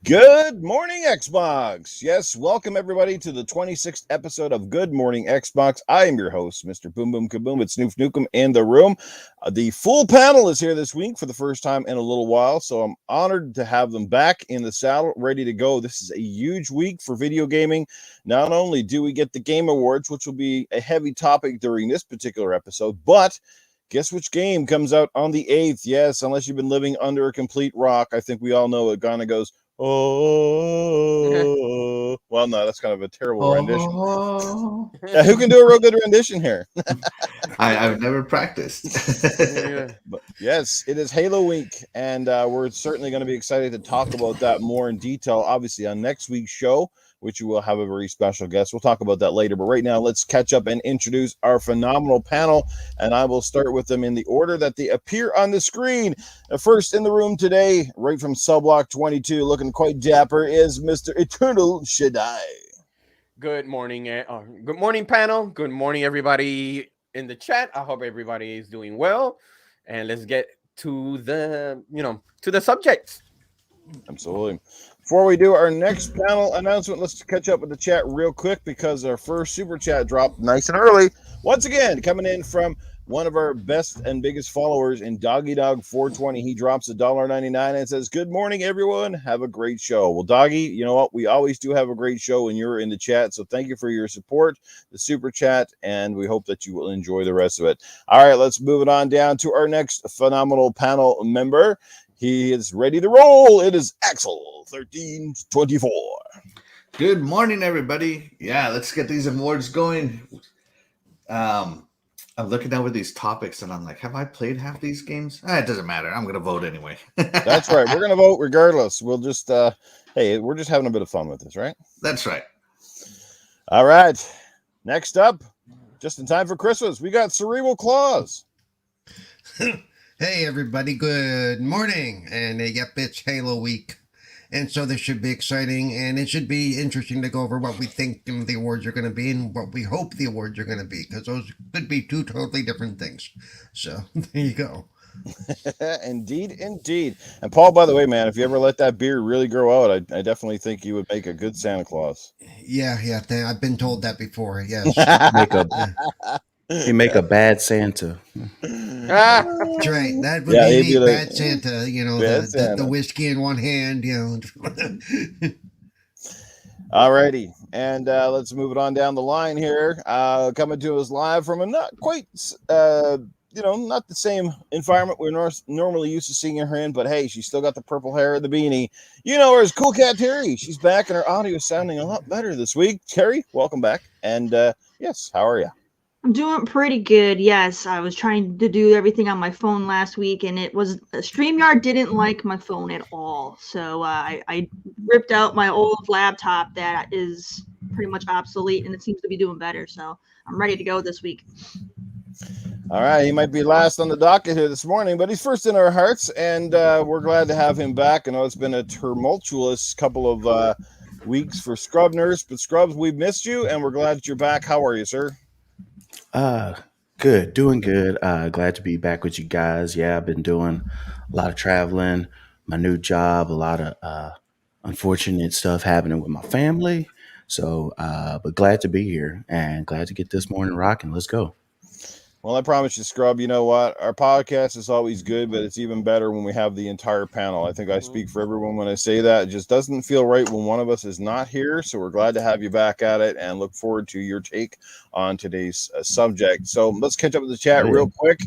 Good morning, Xbox. Yes, welcome everybody to the 26th episode of Good Morning Xbox. I am your host, Mr. Boom Boom Kaboom. It's Newf Nukem in the room. The full panel is here this week for the first time in a little while, so I'm honored to have them back in the saddle, ready to go. This is a huge week for video gaming. Not only do we get the Game Awards, which will be a heavy topic during this particular episode, but guess which game comes out on the 8th? Yes, unless you've been living under a complete rock, I think we all know it kind of goes, oh, well, no, that's kind of a terrible rendition. Yeah, who can do a real good rendition here? I've never practiced. But yes, it is Halo Week, and we're certainly going to be excited to talk about that more in detail, obviously, on next week's show, which we will have a very special guest. We'll talk about that later, but right now, let's catch up and introduce our phenomenal panel, and I will start with them in the order that they appear on the screen. First in the room today, right from Cell Block 22, looking quite dapper, is Mr. Eternal Shaddai. Good morning, panel. Good morning, everybody in the chat. I hope everybody is doing well, and let's get to the subject. Absolutely. Before we do our next panel announcement, let's catch up with the chat real quick because our first super chat dropped nice and early. Once again, coming in from one of our best and biggest followers in Doggy Dog 420. He drops $1.99 and says, "Good morning, everyone. Have a great show." Well, Doggy, you know what? We always do have a great show when you're in the chat. So thank you for your support, the super chat, and we hope that you will enjoy the rest of it. All right, let's move it on down to our next phenomenal panel member. He is ready to roll. It is Axel 1324. Good morning, everybody. Yeah, let's get these awards going. I'm looking over these topics and I'm like, have I played half these games? It doesn't matter. I'm going to vote anyway. That's right. We're going to vote regardless. We'll just, hey, we're just having a bit of fun with this, right? That's right. All right. Next up, just in time for Christmas, we got Cerebral Claws. Hey, everybody. Good morning. And yep, it's Halo Week. And so this should be exciting, and it should be interesting to go over what we think the awards are going to be and what we hope the awards are going to be, because those could be two totally different things. So there you go. Indeed. And Paul, by the way, man, if you ever let that beard really grow out, I definitely think you would make a good Santa Claus. Yeah, I've been told that before, yes. You make a bad Santa. That's right. That would be me, bad Santa. You know, the whiskey in one hand. You know. Alrighty, and let's move it on down the line here. Coming to us live from a not quite, not the same environment we're normally used to seeing her in, but hey, she's still got the purple hair and the beanie. You know her as Coolcat Terri. She's back, and her audio is sounding a lot better this week. Terri, welcome back. And yes, how are you? I'm doing pretty good. Yes, I was trying to do everything on my phone last week, and StreamYard didn't like my phone at all. So I ripped out my old laptop that is pretty much obsolete, and it seems to be doing better. So I'm ready to go this week. All right, he might be last on the docket here this morning, but he's first in our hearts, and we're glad to have him back. I know it's been a tumultuous couple of weeks for Scrub Nurse, but Scrubs, we've missed you, and we're glad that you're back. How are you, sir? Good, doing good. Glad to be back with you guys. Yeah, I've been doing a lot of traveling, my new job, a lot of unfortunate stuff happening with my family. So, but glad to be here and glad to get this morning rocking. Let's go. Well, I promise you, Scrub, you know what? Our podcast is always good, but it's even better when we have the entire panel. I think I speak for everyone when I say that. It just doesn't feel right when one of us is not here. So we're glad to have you back at it and look forward to your take on today's subject. So let's catch up with the chat real quick.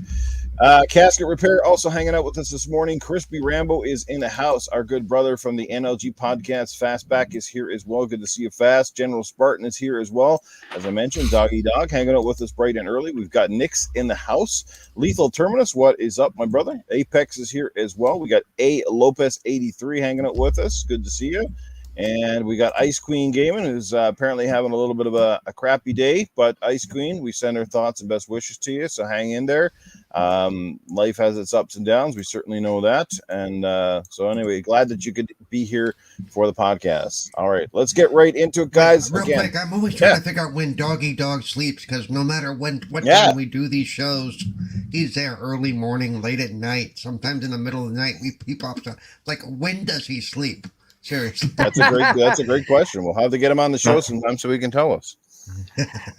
Casket Repair also hanging out with us this morning. Crispy Rambo is in the house. Our good brother from the NLG podcast, Fastback, is here as well. Good to see you, Fast. General Spartan is here as well. As I mentioned, Doggy Dog hanging out with us bright and early. We've got Nix in the house. Lethal Terminus, what is up, my brother? Apex is here as well. We got A. Lopez 83 hanging out with us. Good to see you. And we got Ice Queen Gaming, who's apparently having a little bit of a crappy day. But Ice Queen, we send our thoughts and best wishes to you. So hang in there. Life has its ups and downs. We certainly know that. And so anyway, glad that you could be here for the podcast. All right, let's get right into it, guys. Real quick, I'm always trying to figure out when Doggy Dog sleeps, because no matter what time we do these shows, he's there early morning, late at night, sometimes in the middle of the night. He pops up. Like, when does he sleep? Seriously. That's a great question. We'll have to get him on the show sometime so he can tell us.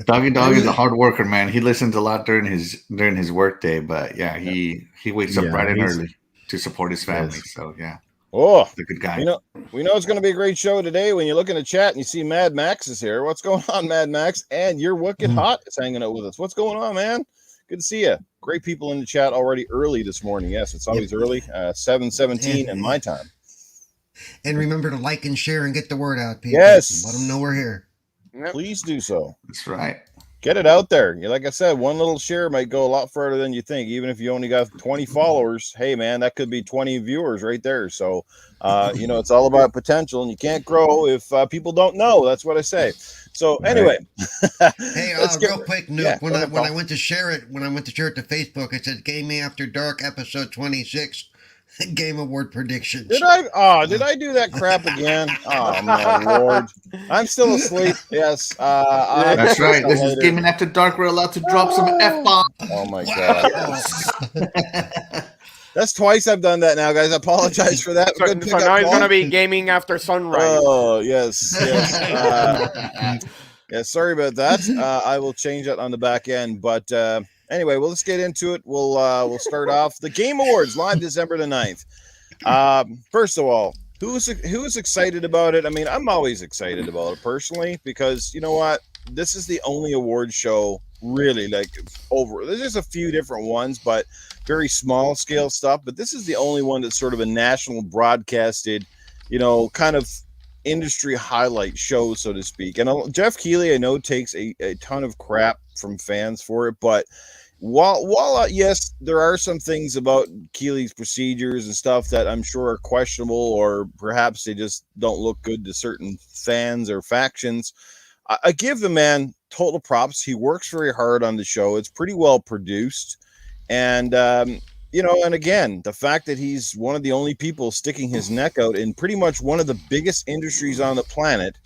Doggy Dog is a hard worker, man. He listens a lot during his work day, but yeah, he wakes up bright and early to support his family. Yes. So yeah, Oh, he's a good guy. We know it's going to be a great show today. When you look in the chat and you see Mad Max is here. What's going on, Mad Max? And you're wicked hot is hanging out with us. What's going on, man? Good to see you. Great people in the chat already early this morning. Yes, it's always early. 7:17 in my time. And remember to like and share and get the word out, people. Yes. Let them know we're here. Please do so. That's right. Get it out there. Like I said, one little share might go a lot further than you think. Even if you only got 20 followers, hey, man, that could be 20 viewers right there. So, it's all about potential, and you can't grow if people don't know. That's what I say. So, anyway. Hey, real quick, Newf, when I went to share it, to Facebook, it said Gaming After Dark, episode 26. Game Award predictions. Did I do that crap again? Oh my lord! I'm still asleep. Yes, that's right. This is Gaming After Dark. We're allowed to drop some F-bombs. Oh my god! That's twice I've done that now, guys. I apologize for that. So now it's gonna be Gaming After Sunrise. Oh yes. Yeah, sorry about that. I will change that on the back end, but. Anyway, well, let's get into it. We'll start off the Game Awards live December the 9th. First of all, who's excited about it? I mean, I'm always excited about it personally because you know what? This is the only award show really there's just a few different ones, but very small scale stuff. But this is the only one that's sort of a national broadcasted, kind of industry highlight show, so to speak. And Jeff Keighley, I know, takes a ton of crap from fans for it, but while yes, there are some things about Keighley's procedures and stuff that I'm sure are questionable, or perhaps they just don't look good to certain fans or factions. I give the man total props. He works very hard on the show. It's pretty well produced, and and again, the fact that he's one of the only people sticking his neck out in pretty much one of the biggest industries on the planet,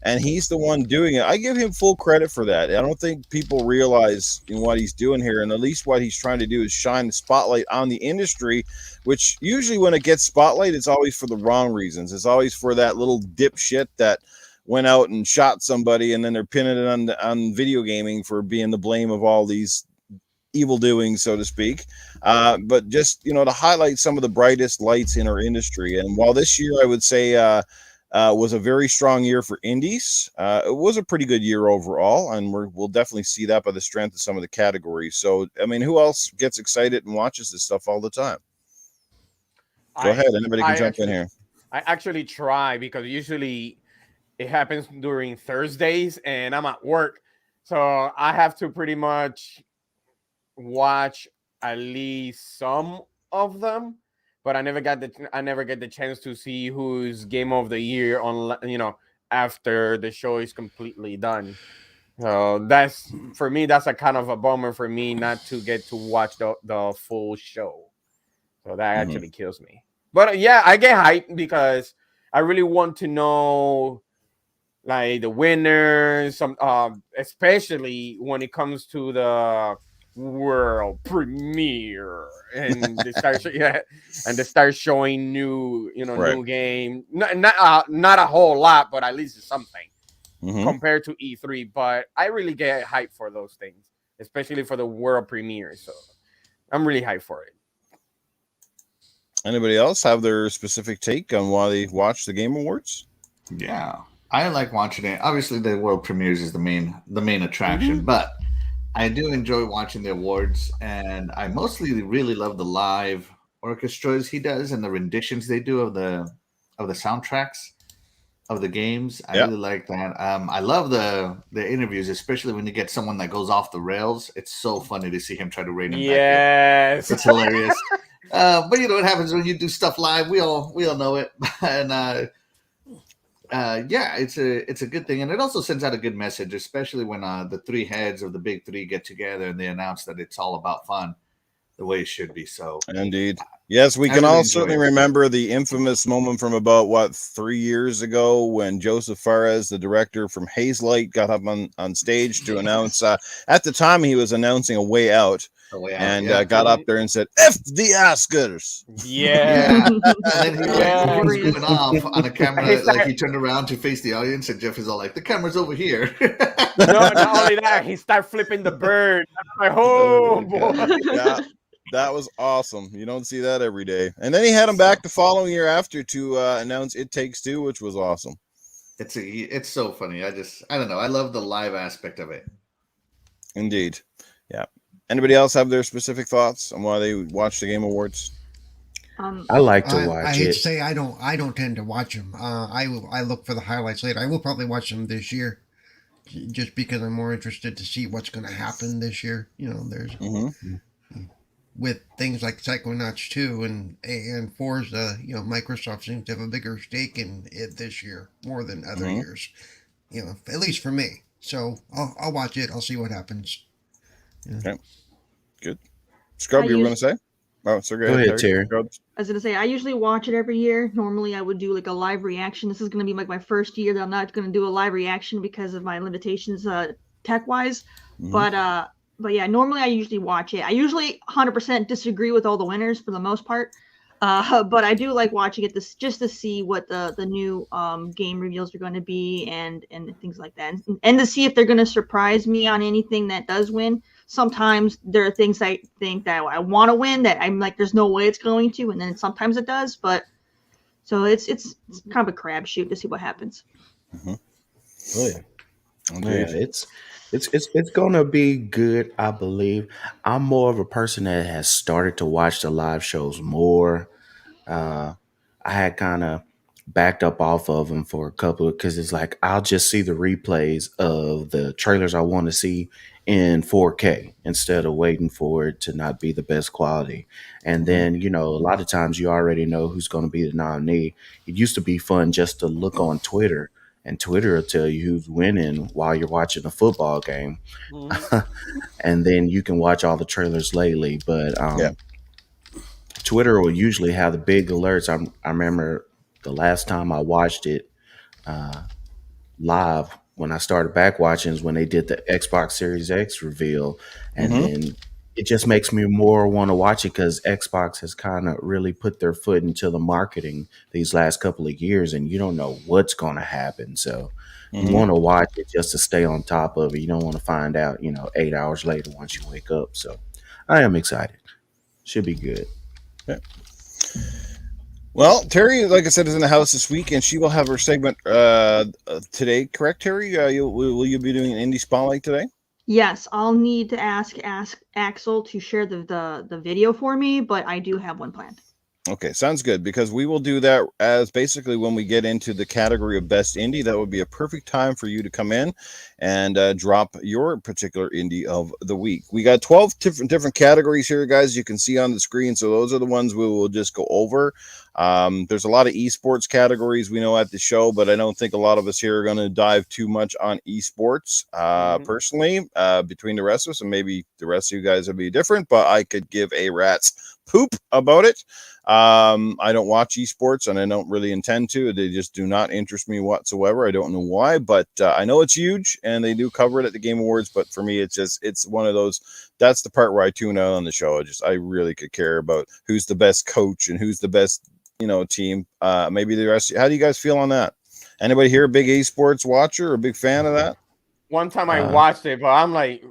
and he's the one doing it. I give him full credit for that. I don't think people realize what he's doing here, and at least what he's trying to do is shine the spotlight on the industry, which usually when it gets spotlight, it's always for the wrong reasons. It's always for that little dipshit that went out and shot somebody, and then they're pinning it on video gaming for being the blame of all these evil doings, so to speak. But just, to highlight some of the brightest lights in our industry. And while this year, I would say, was a very strong year for indies, it was a pretty good year overall, and we'll definitely see that by the strength of some of the categories. So, I mean, who else gets excited and watches this stuff all the time? Go ahead. Anybody can jump in here. I actually try because usually it happens during Thursdays and I'm at work. So I have to pretty much watch at least some of them, but I never get the chance to see who's Game of the Year on, after the show is completely done. So that's, for me, that's a kind of a bummer for me not to get to watch the full show. So that actually kills me. But yeah, I get hyped because I really want to know like the winners, especially when it comes to the world premiere and they start showing new new game, not a whole lot, but at least it's something compared to E3. But I really get hyped for those things, especially for the world premiere. So I'm really hyped for it. Anybody else have their specific take on why they watch the Game Awards? Yeah, I like watching it. Obviously, the world premieres is the main attraction, but I do enjoy watching the awards, and I mostly really love the live orchestras he does and the renditions they do of the soundtracks of the games. I really like that. I love the interviews, especially when you get someone that goes off the rails. It's so funny to see him try to rein him back in. It's hilarious. But you know what happens when you do stuff live. We all know it, and it's a good thing, and it also sends out a good message, especially when the three heads of the big three get together and they announce that it's all about fun, the way it should be. So, indeed, yes, we can all certainly remember the infamous moment from about 3 years ago when Joseph Fares, the director from Hazelight, got up on stage to announce. At the time, he was announcing A Way Out. Oh, and got up there and said, "F the Oscars." Yeah. And then he was Glorious. going off on a camera, He's like like- he turned around to face the audience, and Jeff is all like, "The camera's over here." No, not only that, he started flipping the bird. I'm like, oh, Oh, God. boy. Yeah, that was awesome. You don't see that every day. And then he had him back the following year after to announce It Takes Two, which was awesome. It's so funny. I don't know. I love the live aspect of it. Indeed. Yeah. Anybody else have their specific thoughts on why they watch the Game Awards? I like to watch I hate it. to say I don't tend to watch them. I look for the highlights later. I will probably watch them this year, just because I'm more interested to see what's going to happen this year. You know, there's with things like Psychonauts 2 and Forza. You know, Microsoft seems to have a bigger stake in it this year more than other years. You know, at least for me. So I'll watch it. I'll see what happens. Yeah. Okay. Good. Scrub, you were going to say? Oh, so go ahead, Terry. Scrub. I was gonna say I usually watch it every year. Normally I would do like a live reaction. This is gonna be like my first year that I'm not gonna do a live reaction because of my limitations tech wise. But yeah, normally I usually watch it. I usually 100% disagree with all the winners for the most part. But I do like watching it just to see what the new game reveals are going to be and things like that, and to see if they're going to surprise me on anything that does win. Sometimes there are things I think that I want to win that I'm like, there's no way it's going to, and then sometimes it does. But so it's kind of a crapshoot to see what happens. Oh yeah, it's gonna be good, I believe. I'm more of a person that has started to watch the live shows more. I had kind of backed up off of them for a couple because it's like I'll just see the replays of the trailers I want to see in 4K instead of waiting for it to not be the best quality. And then, you know, a lot of times you already know who's going to be the nominee. It used to be fun just to look on Twitter, and Twitter will tell you who's winning while you're watching a football game. And then you can watch all the trailers lately. But Twitter will usually have the big alerts. I remember the last time I watched it live when I started back watching is when they did the Xbox Series X reveal. And then it just makes me more want to watch it because Xbox has kind of really put their foot into the marketing these last couple of years, and you don't know what's going to happen. So you want to watch it just to stay on top of it. You don't want to find out, 8 hours later once you wake up. So I am excited. Should be good. Yeah. Well, Terry, like I said, is in the house this week, and she will have her segment today. Correct, Terry? Will you be doing an indie spotlight today? Yes, I'll need to ask Axel to share the video for me, but I do have one planned. Okay, sounds good, because we will do that as basically when we get into the category of best indie. That would be a perfect time for you to come in and drop your particular indie of the week. We got 12 different categories here, guys, you can see on the screen. So those are the ones we will just go over. There's a lot of esports categories we know at the show, but I don't think a lot of us here are going to dive too much on esports personally, between the rest of us, and maybe the rest of you guys will be different, but I could give a rat's poop about it. I don't watch esports, and I don't really intend to. They just do not interest me whatsoever. I don't know why, but I know it's huge, and they do cover it at the Game Awards. But for me, it's one of those. That's the part where I tune out on the show. I really could care about who's the best coach and who's the best team. Maybe the rest. How do you guys feel on that? Anybody here a big esports watcher or a big fan of that? One time I watched it, but I'm like,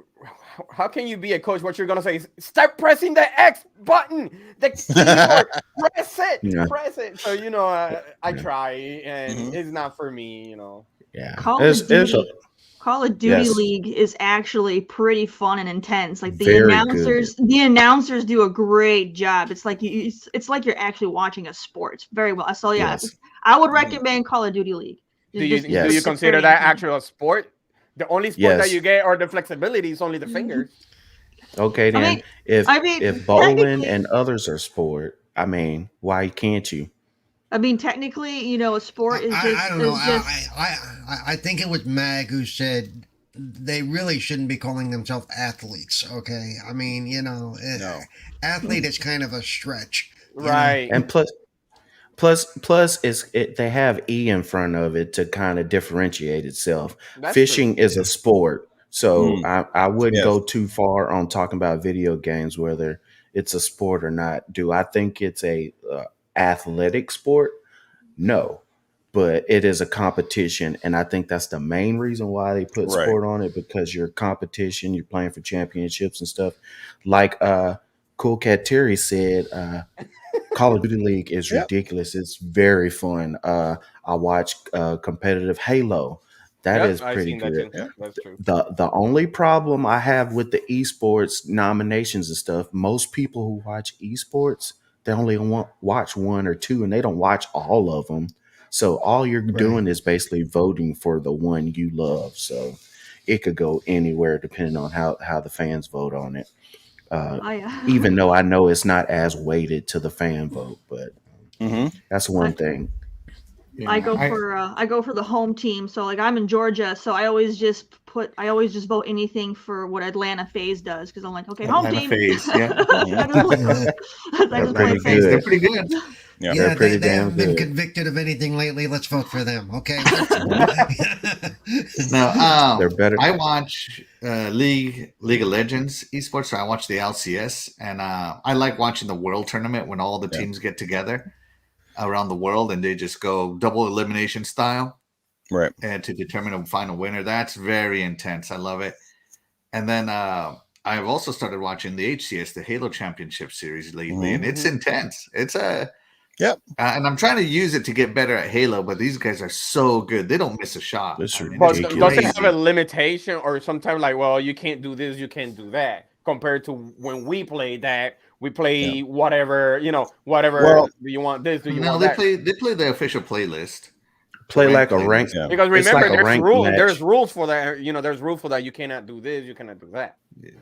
how can you be a coach? What you're gonna say is start pressing the X button, the keyboard, press it, press it. So I try, and it's not for me. Yeah, Call of Duty League is actually pretty fun and intense. Like the announcers do a great job. It's like it's like you're actually watching a sport very well. So yeah, I would recommend Call of Duty League. Do you consider that actual a sport? The only sport that you get or the flexibility is only the fingers. Okay, then if bowling and others are sport, why can't you? Technically, a sport is just. I don't know. I think it was Mag who said they really shouldn't be calling themselves athletes. Okay, no. Athlete is kind of a stretch, right? And plus, they have E in front of it to kind of differentiate itself. Fishing is a sport. So I wouldn't Yes. go too far on talking about video games, whether it's a sport or not. Do I think it's a athletic sport? No, but it is a competition, and I think that's the main reason why they put Right. sport on it, because you're competition, you're playing for championships and stuff. Like Coolcat Terri said, Call of Duty League is Yep. ridiculous. It's very fun. I watch competitive Halo. That is I've pretty seen that good. too. Yeah. That's true. The only problem I have with the esports nominations and stuff, most people who watch esports, they only watch one or two, and they don't watch all of them. So all you're doing is basically voting for the one you love. So it could go anywhere depending on how the fans vote on it. Even though I know it's not as weighted to the fan vote, but that's one thing. I go for the home team. So like I'm in Georgia, so I always just vote anything for what Atlanta FaZe does, because I'm like, okay, home Atlanta team. FaZe, yeah. I just play pretty FaZe. They're pretty good. Yeah. They're pretty they damn haven't been good. convicted of anything lately. Let's vote for them, okay? No, They're better. I watch League of Legends esports. So I watch the LCS, and I like watching the World Tournament when all the teams get together around the world and they just go double elimination style, Right. and to determine a final winner. That's very intense. I love it. And then I've also started watching the HCS, the Halo Championship Series lately, and it's intense. It's Yep. and I'm trying to use it to get better at Halo, but these guys are so good. They don't miss a shot. That's I mean, But it's does it have crazy. a limitation, or sometimes like, well, you can't do this, you can't do that, compared to when we play that? We play whatever, whatever. Well, do you want this? Do you No, want they that? play the official playlist. Play The like a ranked rank. playlist. Yeah. Because It's remember, like a ranked match. there's rules for that. There's rules for that. You cannot do this. You cannot do that.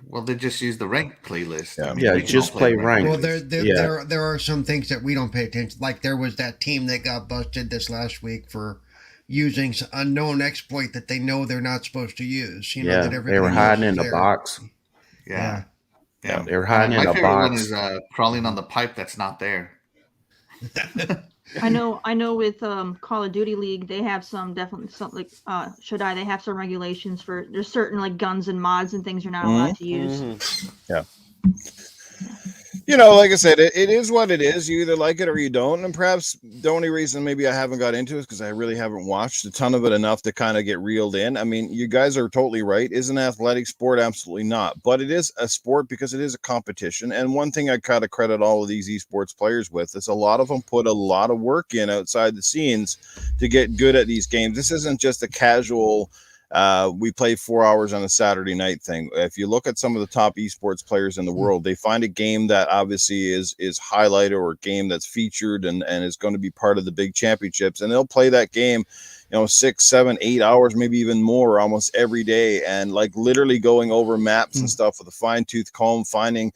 Well, they just use the ranked playlist. Yeah. Yeah, we can just all play the ranked. Well, playlist. there are some things that we don't pay attention. Like there was that team that got busted this last week for using some unknown exploit that they know they're not supposed to use. You know, Yeah, that they everybody were knows hiding is in the there. box. Yeah. Yeah. They were hiding My in a favorite one box. is crawling on the pipe that's not there. I know with Call of Duty League, they have some like Shaddai, they have some regulations for there's certain like guns and mods and things you're not allowed to use. Yeah. Like I said, it is what it is. You either like it or you don't. And perhaps the only reason maybe I haven't got into it is because I really haven't watched a ton of it enough to kind of get reeled in. I mean, you guys are totally right. Is an athletic sport? Absolutely not. But it is a sport because it is a competition. And one thing I kind of credit all of these esports players with is a lot of them put a lot of work in outside the scenes to get good at these games. This isn't just a casual we play 4 hours on a Saturday night thing. If you look at some of the top esports players in the world, they find a game that obviously is highlighted, or a game that's featured and is going to be part of the big championships, and they'll play that game 6, 7, 8 hours, maybe even more, almost every day, and like literally going over maps and stuff with a fine-tooth comb, finding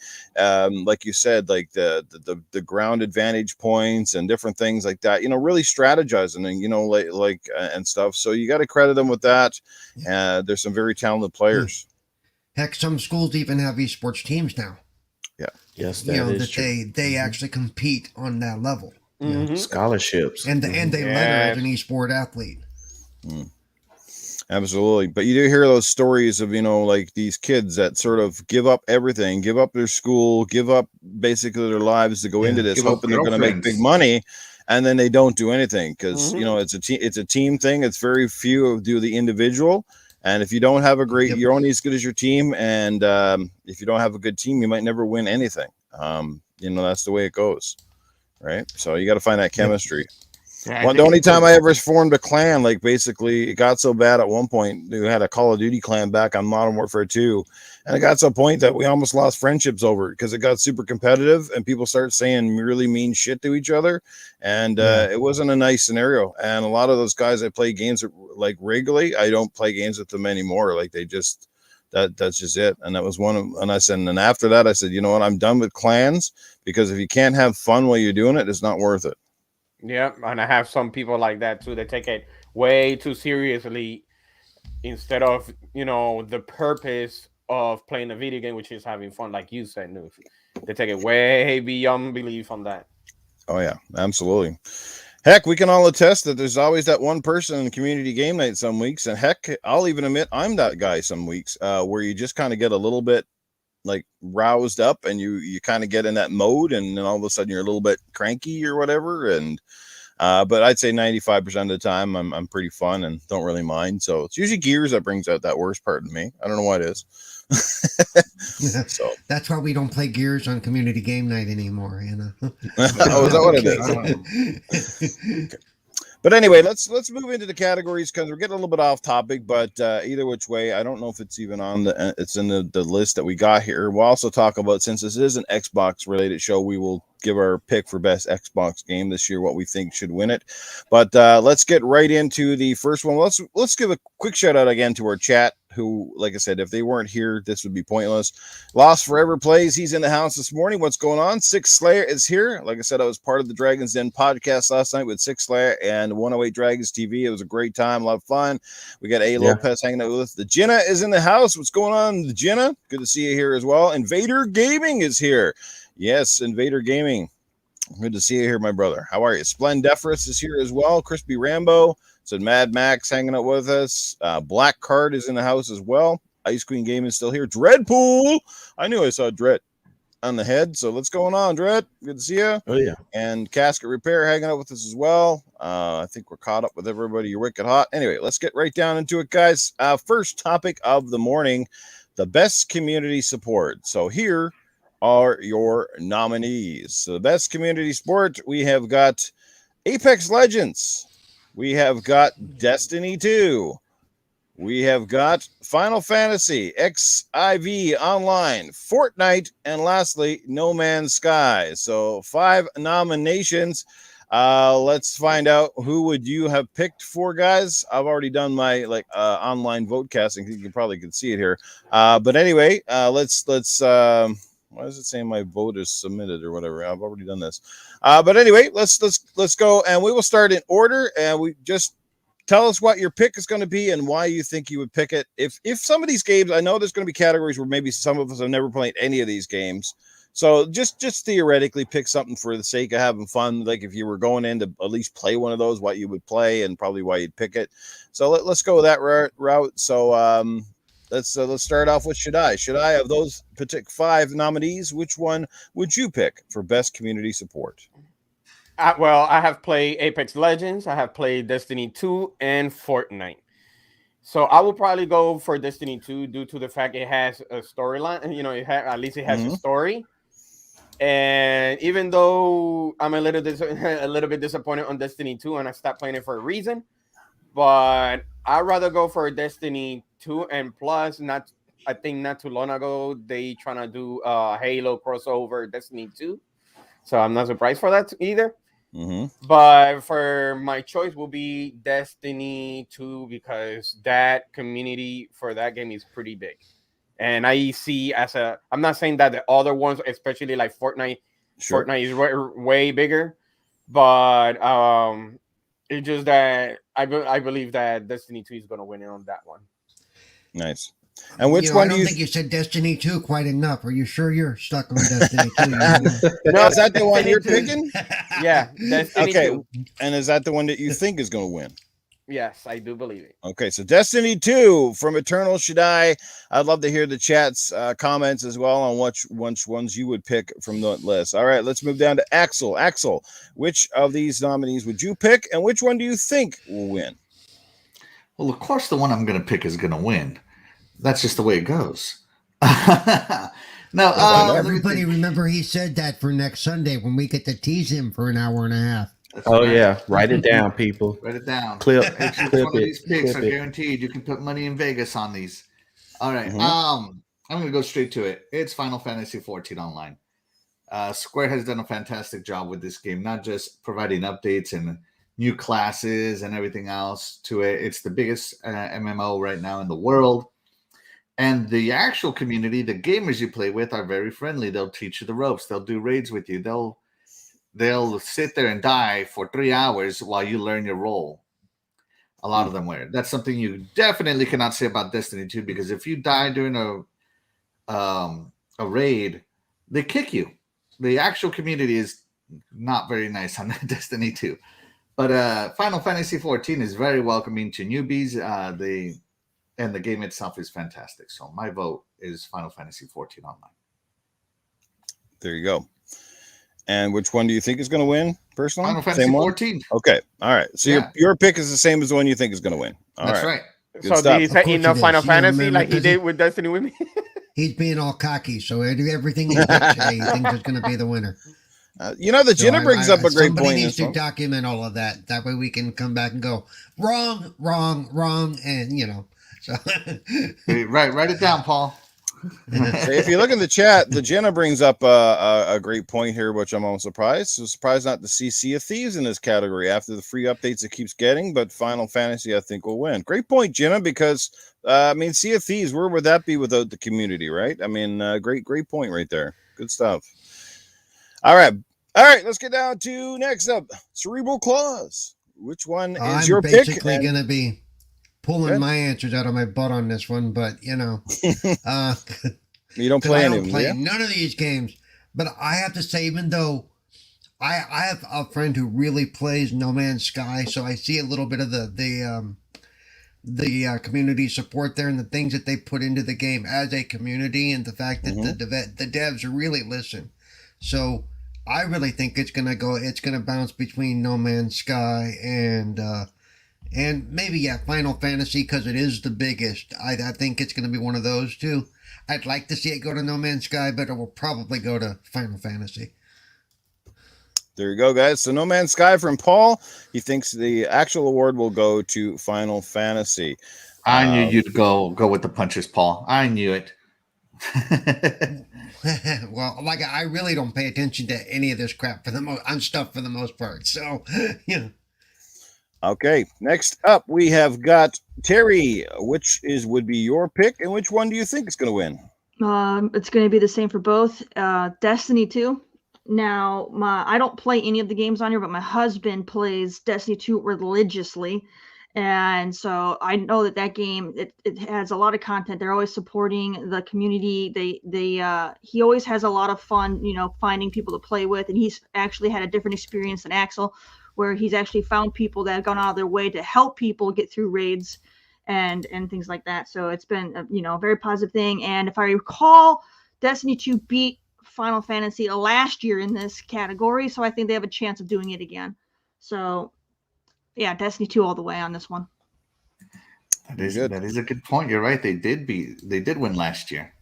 like you said, like the ground advantage points and different things like that, really strategizing and like and stuff. So you got to credit them with that. There's some very talented players. Heck, some schools even have esports teams now. Yeah. Yes, that is true. They actually compete on that level. Scholarships. And they letter as an esport athlete. Absolutely. But you do hear those stories of, like these kids that sort of give up everything, give up their school, give up basically their lives to go into this, Give up hoping they're going to make big girlfriends. money, and then they don't do anything because it's a team thing. It's very few do the individual, and if you don't have a great, you're only as good as your team, and if you don't have a good team, you might never win anything. That's the way it goes, right? So you got to find that chemistry. Yeah, The only time I ever formed a clan, like basically it got so bad at one point, we had a Call of Duty clan back on Modern Warfare 2, and it got to a point that we almost lost friendships over it because it got super competitive and people started saying really mean shit to each other, and it wasn't a nice scenario. And a lot of those guys I play games with, like regularly, I don't play games with them anymore. Like they just that's just it. And that was one of, and I said, and after that I said, you know what, I'm done with clans, because if you can't have fun while you're doing it, it's not worth it. Yeah, and I have some people like that too. They take it way too seriously instead of, the purpose of playing a video game, which is having fun, like you said, Newf. They take it way beyond belief on that. Oh yeah, absolutely. Heck, we can all attest that there's always that one person in community game night some weeks, and heck, I'll even admit I'm that guy some weeks, where you just kind of get a little bit like roused up, and you kind of get in that mode, and then all of a sudden you're a little bit cranky or whatever. And but I'd say 95% of the time I'm pretty fun and don't really mind. So it's usually Gears that brings out that worst part in me. I don't know why it is. So That's why we don't play Gears on community game night anymore, you know. oh, is that what it is? Okay. But anyway, let's move into the categories because we're getting a little bit off topic. But either which way, I don't know if it's even on it's in the list that we got here. We'll also talk about, since this is an Xbox related show, we will give our pick for best Xbox game this year, what we think should win it. But let's get right into the first one. Let's give a quick shout out again to our chat, who, like I said, if they weren't here, this would be pointless. Lost Forever plays. He's in the house this morning. What's going on? Six Slayer is here. Like I said, I was part of the Dragons Den podcast last night with Six Slayer and 108 Dragons TV. It was a great time, a lot of fun. We got A. Lopez hanging out with us. The Jenna is in the house. What's going on, the Jenna? Good to see you here as well. Invader Gaming is here. Yes, Invader Gaming. Good to see you here, my brother. How are you? Splendiferous is here as well. Crispy Rambo. So Mad Max hanging out with us. Black Card is in the house as well. Ice Queen Game is still here. Dreadpool. I knew I saw Dread on the head. So what's going on, Dread? Good to see you. Oh, yeah. And Casket Repair hanging out with us as well. I think we're caught up with everybody. You're wicked hot. Anyway, let's get right down into it, guys. First topic of the morning, the best community support. So here are your nominees. So the best community support, we have got Apex Legends. We have got Destiny 2. We have got Final Fantasy, XIV Online, Fortnite, and lastly, No Man's Sky. So 5 nominations. Let's find out, who would you have picked for, guys? I've already done my online vote casting. You probably can see it here. But anyway, let's why does it say my vote is submitted or whatever? I've already done this. But anyway, let's go, and we will start in order, and we just tell us what your pick is going to be and why you think you would pick it. If some of these games, I know there's going to be categories where maybe some of us have never played any of these games. So just theoretically pick something for the sake of having fun. Like if you were going in to at least play one of those, what you would play and probably why you'd pick it. So let's go that route. So let's start off with Shaddai. Shaddai, of those 5 nominees, which one would you pick for best community support? Well, I have played Apex Legends, I have played Destiny 2 and Fortnite. So I will probably go for Destiny 2 due to the fact it has a storyline. You know, at least it has a story. And even though I'm a little bit disappointed on Destiny 2 and I stopped playing it for a reason, but I'd rather go for Destiny 2. And plus, I think not too long ago they trying to do Halo crossover Destiny 2, so I'm not surprised for that either. But for my choice will be Destiny 2 because that community for that game is pretty big, and I see I'm not saying that the other ones, especially like Fortnite, Fortnite is way bigger, but it's just that I believe that Destiny 2 is going to win it on that one. Nice. And which one I don't think you said Destiny 2 quite enough. Are you sure you're stuck on Destiny 2? No, is that the one you're picking? Yeah, Destiny 2. And is that the one that you think is going to win? Yes, I do believe it. Okay, so Destiny 2 from Eternal Shaddai. I'd love to hear the chat's comments as well on which ones you would pick from the list. All right, let's move down to Axel. Axel, which of these nominees would you pick, and which one do you think will win? Well, of course, the one I'm going to pick is going to win. That's just the way it goes. No, everybody remember he said that for next Sunday when we get to tease him for an hour and a half. That's right. Yeah, write it down, people. Write it down. Clip one of these picks are guaranteed. You can put money in Vegas on these. All right. I'm going to go straight to it. It's Final Fantasy 14 Online. Square has done a fantastic job with this game, not just providing updates and new classes and everything else to it. It's the biggest MMO right now in the world. And the actual community, the gamers you play with, are very friendly. They'll teach you the ropes. They'll do raids with you. They'll sit there and die for 3 hours while you learn your role. A lot of them were. That's something you definitely cannot say about Destiny 2, because if you die during a raid, they kick you. The actual community is not very nice on Destiny 2. But Final Fantasy 14 is very welcoming to newbies. The game itself is fantastic. So my vote is Final Fantasy 14 online. There you go. And which one do you think is going to win, personally? Final Fantasy 14. Okay. All right. So your pick is the same as the one you think is going to win. All That's right. Good so stuff. did he say enough Final Fantasy like he did he- with Destiny with me? He's being all cocky, so everything he picks, he thinks is going to be the winner. The Jenna brings up a great somebody point. needs to document all of that. That way we can come back and go, wrong, and So Write it down, Paul. So if you look in the chat, the Jenna brings up a great point here, which I'm almost surprised. So surprised not to see Sea of Thieves in this category after the free updates it keeps getting, but Final Fantasy I think will win. Great point, Jenna, because Sea of Thieves, where would that be without the community, right? Great point right there. Good stuff. All right, let's get down to next up, Cerebral Claws. Which one is your pick? I'm basically going to be pulling my answers out of my butt on this one, but you don't play any of them, none of these games. But I have to say, even though I have a friend who really plays No Man's Sky, so I see a little bit of the community support there and the things that they put into the game as a community, and the fact that the devs really listen. So I really think it's gonna bounce between No Man's Sky and maybe, Final Fantasy, because it is the biggest. I think it's going to be one of those two. I'd like to see it go to No Man's Sky, but it will probably go to Final Fantasy. There you go, guys. So No Man's Sky from Paul. He thinks the actual award will go to Final Fantasy. I knew you'd go with the punches, Paul. I knew it. Well, I really don't pay attention to any of this crap for the most part. So, Okay, next up we have got Terry. Which would be your pick, and which one do you think is going to win? It's going to be the same for both. Destiny 2. Now, I don't play any of the games on here, but my husband plays Destiny 2 religiously, and so I know that game it has a lot of content. They're always supporting the community. He always has a lot of fun, finding people to play with, and he's actually had a different experience than Axel, where he's actually found people that have gone out of their way to help people get through raids and things like that. So it's been a very positive thing. And if I recall, Destiny 2 beat Final Fantasy last year in this category, so I think they have a chance of doing it again. So yeah, Destiny 2 all the way on this one. That is a good point. You're right. They did win last year.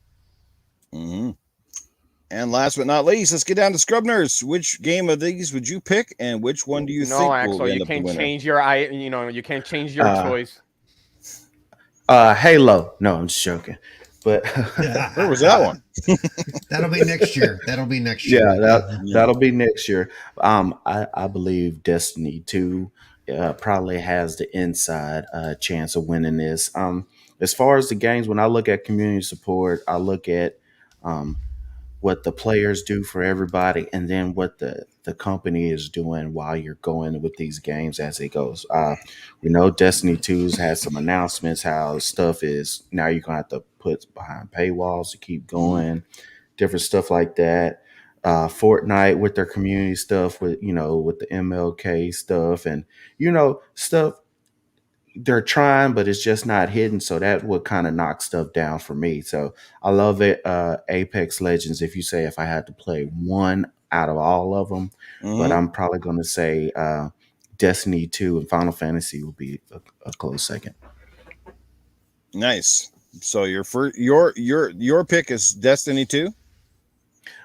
Mm-hmm. And last but not least, let's get down to Scrub Nurse. Which game of these would you pick, and which one do you think Axel, will end you up can't the winner? change you can't change your choice. Halo. No, I'm just joking. But where was that one? That'll be next year. Yeah, that'll be next year. I believe Destiny 2 probably has the inside chance of winning this. As far as the games, when I look at community support, I look at what the players do for everybody, and then what the company is doing while you're going with these games as it goes. We know Destiny 2's had some announcements how stuff is now you're gonna have to put behind paywalls to keep going, different stuff like that. Fortnite with their community stuff, with the MLK stuff, and stuff they're trying, but it's just not hidden. So that would kind of knock stuff down for me. So I love it. Apex Legends, if I had to play one out of all of them, but I'm probably going to say Destiny 2 and Final Fantasy will be a close second. Nice. So your pick is Destiny 2?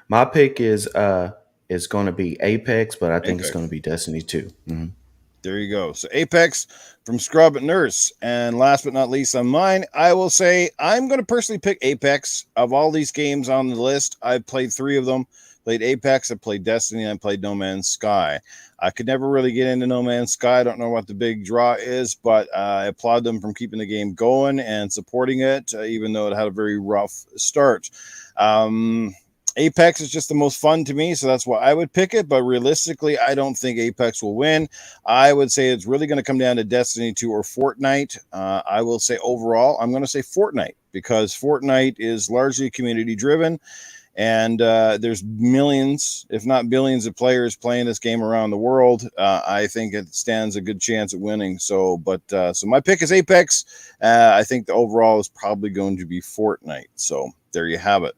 My pick is going to be Apex, but I think it's going to be Destiny 2. Mm-hmm. There you go. So Apex from Scrub Nurse. And last but not least on mine, I will say I'm going to personally pick Apex. Of all these games on the list, I've played 3 of them. Played Apex, I played Destiny, and I played No Man's Sky. I could never really get into No Man's Sky. I don't know what the big draw is, but I applaud them from keeping the game going and supporting it, even though it had a very rough start. Apex is just the most fun to me, so that's why I would pick it. But realistically, I don't think Apex will win. I would say it's really going to come down to Destiny 2 or Fortnite. I will say overall, I'm going to say Fortnite, because Fortnite is largely community driven. And there's millions, if not billions, of players playing this game around the world. I think it stands a good chance at winning. So my pick is Apex. I think the overall is probably going to be Fortnite. So there you have it.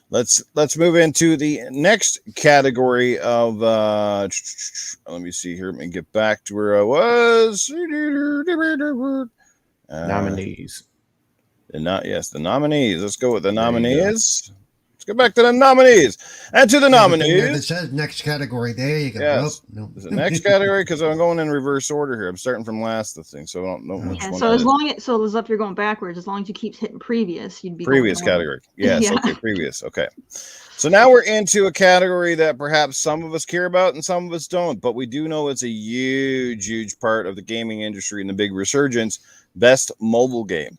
Let's move into the next category of. Let me see here. Let me get back to where I was. Nominees. The nominees. Let's go with the nominees. Let's go back to the nominees. And to the nominees. It says next category. There you go. Yes. Oh, no. Is it next category? Because I'm going in reverse order here. I'm starting from last, the thing. So I don't know which one. So as long as you're going backwards, as long as you keep hitting previous, you'd be previous going category. Yes. Yeah. Okay. Previous. Okay. So now we're into a category that perhaps some of us care about and some of us don't, but we do know it's a huge part of the gaming industry and the big resurgence. Best mobile game.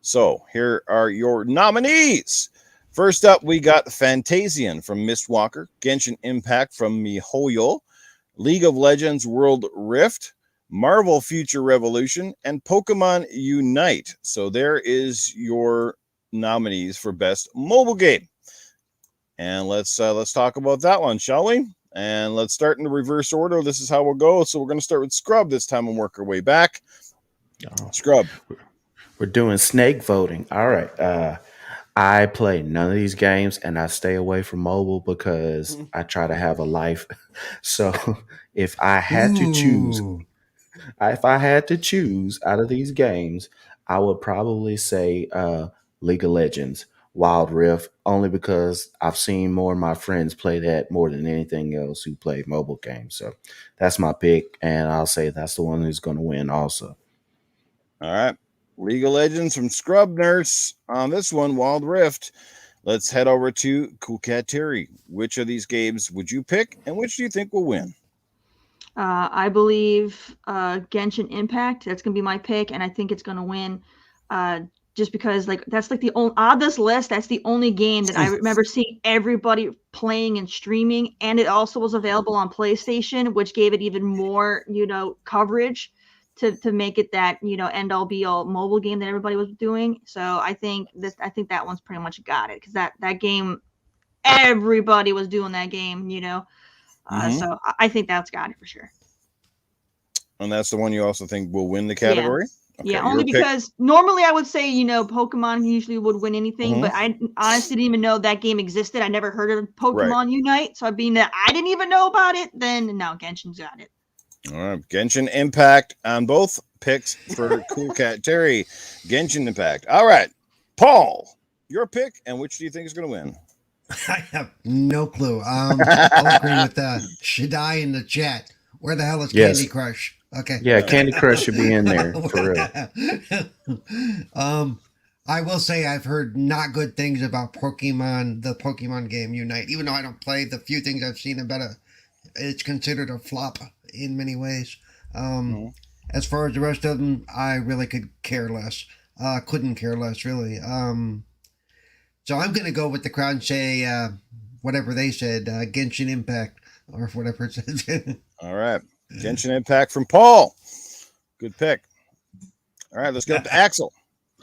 So here are your nominees. First up, we got Fantasian from Mistwalker, Genshin Impact from MiHoYo, League of Legends World Rift, Marvel Future Revolution, and Pokemon Unite. So there is your nominees for best mobile game. And let's talk about that one, shall we? And let's start in the reverse order. This is how we'll go. So we're going to start with Scrub this time and work our way back. Scrub. We're doing snake voting. All right. I play none of these games and I stay away from mobile because I try to have a life. So if I had to choose out of these games, I would probably say League of Legends, Wild Rift, only because I've seen more of my friends play that more than anything else who play mobile games. So that's my pick, and I'll say that's the one who's going to win also. All right. League of Legends from Scrub Nurse on this one, Wild Rift. Let's head over to Coolcat Terri. Which of these games would you pick, and which do you think will win? I believe Genshin Impact. That's gonna be my pick, and I think it's gonna win. Just because that's the only on this list. That's the only game that I remember seeing everybody playing and streaming, and it also was available on PlayStation, which gave it even more coverage. To make it that end all be all mobile game that everybody was doing. So I think that one's pretty much got it, because that game, everybody was doing that game. So I think that's got it for sure. And that's the one you also think will win the category? Okay, yeah, only because normally I would say Pokemon usually would win anything, but I honestly didn't even know that game existed. I never heard of Pokemon Unite, so being that I didn't even know about it, then no, Genshin's got it. All right, Genshin Impact on both picks for Coolcat Terri. Genshin Impact. All right, Paul, your pick, and which do you think is going to win? I have no clue. I'll agree with Shaddai in the chat. Where the hell is Candy Crush? Okay. Yeah, Candy Crush should be in there for real. I will say I've heard not good things about the Pokemon game Unite. Even though I don't play, the few things I've seen about it's considered a flop in many ways. As far as the rest of them, I really couldn't care less, really. So I'm going to go with the crowd and say whatever they said, Genshin Impact, or whatever it says. All right, Genshin Impact from Paul. Good pick. All right, let's go to Axel.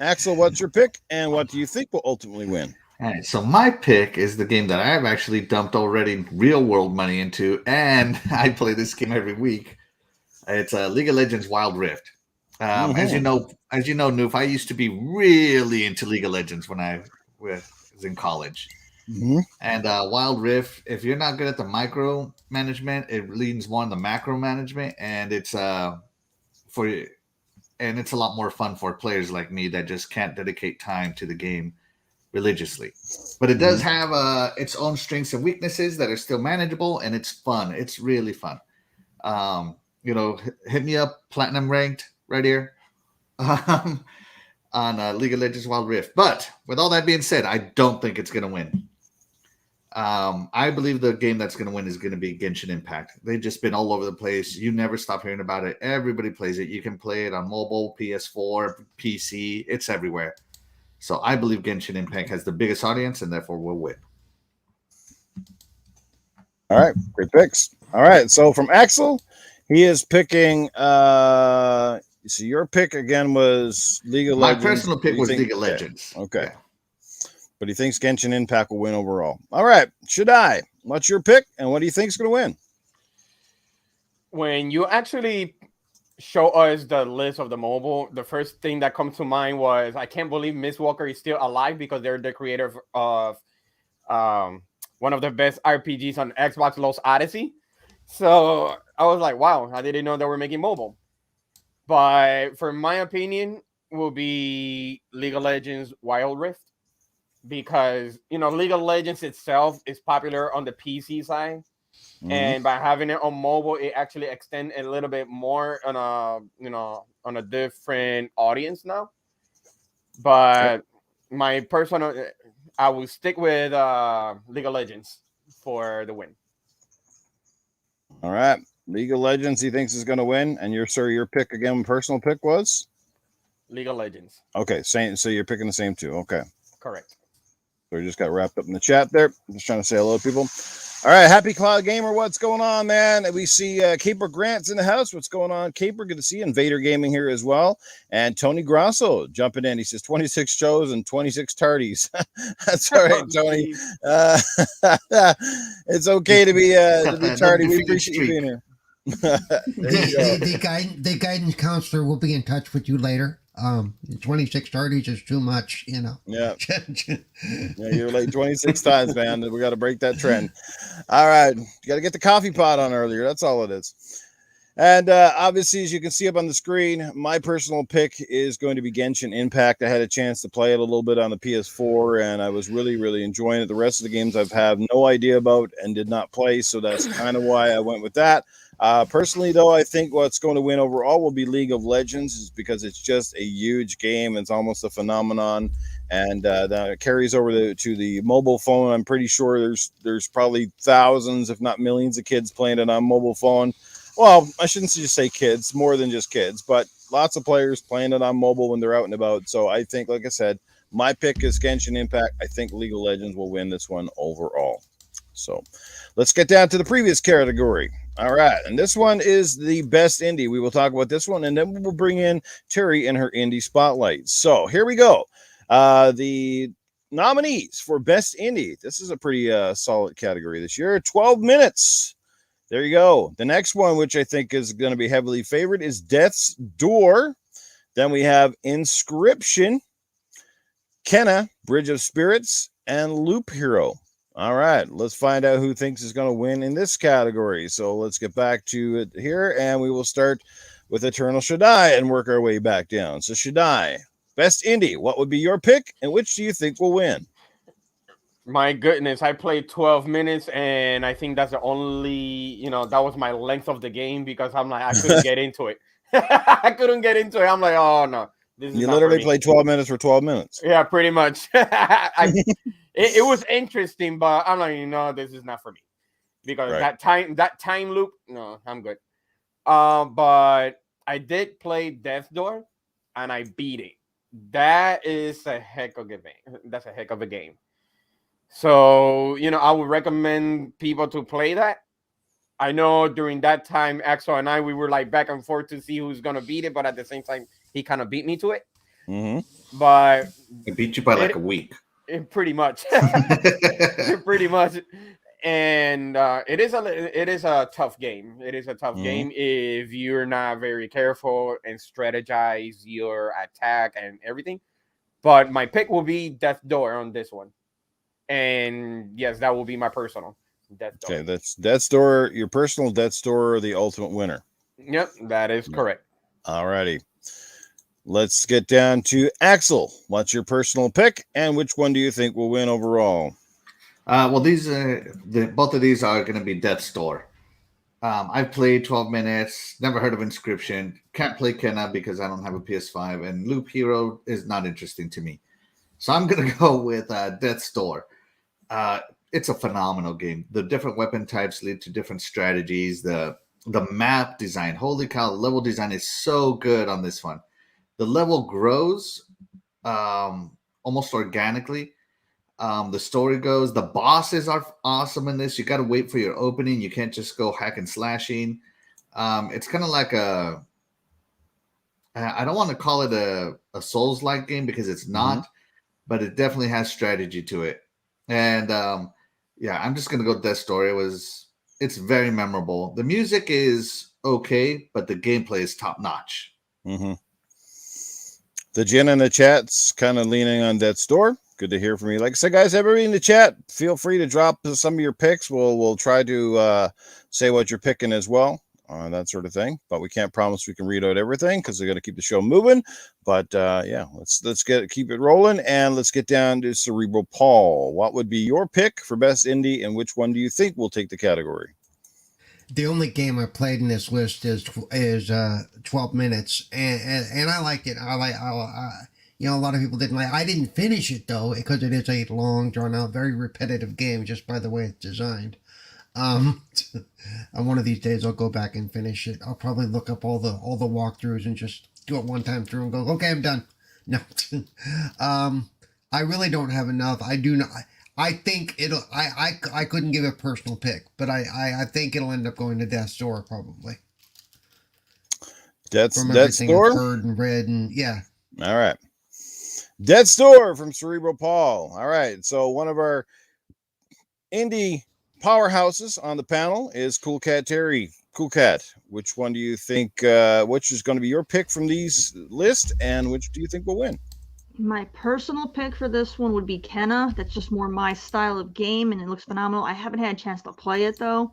Axel, what's your pick, and what do you think will ultimately win? All right, so my pick is the game that I've actually dumped already real world money into, and I play this game every week. It's League of Legends Wild Rift. As you know, Newf, I used to be really into League of Legends when I was in college. And Wild Rift, if you're not good at the micro management, it leans more on the macro management, and it's it's a lot more fun for players like me that just can't dedicate time to the game religiously. But it does have its own strengths and weaknesses that are still manageable, and it's fun. It's really fun. Hit me up, platinum ranked right here on League of Legends Wild Rift. But with all that being said, I don't think it's going to win. I believe the game that's going to win is going to be Genshin Impact. They've just been all over the place. You never stop hearing about it. Everybody plays it. You can play it on mobile, PS4, PC. It's everywhere. So I believe Genshin Impact has the biggest audience and therefore will win. All right, great picks. All right, so from Axel, he is picking. So your pick again was League of Legends. My personal pick was League of Legends. Okay. Yeah. but he thinks Genshin Impact will win overall. All right, Shaddai, what's your pick, and what do you think is going to win? When you actually show us the list of the mobile, the first thing that comes to mind was, I can't believe Miss Walker is still alive, because they're the creator of one of the best RPGs on Xbox, Lost Odyssey. So I was like, wow, I didn't know they were making mobile. But for my opinion, will be League of Legends Wild Rift, because League of Legends itself is popular on the PC side, and by having it on mobile, it actually extends a little bit more on a different audience now. But my personal, I will stick with League of Legends for the win. All right, League of Legends he thinks is going to win, and your pick again, personal pick was League of Legends. Okay, same. So you're picking the same two. Okay, correct. So we just got wrapped up in the chat there. Just trying to say hello to people. All right, Happy Cloud Gamer, what's going on, man? We see Caper Grant's in the house. What's going on, Caper? Good to see you. Invader Gaming here as well. And Tony Grosso jumping in. He says 26 shows and 26 tardies. That's all right, Tony. It's okay to be tardy. We appreciate you being here. The guidance counselor will be in touch with you later. 26 tardies is too much, Yeah. You're late 26 times, man. We got to break that trend. All right. You got to get the coffee pot on earlier. That's all it is. And obviously, as you can see up on the screen, my personal pick is going to be Genshin Impact. I had a chance to play it a little bit on the PS4, and I was really, really enjoying it. The rest of the games I've had no idea about and did not play, so that's kind of why I went with that. Personally, though, I think what's going to win overall will be League of Legends, is because it's just a huge game. It's almost a phenomenon, and that carries over to the mobile phone. I'm pretty sure there's probably thousands, if not millions, of kids playing it on mobile phone. Well, I shouldn't just say kids, more than just kids, but lots of players playing it on mobile when they're out and about. So I think, like I said, my pick is Genshin Impact. I think League of Legends will win this one overall. So let's get down to the previous category. All right. And this one is the best indie. We will talk about this one, and then we'll bring in Terri in her indie spotlight. So here we go. The nominees for best indie. This is a pretty solid category this year. 12 minutes. There you go. The next one, which I think is going to be heavily favored, is Death's Door. Then we have Inscription, Kenna, Bridge of Spirits, and Loop Hero. All right, let's find out who thinks is going to win in this category. So let's get back to it here, and we will start with Eternal Shaddai and work our way back down. So Shaddai, best indie, what would be your pick, and which do you think will win? My goodness, I played 12 minutes, and I think that's the only, that was my length of the game, because I'm like, I couldn't get into it. I couldn't get into it. I'm like, oh, no. This is you literally played 12 minutes for 12 minutes. Yeah, pretty much. It was interesting, but I'm like, this is not for me. Because that time loop, no, I'm good. But I did play Death's Door, and I beat it. That is a heck of a game. That's a heck of a game. So, I would recommend people to play that. I know during that time, Axel and I, we were like back and forth to see who's going to beat it. But at the same time, he kind of beat me to it. Mm-hmm. But he beat you by like a week. Pretty much. Pretty much. And it is a tough game. It is a tough game if you're not very careful and strategize your attack and everything. But my pick will be Death's Door on this one. And yes, that will be my personal Death's Door. Okay, that's Death's Door, your personal Death's Door, the ultimate winner. Yep, that is correct. All righty. Let's get down to Axel. What's your personal pick, and which one do you think will win overall? Well, these both of these are going to be Death's Door. I've played 12 minutes, never heard of Inscription, can't play Kenna because I don't have a PS5, and Loop Hero is not interesting to me. So I'm going to go with Death's Door. It's a phenomenal game. The different weapon types lead to different strategies. The map design, holy cow, the level design is so good on this one. The level grows almost organically. The story goes. The bosses are awesome in this. You got to wait for your opening. You can't just go hack and slashing. It's kind of like I don't want to call it a Souls-like game because it's not. but it definitely has strategy to it. And I'm just gonna go Death's Door. It's very memorable. The music is okay, but the gameplay is top notch. Mm-hmm. The Jen in the chat's kind of leaning on Death's Door. Good to hear from you. Like I said, guys, everybody in the chat, feel free to drop some of your picks. We'll try to say what you're picking as well, that sort of thing. But we can't promise we can read out everything because we got to keep the show moving. But let's keep it rolling, and let's get down to Cerebral Paul. What would be your pick for best indie, and which one do you think will take the category? The only game I played in this list is 12 minutes, and I liked it. A lot of people didn't like. I didn't finish it though because it is a long, drawn out, very repetitive game. Just by the way it's designed. And one of these days I'll go back and finish it. I'll probably look up all the walkthroughs and just do it one time through and go, okay, I'm done. No, I really don't have enough. I do not. I think it'll. I couldn't give a personal pick, but I think it'll end up going to Death's Door probably. Death's Door. I've heard and read and yeah. All right, Death's Door from Cerebral Paul. All right, so one of our indie powerhouses on the panel is Coolcat Terri. Coolcat, which one do you think? Which is going to be your pick from these list, and which do you think will win? My personal pick for this one would be Kenna. That's just more my style of game, and it looks phenomenal. I haven't had a chance to play it though,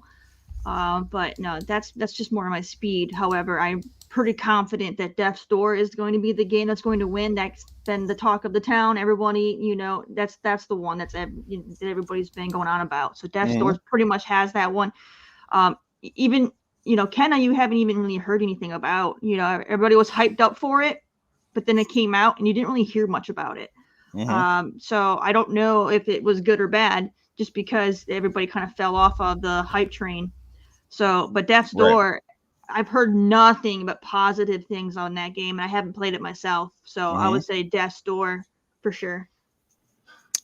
but no, that's just more my speed. However, I'm pretty confident that Death's Door is going to be the game that's going to win. That's been the talk of the town. Everybody, that's the one that everybody's been going on about. So Death's Door pretty much has that one. Even Kenna, you haven't even really heard anything about. Everybody was hyped up for it, but then it came out and you didn't really hear much about it. So I don't know if it was good or bad, just because everybody kind of fell off of the hype train. So, but Death's Door, I've heard nothing but positive things on that game. I haven't played it myself. So I would say Death's Door for sure.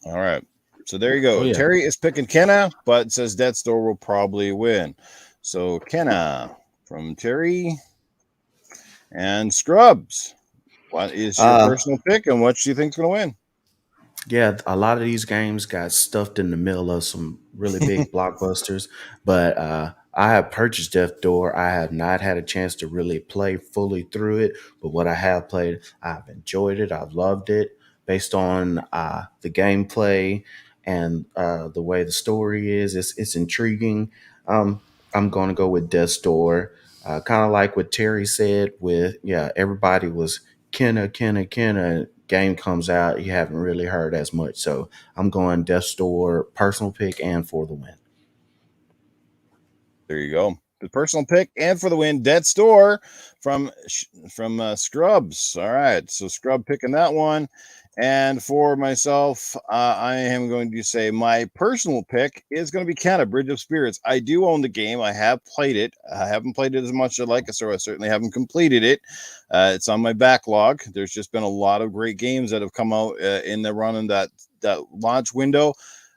All right. So there you go. Terry is picking Kenna, but says Death's Door will probably win. So Kenna from Terry and Scrubs. What is your personal pick, and what do you think is going to win? Yeah, a lot of these games got stuffed in the middle of some really big blockbusters, but I have purchased Death's Door. I have not had a chance to really play fully through it, but what I have played, I've enjoyed it. I've loved it based on the gameplay and the way the story is. It's intriguing. I'm going to go with Death's Door. Kind of like what Terry said everybody was Kenna. Game comes out, you haven't really heard as much. So I'm going Death's Door, personal pick, and for the win. There you go. The personal pick and for the win, Death's Door from Scrubs. All right. So Scrub picking that one. And for myself, I am going to say my personal pick is going to be Kenna, Bridge of Spirits. I do own the game. I have played it. I haven't played it as much as I like it, so I certainly haven't completed it. It's on my backlog. There's just been a lot of great games that have come out in the run in that launch window.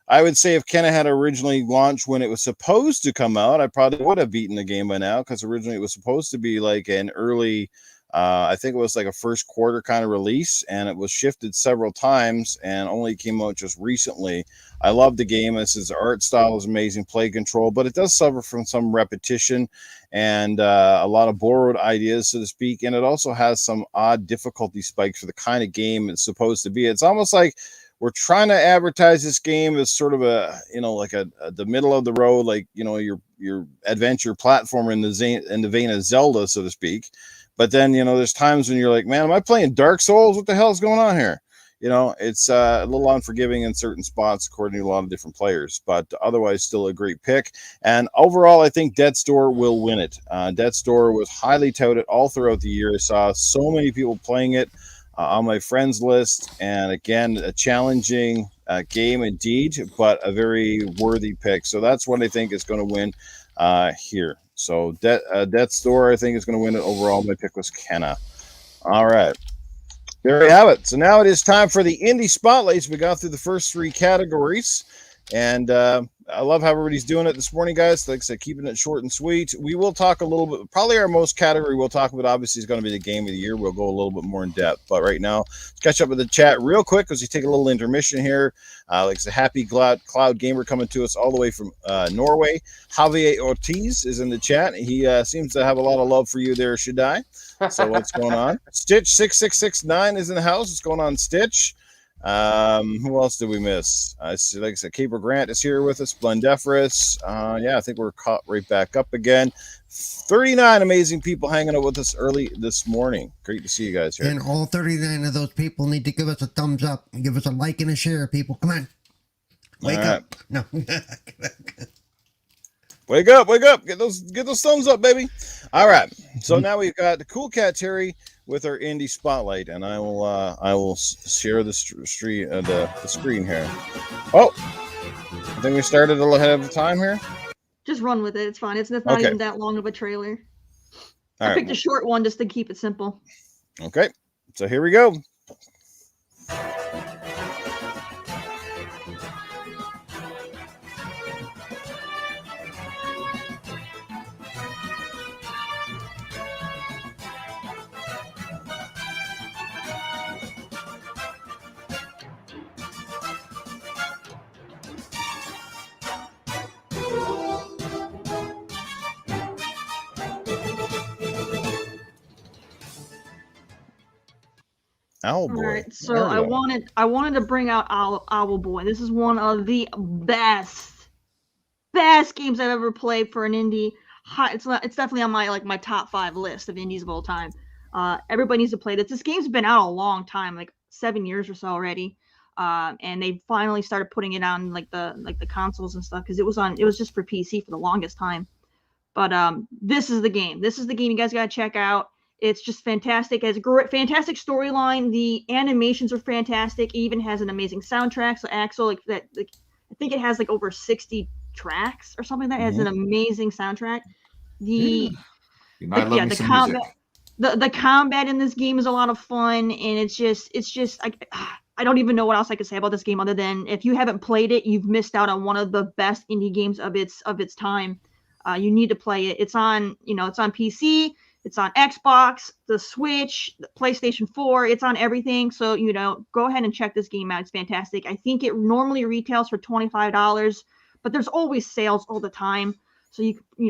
I would say if Kenna had originally launched when it was supposed to come out, I probably would have beaten the game by now, because originally it was supposed to be like an early I think it was like a first quarter kind of release, and it was shifted several times and only came out just recently. I love the game. This art style is amazing, play control, but it does suffer from some repetition and a lot of borrowed ideas, so to speak. And it also has some odd difficulty spikes for the kind of game it's supposed to be. It's almost like we're trying to advertise this game as sort of the middle of the road, like, your adventure platformer in the vein of Zelda, so to speak. But then, there's times when you're like, man, am I playing Dark Souls? What the hell is going on here? It's a little unforgiving in certain spots, according to a lot of different players, but otherwise still a great pick. And overall, I think Death's Door will win it. Death's Door was highly touted all throughout the year. I saw so many people playing it on my friends list. And again, a challenging game indeed, but a very worthy pick. So that's what I think is going to win here. So Death's Door, I think, is going to win it overall. My pick was Kenna. All right. There we have it. So now it is time for the Indie Spotlights. We got through the first three categories. And I love how everybody's doing it this morning, guys. Like I said, keeping it short and sweet. We will talk a little bit. Probably our most category we'll talk about, obviously, is going to be the game of the year. We'll go a little bit more in depth. But right now, let's catch up with the chat real quick as we take a little intermission here. Like I said, happy Cloud Gamer coming to us all the way from Norway. Javier Ortiz is in the chat. He seems to have a lot of love for you there, Shaddai. So what's going on? Stitch 6669 is in the house. What's going on, Stitch? Who else did we miss? Like I said, Caper Grant is here with us. Splendiferous. I think we're caught right back up again. 39 amazing people hanging out with us early this morning. Great to see you guys here. And all 39 of those people need to give us a thumbs up. Give us a like and a share, people. Come on. Wake up. No. Wake up. Get those thumbs up, baby. All right. So now we've got the Coolcat Terri with our indie spotlight, and I will share the screen here. Oh, I think we started a little ahead of time here. Just run with it. It's fine. It's not even that long of a trailer. I picked a short one just to keep it simple. Okay. So here we go. Owl Boy. All right, so I wanted to bring out Owl Boy. This is one of the best games I've ever played for an indie. It's definitely on my top 5 list of indies of all time. Everybody needs to play this. This game's been out a long time, like 7 years or so already. And they finally started putting it on the consoles and stuff because it was just for PC for the longest time. But this is the game. This is the game you guys gotta check out. It's just fantastic. It has a fantastic storyline. The animations are fantastic. It even has an amazing soundtrack. So Axel, I think it has over 60 tracks or something that has an amazing soundtrack. The combat in this game is a lot of fun, and it's just I don't even know what else I could say about this game other than if you haven't played it, you've missed out on one of the best indie games of its time. You need to play it. It's on PC. It's on Xbox, the Switch, the PlayStation 4. It's on everything. So, go ahead and check this game out. It's fantastic. I think it normally retails for $25, but there's always sales all the time. So,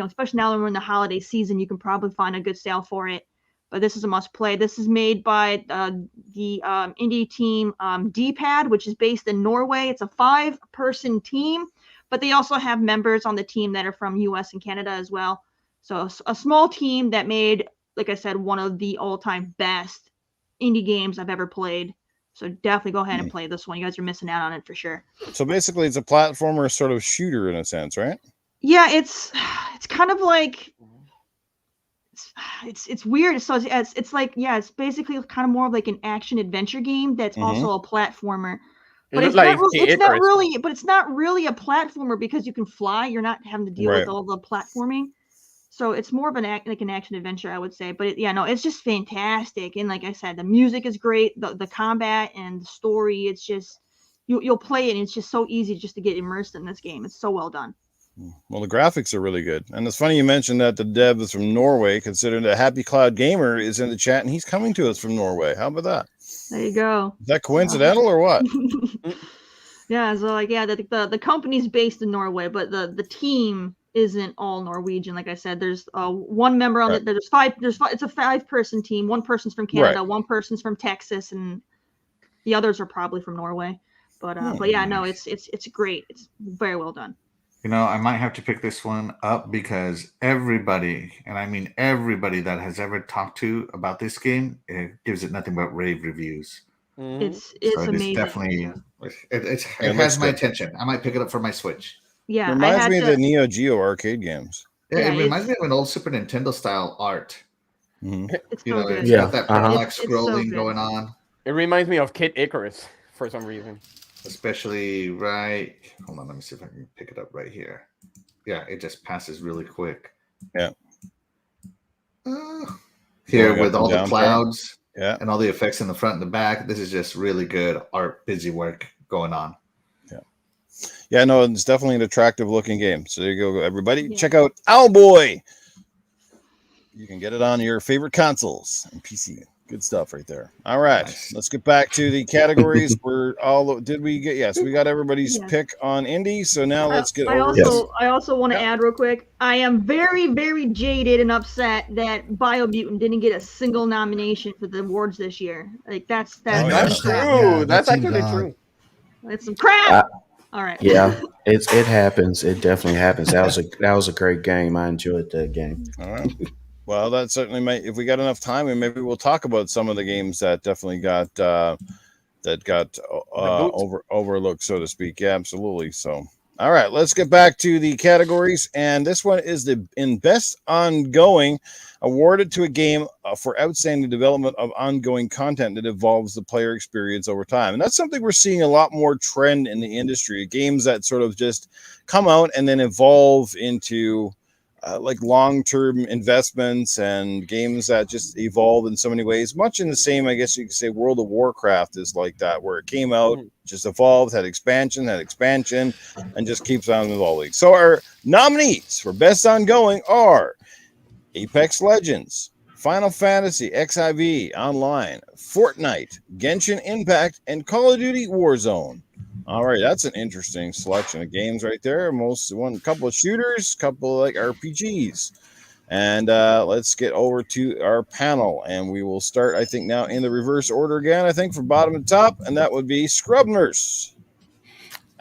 especially now that we're in the holiday season, you can probably find a good sale for it. But this is a must play. This is made by the indie team D-Pad, which is based in Norway. It's a 5-person team, but they also have members on the team that are from US and Canada as well. So a small team that made, like I said, one of the all-time best indie games I've ever played. So definitely go ahead and play this one. You guys are missing out on it for sure. So basically, it's a platformer sort of shooter in a sense, right? Yeah, it's kind of like it's weird. So it's basically kind of more of like an action adventure game that's also a platformer. But it's not really a platformer because you can fly. You're not having to deal with all the platforming. So it's more of an action adventure, I would say. But it's just fantastic. And like I said, the music is great. The combat and the story, it's just you'll play it, and it's just so easy just to get immersed in this game. It's so well done. Well, the graphics are really good. And it's funny you mentioned that the dev is from Norway, considering that Happy Cloud Gamer is in the chat, and he's coming to us from Norway. How about that? There you go. Is that coincidental or what? Yeah, so the company's based in Norway, but the team isn't all Norwegian. Like I said, there's one member on it. There's five. It's a 5-person team. One person's from Canada, one person's from Texas, and the others are probably from Norway. But it's great. It's very well done. I might have to pick this one up because everybody, and I mean everybody that has ever talked to about this game, it gives it nothing but rave reviews. It's amazing. Definitely, it has my attention. I might pick it up for my Switch. Yeah, it reminds me of the Neo Geo arcade games. Yeah, it reminds me of an old Super Nintendo style art. It's so good. It's got that parallax scrolling going on. It reminds me of Kid Icarus for some reason. Especially hold on, let me see if I can pick it up right here. Yeah, it just passes really quick. Yeah. Here with all the clouds and all the effects in the front and the back, this is just really good art, busy work going on. Yeah. Yeah, no, it's definitely an attractive looking game. So there you go, everybody. Yeah. Check out Owlboy. You can get it on your favorite consoles and PC. Good stuff right there. All right, Nice. let's get back to the categories. Did we get? Yes, we got everybody's Yes. pick on indie. So now let's get I over. also want to Yeah. add real quick. I am very, very jaded and upset that Biomutant didn't get a single nomination for the awards this year. Like that's I Oh, That's noticed that. Yeah, true. that That's seems actually odd. true. that's some crap. All right. Yeah, it happens. It definitely happens. That was a great game. I enjoyed that game. All right. Well, that certainly might. If we got enough time, and maybe we'll talk about some of the games that definitely got overlooked, so to speak. Yeah, absolutely. So, all right, let's get back to the categories, and this one is in best ongoing, awarded to a game for outstanding development of ongoing content that evolves the player experience over time, and that's something we're seeing a lot more trend in the industry. Games that sort of just come out and then evolve into like long-term investments, and games that just evolve in so many ways, much in the same, I guess you could say, World of Warcraft is like that, where it came out, just evolved, had expansion, and just keeps on evolving. So our nominees for best ongoing are Apex Legends, Final Fantasy XIV Online, Fortnite, Genshin Impact, and Call of Duty Warzone. All right, that's an interesting selection of games right there. Couple of shooters, couple like RPGs. And let's get over to our panel, and we will start, I think, now in the reverse order again, I think, from bottom to top, and that would be Scrub Nurse.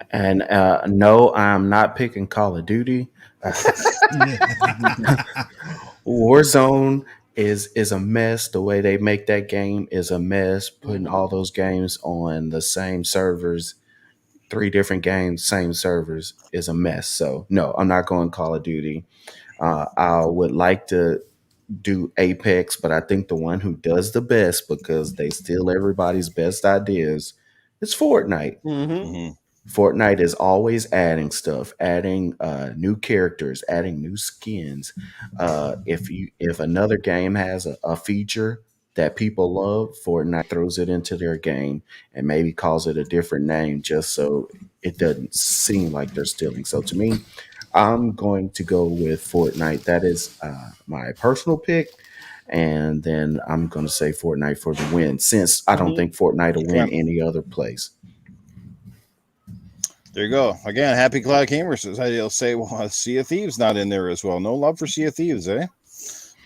And no, I'm not picking Call of Duty. Warzone is a mess. The way they make that game is a mess. Putting all those games on the same servers, 3 different games, same servers, is a mess. So no, I'm not going Call of Duty. I would like to do Apex, but I think the one who does the best, because they steal everybody's best ideas, is Fortnite. Mm-hmm. Fortnite is always adding stuff, adding new characters, adding new skins. If another game has a feature that people love, Fortnite throws it into their game and maybe calls it a different name just so it doesn't seem like they're stealing. So to me, I'm going to go with Fortnite. That is my personal pick. And then I'm going to say Fortnite for the win, since I don't think Fortnite will win any other place. There you go. Again, Happy Cloud Gamer says, he'll say, well, Sea of Thieves not in there as well. No love for Sea of Thieves, eh?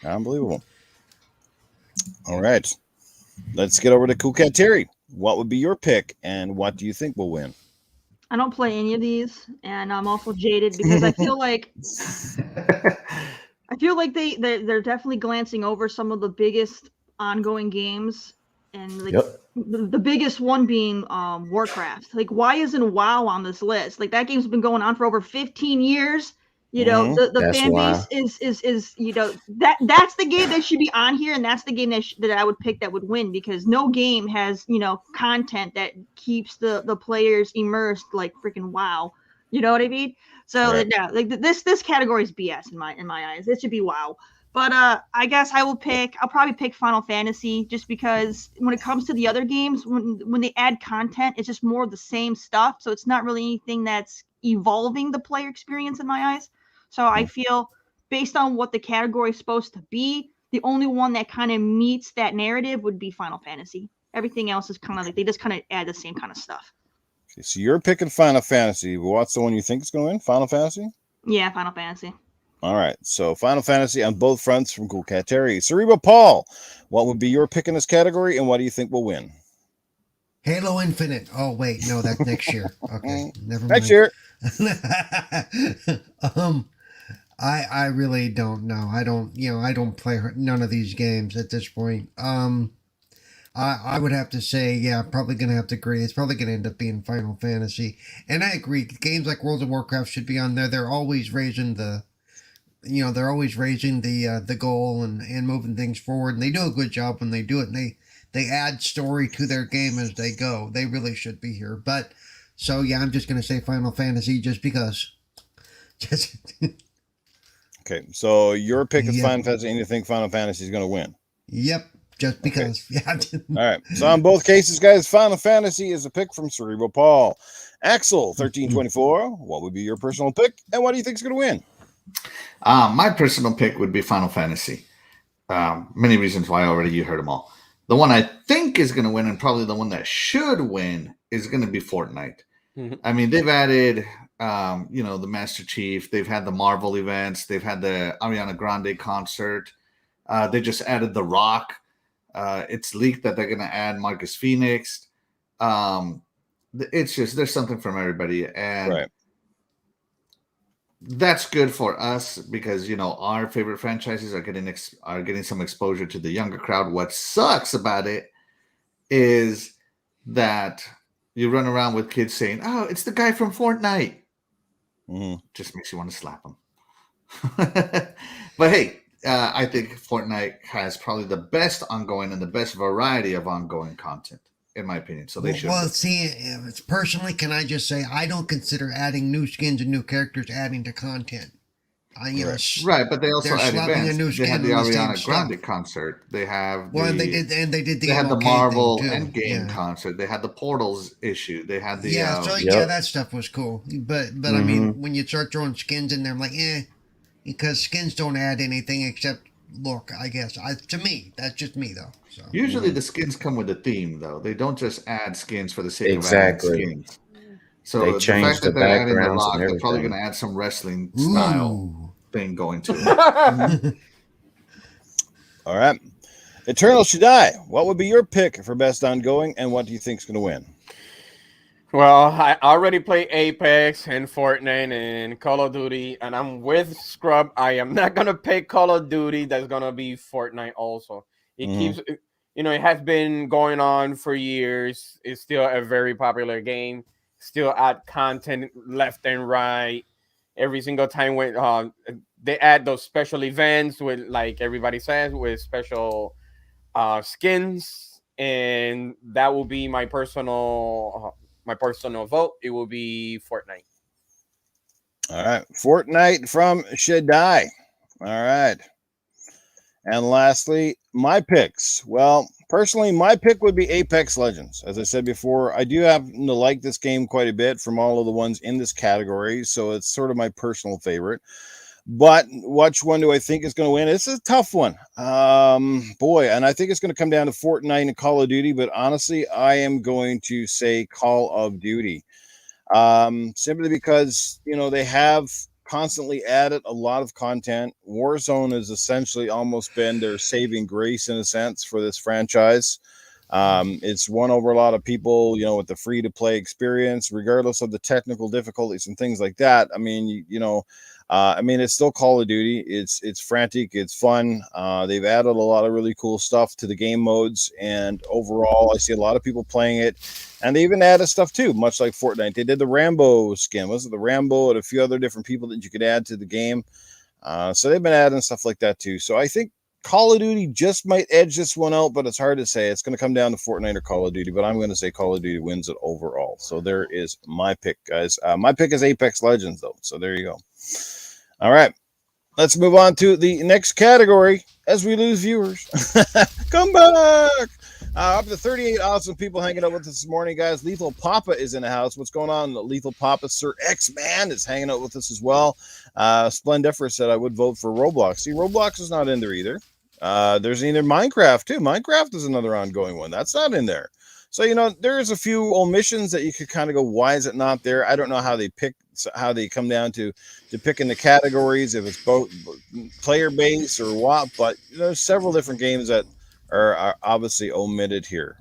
Unbelievable. All right. Let's get over to Coolcat Terri. What would be your pick, and what do you think will win? I don't play any of these, and I'm also jaded because I feel like they're definitely glancing over some of the biggest ongoing games, and like the biggest one being Warcraft. Like, why isn't WoW on this list? Like, that game's been going on for over 15 years. You know, the fan base is you know, that's the game that should be on here, and that's the game that I would pick that would win, because no game has, you know, content that keeps the players immersed like freaking WoW. You know what I mean? So yeah, like this category is BS in my eyes. It should be WoW. But I guess I'll probably pick Final Fantasy, just because when it comes to the other games, when they add content, it's just more of the same stuff. So it's not really anything that's evolving the player experience in my eyes. So I feel, based on what the category is supposed to be, the only one that kind of meets that narrative would be Final Fantasy. Everything else is kind of like, they just kind of add the same kind of stuff. Okay, so you're picking Final Fantasy. What's the one you think is going to win? Final Fantasy? Yeah, Final Fantasy. All right. So Final Fantasy on both fronts from Coolcat Terri. Cerebral Paul, what would be your pick in this category, and what do you think will win? Halo Infinite. Oh, wait. No, that's next year. Okay. Never mind. Next year. I really don't know. I don't play none of these games at this point. I would have to say, yeah, probably going to have to agree. It's probably going to end up being Final Fantasy. And I agree. Games like World of Warcraft should be on there. They're always raising the goal and moving things forward. And they do a good job when they do it. And they add story to their game as they go. They really should be here. But, so yeah, I'm just going to say Final Fantasy just because. Okay, so your pick is Final Fantasy, and you think Final Fantasy is going to win? Yep, just because. Okay. All right, so in both cases, guys, Final Fantasy is a pick from Cerebral Paul. Axel 1324, what would be your personal pick, and what do you think is going to win? My personal pick would be Final Fantasy. Many reasons why already you heard them all. The one I think is going to win, and probably the one that should win, is going to be Fortnite. I mean, they've added, the Master Chief. They've had the Marvel events. They've had the Ariana Grande concert. They just added The Rock. It's leaked that they're going to add Marcus Phoenix. It's just, there's something from everybody. And that's good for us because, our favorite franchises are getting some exposure to the younger crowd. What sucks about it is that you run around with kids saying, "Oh, it's the guy from Fortnite." Just makes you want to slap him. But hey, I think Fortnite has probably the best ongoing and the best variety of ongoing content, in my opinion. So they should. Well, see, personally, can I just say I don't consider adding new skins and new characters adding to content. Right, but they also add events. They had the Ariana Grande concert. They have they had the Marvel Endgame concert. They had the Portals issue. They had the that stuff was cool. But I mean, when you start throwing skins in there, I'm like, because skins don't add anything except look. I guess to me, that's just me though. So usually the skins come with a theme, though. They don't just add skins for the sake of adding skins. So the fact that they're adding The Rock, they're probably going to add some wrestling style thing going to it. All right. Eternal Shaddai, what would be your pick for best ongoing, and what do you think is going to win? Well, I already play Apex and Fortnite and Call of Duty, and I'm with Scrub. I am not going to pick Call of Duty. That's going to be Fortnite also. It keeps, it has been going on for years. It's still a very popular game. Still add content left and right. Every single time when they add those special events with, like everybody says, with special skins, and that will be my personal vote. It will be Fortnite. All right, Fortnite from Shaddai. All right, and lastly, my picks. Well, personally, my pick would be Apex Legends. As I said before, I do happen to like this game quite a bit from all of the ones in this category, so it's sort of my personal favorite. But which one do I think is going to win? It's a tough one. And I think it's going to come down to Fortnite and Call of Duty, but honestly, I am going to say Call of Duty. Simply because, they have constantly added a lot of content. Warzone has essentially almost been their saving grace in a sense for this franchise. It's won over a lot of people, with the free to play experience, regardless of the technical difficulties and things like that. I mean, it's still Call of Duty. It's frantic. It's fun. They've added a lot of really cool stuff to the game modes, and overall, I see a lot of people playing it. And they even added stuff too, much like Fortnite. They did the Rambo skin. Was it the Rambo and a few other different people that you could add to the game? So they've been adding stuff like that too. So I think Call of Duty just might edge this one out, but it's hard to say. It's going to come down to Fortnite or Call of Duty, but I'm going to say Call of Duty wins it overall. So there is my pick, guys. My pick is Apex Legends, though. So there you go. All right. Let's move on to the next category as we lose viewers. Come back. Up to 38 awesome people hanging out with us this morning, guys. Lethal Papa is in the house. What's going on? Lethal Papa, Sir X-Man is hanging out with us as well. Splendiferous said I would vote for Roblox. See, Roblox is not in there either. There's either Minecraft, too. Minecraft is another ongoing one. That's not in there. So, there's a few omissions that you could kind of go, why is it not there? I don't know how they come down to picking the categories, if it's both player base or what, but there's several different games that are obviously omitted here.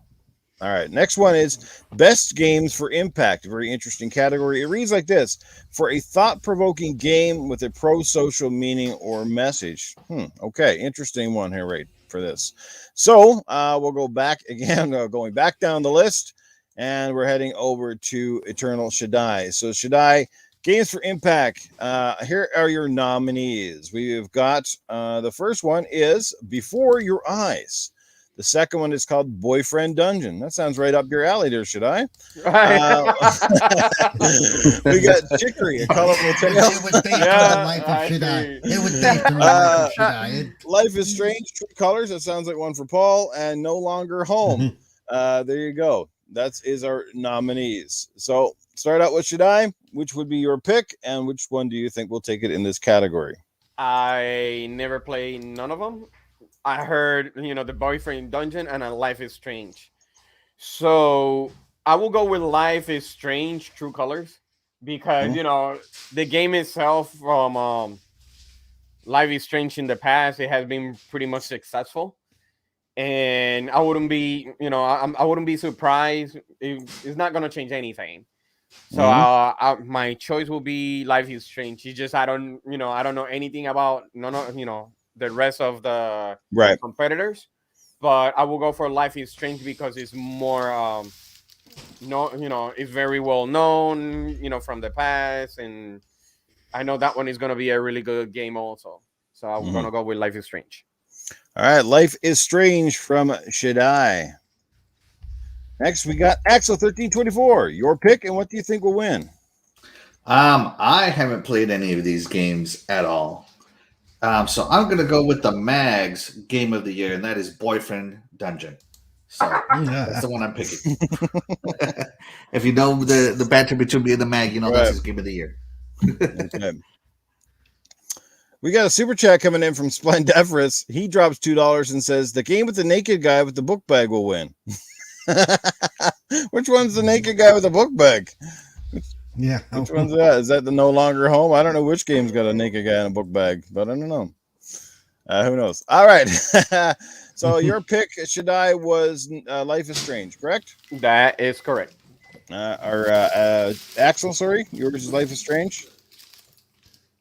All right, next one is best games for impact. A very interesting category. It reads like this: for a thought-provoking game with a pro-social meaning or message. Okay, interesting one here, right, for this. So we'll go back again, going back down the list, and we're heading over to Eternal Shaddai. So Shaddai, games for impact. Here are your nominees. We've got the first one is Before Your Eyes. The second one is called Boyfriend Dungeon. That sounds right up your alley there, Shaddai. We got Chicory, A Colorful Tale. It was based on the life of Shaddai. It was based on the life of Shaddai. Life is Strange, True Colors. That sounds like one for Paul. And No Longer Home. There you go. That is our nominees. So start out with Shaddai. Which would be your pick, and which one do you think will take it in this category? I never played none of them. I heard, the Boyfriend Dungeon and a Life is Strange. So I will go with Life is Strange True Colors because, the game itself from Life is Strange in the past, it has been pretty much successful. And I wouldn't be, I wouldn't be surprised. It's not going to change anything. So my choice will be Life is Strange. It's just I don't know anything about the rest of the Right. competitors, but I will go for Life is Strange because it's more it's very well known, from the past, and I know that one is gonna be a really good game also. So I'm gonna go with Life is Strange. All right, Life is Strange from Shaddai. Next, we got Axel 1324. Your pick, and what do you think will win? I haven't played any of these games at all. So I'm going to go with the Mags Game of the Year, and that is Boyfriend Dungeon. So that's the one I'm picking. If you know the banter between me and the Mag, that's his Game of the Year. Okay. We got a super chat coming in from Splendiferous. He drops $2 and says, the game with the naked guy with the book bag will win. Which one's the naked guy with the book bag? Yeah. Which one's that? Is that the No Longer Home? I don't know which game's got a naked guy in a book bag, but I don't know. Who knows? All right. So your pick, Shaddai, was Life is Strange, correct? That is correct. Axel, sorry, yours is Life is Strange.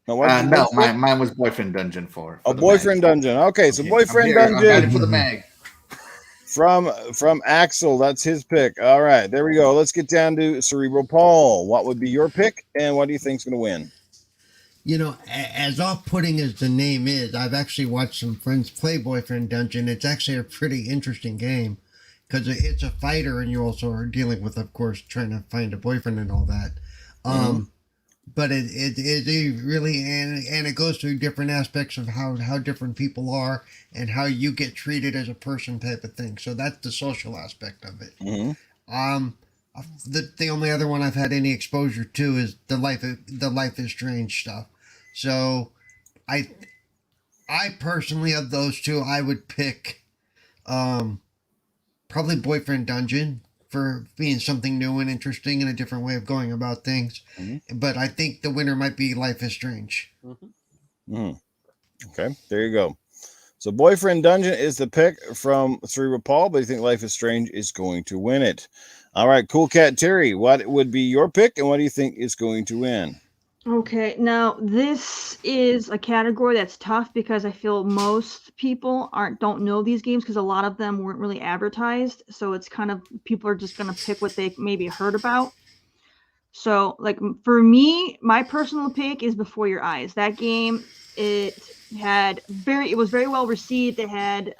No, mine was Boyfriend Dungeon for Boyfriend Dungeon. Okay, so Boyfriend Dungeon. I'm ready for the Mag. From Axel, that's his pick. All right, there we go. Let's get down to Cerebral Paul. What would be your pick, and what do you think's going to win? As off-putting as the name is, I've actually watched some friends play Boyfriend Dungeon. It's actually a pretty interesting game because it's a fighter, and you also are dealing with, of course, trying to find a boyfriend and all that. But it really, and it goes through different aspects of how different people are and how you get treated as a person type of thing. So that's the social aspect of it. The only other one I've had any exposure to is the Life is Strange stuff. So I personally, of those two, I would pick probably Boyfriend Dungeon for being something new and interesting and a different way of going about things. But I think the winner might be Life is Strange. Okay, there you go. So Boyfriend Dungeon is the pick from Cerebral Paul, but you think Life is Strange is going to win it. All right, Coolcat Terri, what would be your pick, and what do you think is going to win? Okay, now this is a category that's tough because I feel most people don't know these games because a lot of them weren't really advertised. So it's kind of people are just gonna pick what they maybe heard about. So like for me, my personal pick is Before Your Eyes. That game, it was very well received. It had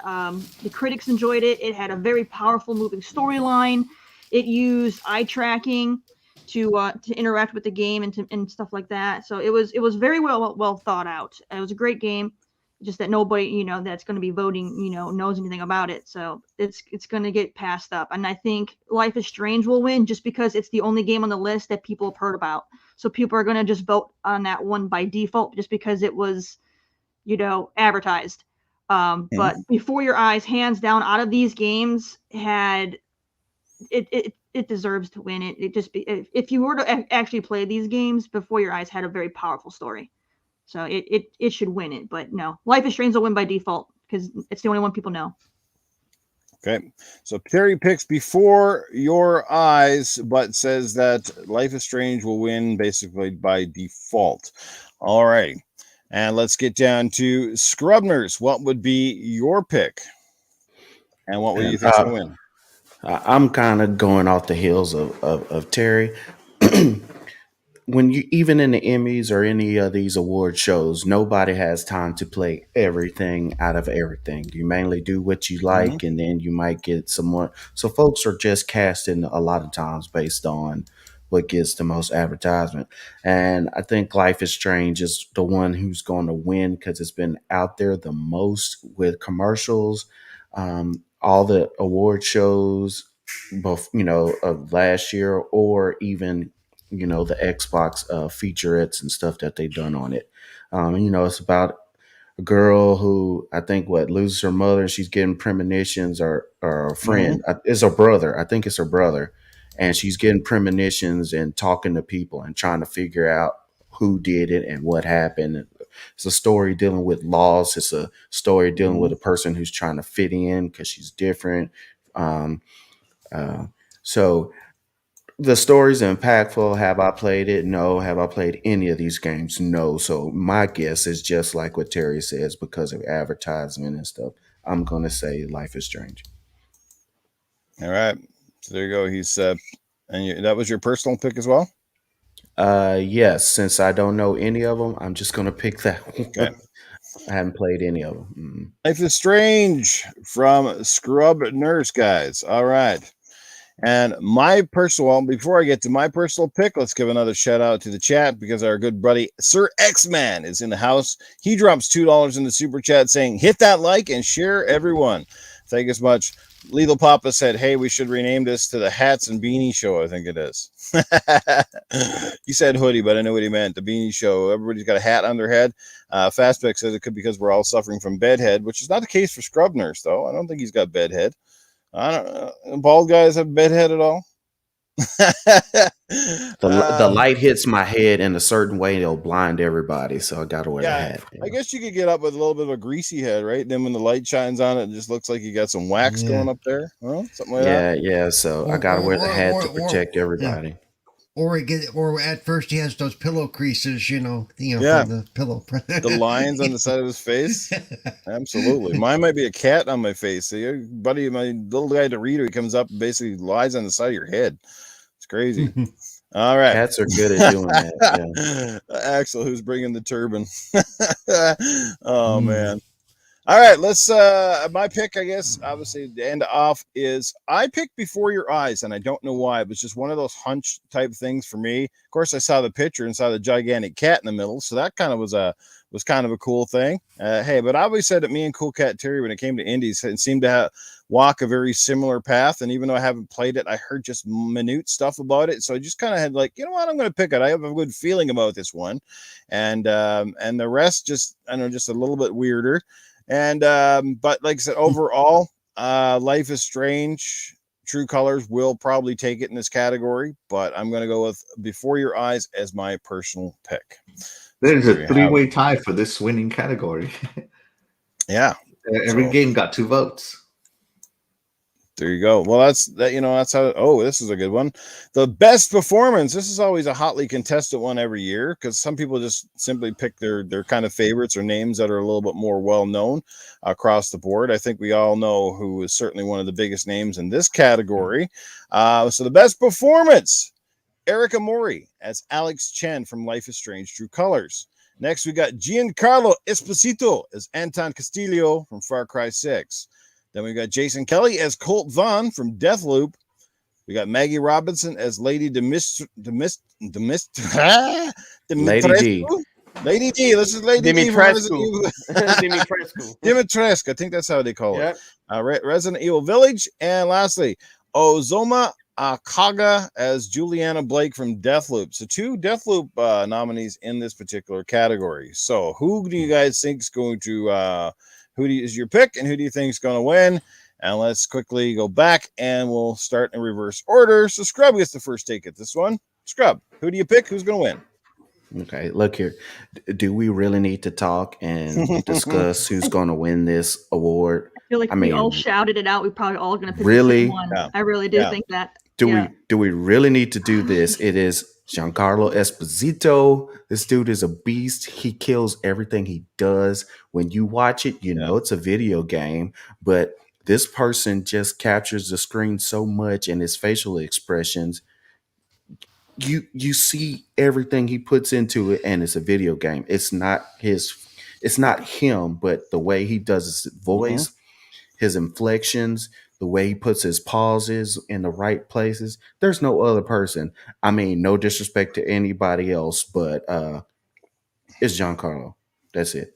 the critics enjoyed it. It had a very powerful moving storyline. It used eye tracking to interact with the game and stuff like that. So it was very well thought out. It was a great game, just that nobody that's going to be voting knows anything about it. So it's going to get passed up. And I think Life is Strange will win just because it's the only game on the list that people have heard about. So people are going to just vote on that one by default just because it was advertised. But Before Your Eyes, hands down, out of these games, had it deserves to win it. It just if you were to actually play these games, Before Your Eyes had a very powerful story, so it should win it. But no, Life is Strange will win by default because it's the only one people know. Okay, so Terry picks Before Your Eyes, but says that Life is Strange will win basically by default. All right, and let's get down to Scrubners. What would be your pick, and what would you think will win? I'm kind of going off the heels of Terry. When you even in the Emmys or any of these award shows, nobody has time to play everything out of everything. You mainly do what you like, and then you might get some more. So folks are just casting a lot of times based on what gets the most advertisement. And I think Life is Strange is the one who's going to win because it's been out there the most with commercials. All the award shows, both of last year, or even the Xbox featurettes and stuff that they done on it. It's about a girl who I think loses her mother, and she's getting premonitions, or a friend. It's her brother. I think it's her brother, and she's getting premonitions and talking to people and trying to figure out who did it and what happened. It's a story dealing with loss. It's a story dealing with a person who's trying to fit in because she's different. Um, so the story's impactful. Have I played it? No. Have I played any of these games? No. So my guess is just like what Terry says, because of advertisement and stuff. I'm gonna say Life is Strange. All right. So there you go. He's that was your personal pick as well? Yes. Since I don't know any of them, I'm just gonna pick that one. Okay. I haven't played any of them. Life is Strange from Scrub Nurse, guys. All right. And my personal, well, before I get to my personal pick, let's give another shout out to the chat, because our good buddy Sir X-Man is in the house. He drops $2 in the super chat saying, hit that like and share, everyone. Thank you so much. Lethal Papa said, hey, we should rename this to the Hats and Beanie Show. I think it is. He said hoodie, but I know what he meant. The Beanie Show. Everybody's got a hat on their head. Fastback says it could be because we're all suffering from bedhead, which is not the case for Scrub Nurse, though. I don't think he's got bedhead. I don't know. Bald guys have bedhead at all? The light hits my head in a certain way, it'll blind everybody, so I gotta wear a hat. I guess you could get up with a little bit of a greasy head, right? Then when the light shines on it, it just looks like you got some wax going up there. Well, something like that. Yeah. So I gotta wear the hat to protect everybody. Or at first he has those pillow creases, from the pillow. The lines on the side of his face. Absolutely. Mine might be a cat on my face. So your buddy, my little guy Dorito, he comes up and basically lies on the side of your head. It's crazy. All right. Cats are good at doing that. Yeah. Axel, who's bringing the turban. Oh, man. All right, let's my pick, I guess, obviously to end off, is I picked Before Your Eyes, and I don't know why. It was just one of those hunch type things for me. Of course, I saw the picture and saw the gigantic cat in the middle, so that kind of was kind of a cool thing. Hey, but I always said that me and Coolcat Terri, when it came to indies, seemed to walk a very similar path. And even though I haven't played it, I heard just minute stuff about it, so I just kind of had like, you know what, I'm going to pick it. I have a good feeling about this one, and the rest just, I don't know, just a little bit weirder. And but like I said, overall, Life is Strange, True Colors will probably take it in this category, but I'm going to go with Before Your Eyes as my personal pick. There's a three-way tie for this winning category. Yeah, every game got 2 votes. There you go. Well, that's how. Oh, this is a good one. The best performance. This is always a hotly contested one every year, because some people just simply pick their kind of favorites or names that are a little bit more well known across the board. I think we all know who is certainly one of the biggest names in this category. So the best performance, Erica Mori as Alex Chen from Life is Strange: True Colors. Next, we got Giancarlo Esposito as Anton Castillo from Far Cry 6. Then we got Jason Kelly as Colt Vaughn from Deathloop. We got Maggie Robinson as Lady Lady D. Lady D. This is Lady Dimitrescu. Dimitrescu. I think that's how they call it. Resident Evil Village. And lastly, Ozoma Akaga as Juliana Blake from Deathloop. So 2 Deathloop nominees in this particular category. So who do you guys think is going to is your pick, and who do you think is going to win? And let's quickly go back, and we'll start in reverse order. So Scrub gets the first take at this one. Scrub, who do you pick? Who's going to win? Okay, look here. Do we really need to talk and discuss who's going to win this award? I feel like we all shouted it out. We're probably all going to pick really? the same one. Yeah. I really do think that. Do we really need to do this? It is Giancarlo Esposito. This dude is a beast. He kills everything he does. When you watch it, you know it's a video game, but this person just captures the screen so much, and his facial expressions. You see everything he puts into it, and it's a video game. It's not him, but the way he does his voice, his inflections, the way he puts his pauses in the right places. There's no other person. I mean, no disrespect to anybody else, but it's Giancarlo. That's it.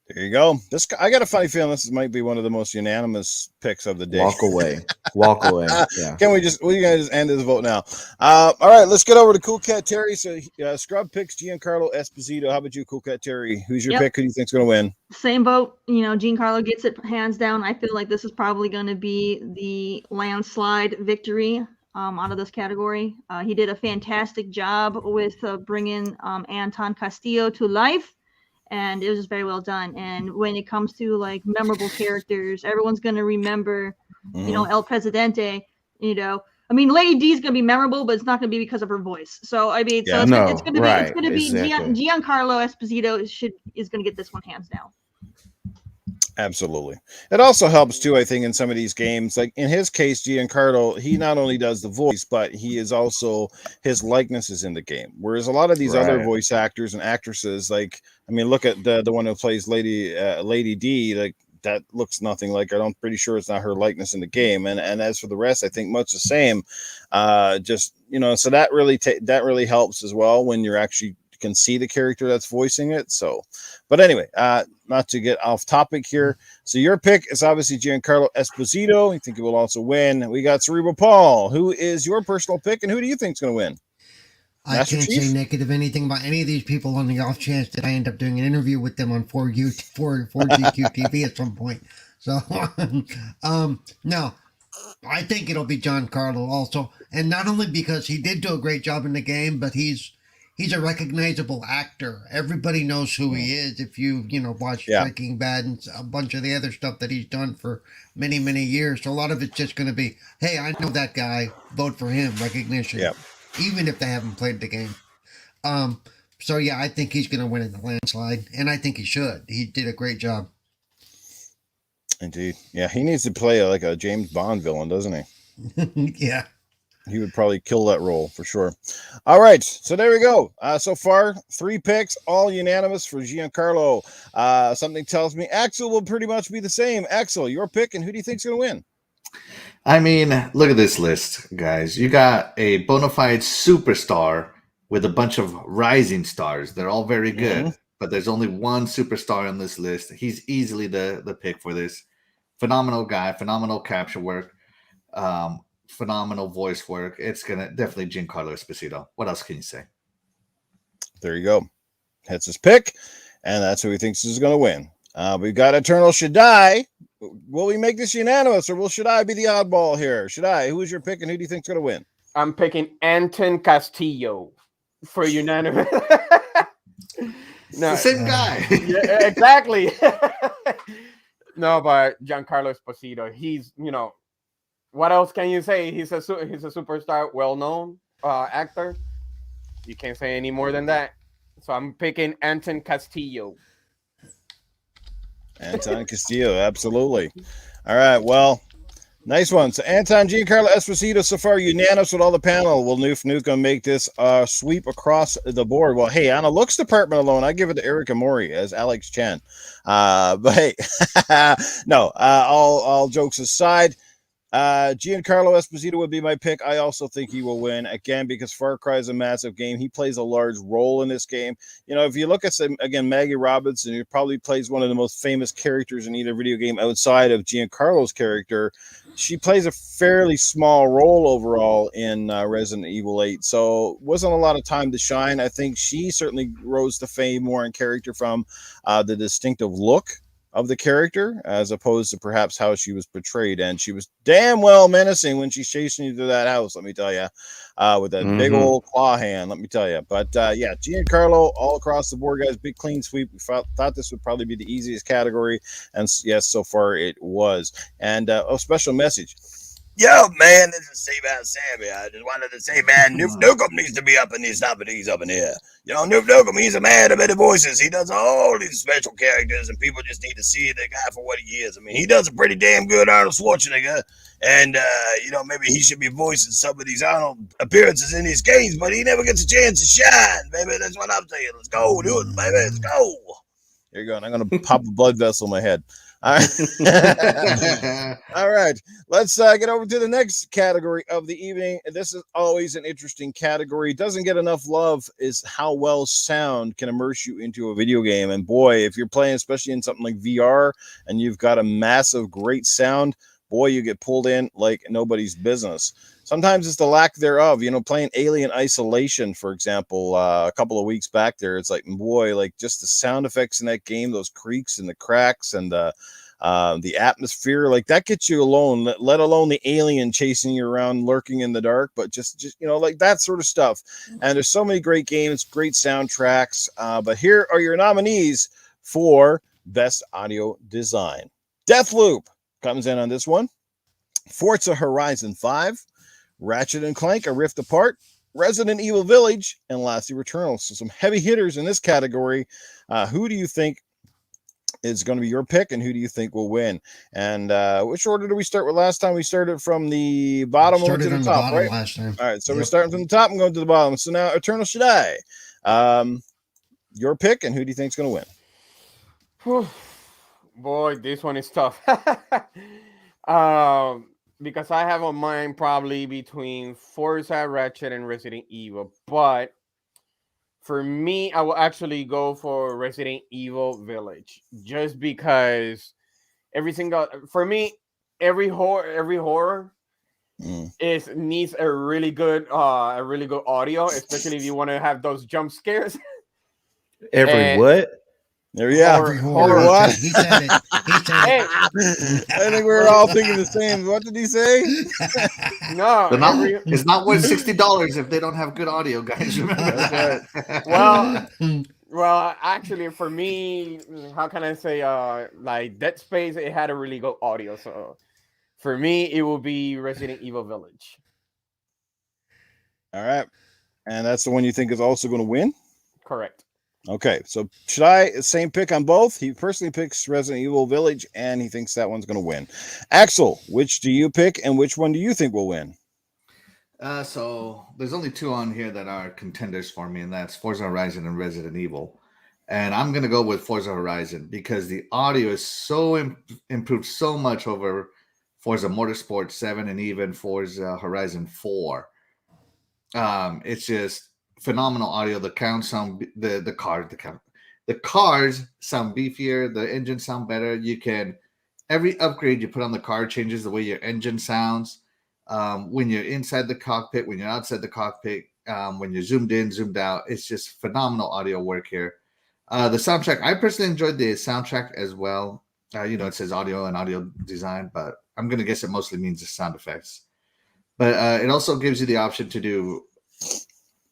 There you go. I got a funny feeling this might be one of the most unanimous picks of the day. Walk away. Walk away. Yeah. Can we just end this vote now? All right, let's get over to Coolcat Terri. So Scrub picks Giancarlo Esposito. How about you, Coolcat Terri? Who's your pick? Who do you think's going to win? Same vote. Giancarlo gets it hands down. I feel like this is probably going to be the landslide victory out of this category. He did a fantastic job with bringing Anton Castillo to life. And it was just very well done. And when it comes to like memorable characters, everyone's going to remember, El Presidente, I mean, Lady D is going to be memorable, but it's not going to be because of her voice. So, I mean, it's going to be Giancarlo Esposito is going to get this one hands down. Absolutely. It also helps too, I think, in some of these games. Like in his case, Giancarlo, he not only does the voice, but he is also his likeness is in the game. Whereas a lot of these other voice actors and actresses, like I mean, look at the one who plays Lady D, like that looks nothing like her. I'm pretty sure it's not her likeness in the game. And as for the rest, I think much the same. So that really helps as well when you're actually can see the character that's voicing it. So, but anyway, not to get off topic here. So your pick is obviously Giancarlo Esposito. You think he will also win. We got Cerebral Paul. Who is your personal pick, and who do you think is going to win? I can't say negative anything about any of these people on the off chance that I end up doing an interview with them on 4GQ TV at some point. So, no, I think it'll be Giancarlo also. And not only because he did do a great job in the game, but he's a recognizable actor. Everybody knows who he is if you watch Breaking Bad and a bunch of the other stuff that he's done for many, many years. So a lot of it's just going to be, hey, I know that guy, vote for him, recognition, even if they haven't played the game. So, yeah, I think he's going to win in the landslide, and I think he should. He did a great job. Indeed. Yeah, he needs to play like a James Bond villain, doesn't he? Yeah. He would probably kill that role for sure. All right, so there we go. So far, 3 picks, all unanimous for Giancarlo. Something tells me Axel will pretty much be the same. Axel, your pick, and who do you think's going to win? I mean, look at this list, guys. You got a bona fide superstar with a bunch of rising stars. They're all very good, but there's only one superstar on this list. He's easily the pick for this. Phenomenal guy, phenomenal capture work. Phenomenal voice work. It's gonna definitely Giancarlo Esposito. What else can you say? There you go. That's his pick, and that's who he thinks is going to win. We've got Eternal Shaddai. Will we make this unanimous, or will Shaddai be the oddball here? Shaddai, who is your pick, and who do you think is going to win? I'm picking Anton Castillo for unanimous. No, the same guy. Yeah, exactly. No, but Giancarlo Esposito. He's what else can you say? He's a superstar, well-known actor. You can't say any more than that. So I'm picking Anton Castillo. Anton Castillo, absolutely. All right, well, nice one. So Anton Giancarlo Esposito so far unanimous with all the panel. Will Newf Nukem make this sweep across the board? Well, hey, on a looks department alone, I give it to Eric Amori as Alex Chen. But hey, no, all jokes aside, Giancarlo Esposito would be my pick. I also think he will win again because Far Cry is a massive game. He plays a large role in this game. If you look at Maggie Robinson, who probably plays one of the most famous characters in either video game outside of Giancarlo's character, she plays a fairly small role overall in Resident Evil 8. So wasn't a lot of time to shine. I think she certainly rose to fame more in character from the distinctive look of the character as opposed to perhaps how she was portrayed. And she was damn well menacing when she's chasing you through that house, let me tell you, with that big old claw hand, let me tell you. But yeah, Giancarlo all across the board, guys, big clean sweep. We thought this would probably be the easiest category. And yes, so far it was. And a special message. Yo, man, this is Seabass Sammy. I just wanted to say, man, Newf Nukem needs to be up in these nominees up in here. Newf Nukem, he's a man of many voices. He does all these special characters, and people just need to see the guy for what he is. I mean, he does a pretty damn good Arnold Schwarzenegger, and, maybe he should be voicing some of these Arnold appearances in these games, but he never gets a chance to shine, baby. That's what I'm saying. Let's go, do it, baby. Let's go. There you go. And I'm going to pop a blood vessel in my head. All right. All right. Let's get over to the next category of the evening. And this is always an interesting category. Doesn't get enough love is how well sound can immerse you into a video game. And boy, if you're playing, especially in something like VR, and you've got a massive, great sound, boy, you get pulled in like nobody's business. Sometimes it's the lack thereof. Playing Alien Isolation, for example, a couple of weeks back there, it's like, boy, like just the sound effects in that game, those creaks and the cracks and the atmosphere, like that gets you alone, let alone the alien chasing you around, lurking in the dark, but just like that sort of stuff. And there's so many great games, great soundtracks. But here are your nominees for Best Audio Design. Deathloop comes in on this one. Forza Horizon 5, Ratchet and Clank: A Rift Apart, Resident Evil Village, and lastly Returnal. So some heavy hitters in this category. Who do you think is going to be your pick, and who do you think will win? And which order do we start with last time? We started from the bottom over to the top, right? Last time. All right, so we're starting from the top and going to the bottom. So now Eternal Shaddai, your pick, and who do you think is going to win? Boy, this one is tough. Because I have on mine probably between Forza, Ratchet, and Resident Evil. But for me, I will actually go for Resident Evil Village, just because for me, every horror needs a really good audio, especially if you want to have those jump scares. What? There, yeah. Horror. What? He said it. Hey, I think we're all thinking the same. What did he say? No, it's not worth $60 if they don't have good audio, guys. Remember that. Well, actually, for me, how can I say? Like Dead Space, it had a really good audio. So for me, it will be Resident Evil Village. All right, and that's the one you think is also going to win? Correct. Okay, so Shaddai, same pick on both. He personally picks Resident Evil Village, and he thinks that one's going to win. Axel, which do you pick, and which one do you think will win? So there's only two on here that are contenders for me, and that's Forza Horizon and Resident Evil. And I'm going to go with Forza Horizon because the audio is so improved so much over Forza Motorsport 7 and even Forza Horizon 4. It's just phenomenal audio. The cars sound beefier. The engines sound better. Every upgrade you put on the car changes the way your engine sounds. When you're inside the cockpit, when you're outside the cockpit, when you're zoomed in, zoomed out, it's just phenomenal audio work here. The soundtrack, I personally enjoyed the soundtrack as well. It says audio and audio design, but I'm going to guess it mostly means the sound effects. But it also gives you the option to do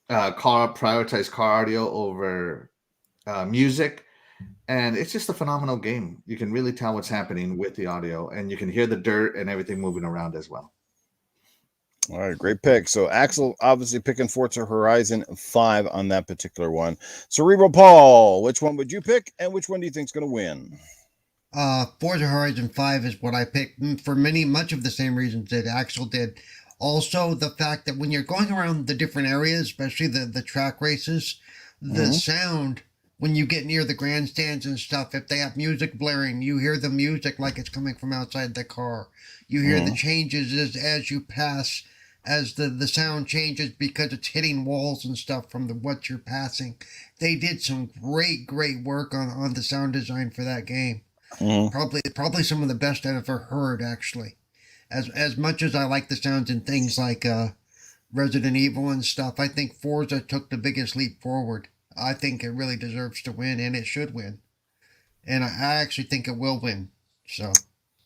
prioritize car audio over music, and it's just a phenomenal game. You can really tell what's happening with the audio, and you can hear the dirt and everything moving around as well. All right, great pick. So Axel obviously picking Forza Horizon 5 on that particular one. Cerebral Paul, which one would you pick, and which one do you think is going to win? Forza Horizon 5 is what I picked for much of the same reasons that Axel did. Also, the fact that when you're going around the different areas, especially the track races, the sound, when you get near the grandstands and stuff, if they have music blaring, you hear the music like it's coming from outside the car. You hear the changes as you pass, as the sound changes because it's hitting walls and stuff from what you're passing. They did some great work on the sound design for that game. Probably some of the best I've ever heard, actually. As much as I like the sounds in things like Resident Evil and stuff, I think Forza took the biggest leap forward. I think it really deserves to win, and it should win. And I actually think it will win. So.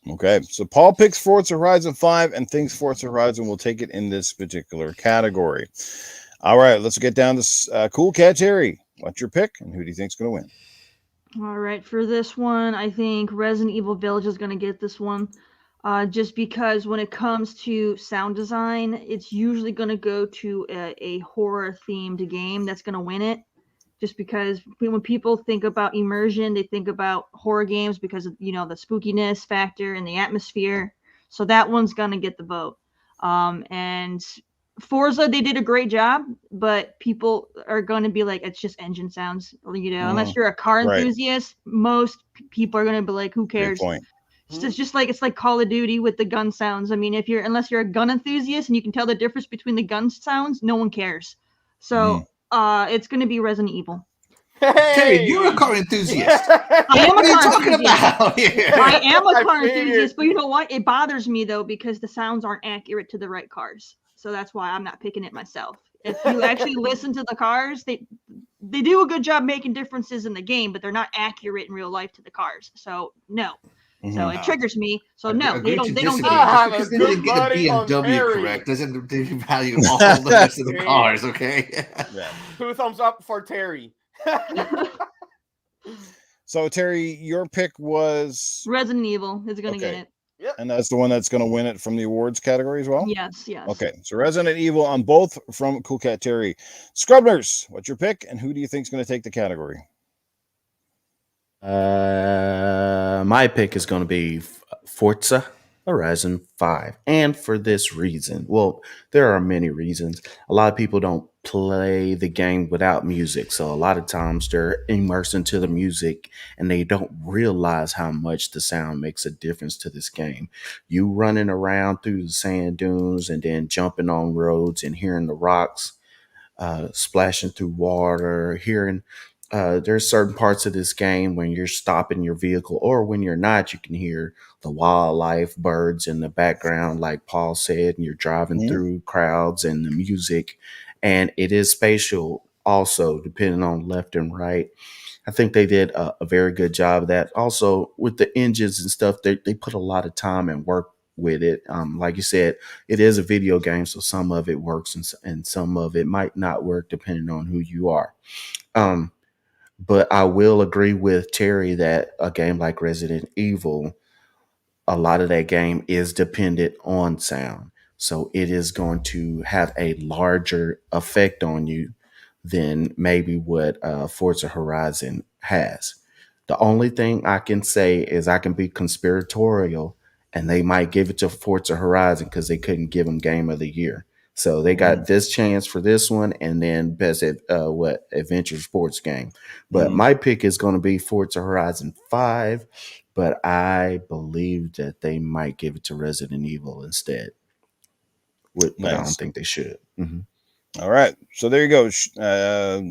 Okay, so Paul picks Forza Horizon 5 and thinks Forza Horizon will take it in this particular category. All right, let's get down to Coolcat Terri. What's your pick, and who do you think is going to win? All right, for this one, I think Resident Evil Village is going to get this one. Just because when it comes to sound design, it's usually going to go to a horror-themed game that's going to win it. Just because when people think about immersion, they think about horror games because of, the spookiness factor and the atmosphere. So that one's going to get the vote. And Forza, they did a great job, but people are going to be like, it's just engine sounds, unless you're a car enthusiast, most people are going to be like, who cares? It's just like it's like Call of Duty with the gun sounds. I mean, unless you're a gun enthusiast and you can tell the difference between the gun sounds, no one cares. So it's gonna be Resident Evil. Terry, you're a car enthusiast. I am What a are you car talking enthusiast. about here? I am a car figured. enthusiast, but you know what? It bothers me though because the sounds aren't accurate to the right cars. So that's why I'm not picking it myself. If you actually listen to the cars, they do a good job making differences in the game, but they're not accurate in real life to the cars. So no. So it triggers me. So no, they don't disagree. get I have it. Just a because they good didn't get a buddy on BMW Terry. correct doesn't devalue all the rest of the cars, okay? Yeah. 2 thumbs up for Terry. So Terry, your pick was, Resident Evil is gonna get Okay. it. and that's the one that's going to win it from the awards category as well. Yes. Okay, so Resident Evil on both from Coolcat Terri. Scrubners, what's your pick, and who do you think is going to take the category? My pick is going to be Forza Horizon 5. And for this reason, well, there are many reasons. A lot of people don't play the game without music. So a lot of times they're immersed into the music and they don't realize how much the sound makes a difference to this game. You running around through the sand dunes and then jumping on roads and hearing the rocks splashing through water, hearing there's certain parts of this game when you're stopping your vehicle or when you're not, you can hear the wildlife, birds in the background, like Paul said, and you're driving through crowds and the music. And it is spatial also, depending on left and right. I think they did a very good job of that. Also, with the engines and stuff, they put a lot of time and work with it. Like you said, it is a video game, so some of it works and some of it might not work depending on who you are. But I will agree with Terry that a game like Resident Evil, a lot of that game is dependent on sound. So it is going to have a larger effect on you than maybe what Forza Horizon has. The only thing I can say is I can be conspiratorial and they might give it to Forza Horizon because they couldn't give them Game of the Year. So they got this chance for this one and then best adventure sports game. But my pick is going to be Forza Horizon 5, but I believe that they might give it to Resident Evil instead. But I don't think they should. All right, so there you go.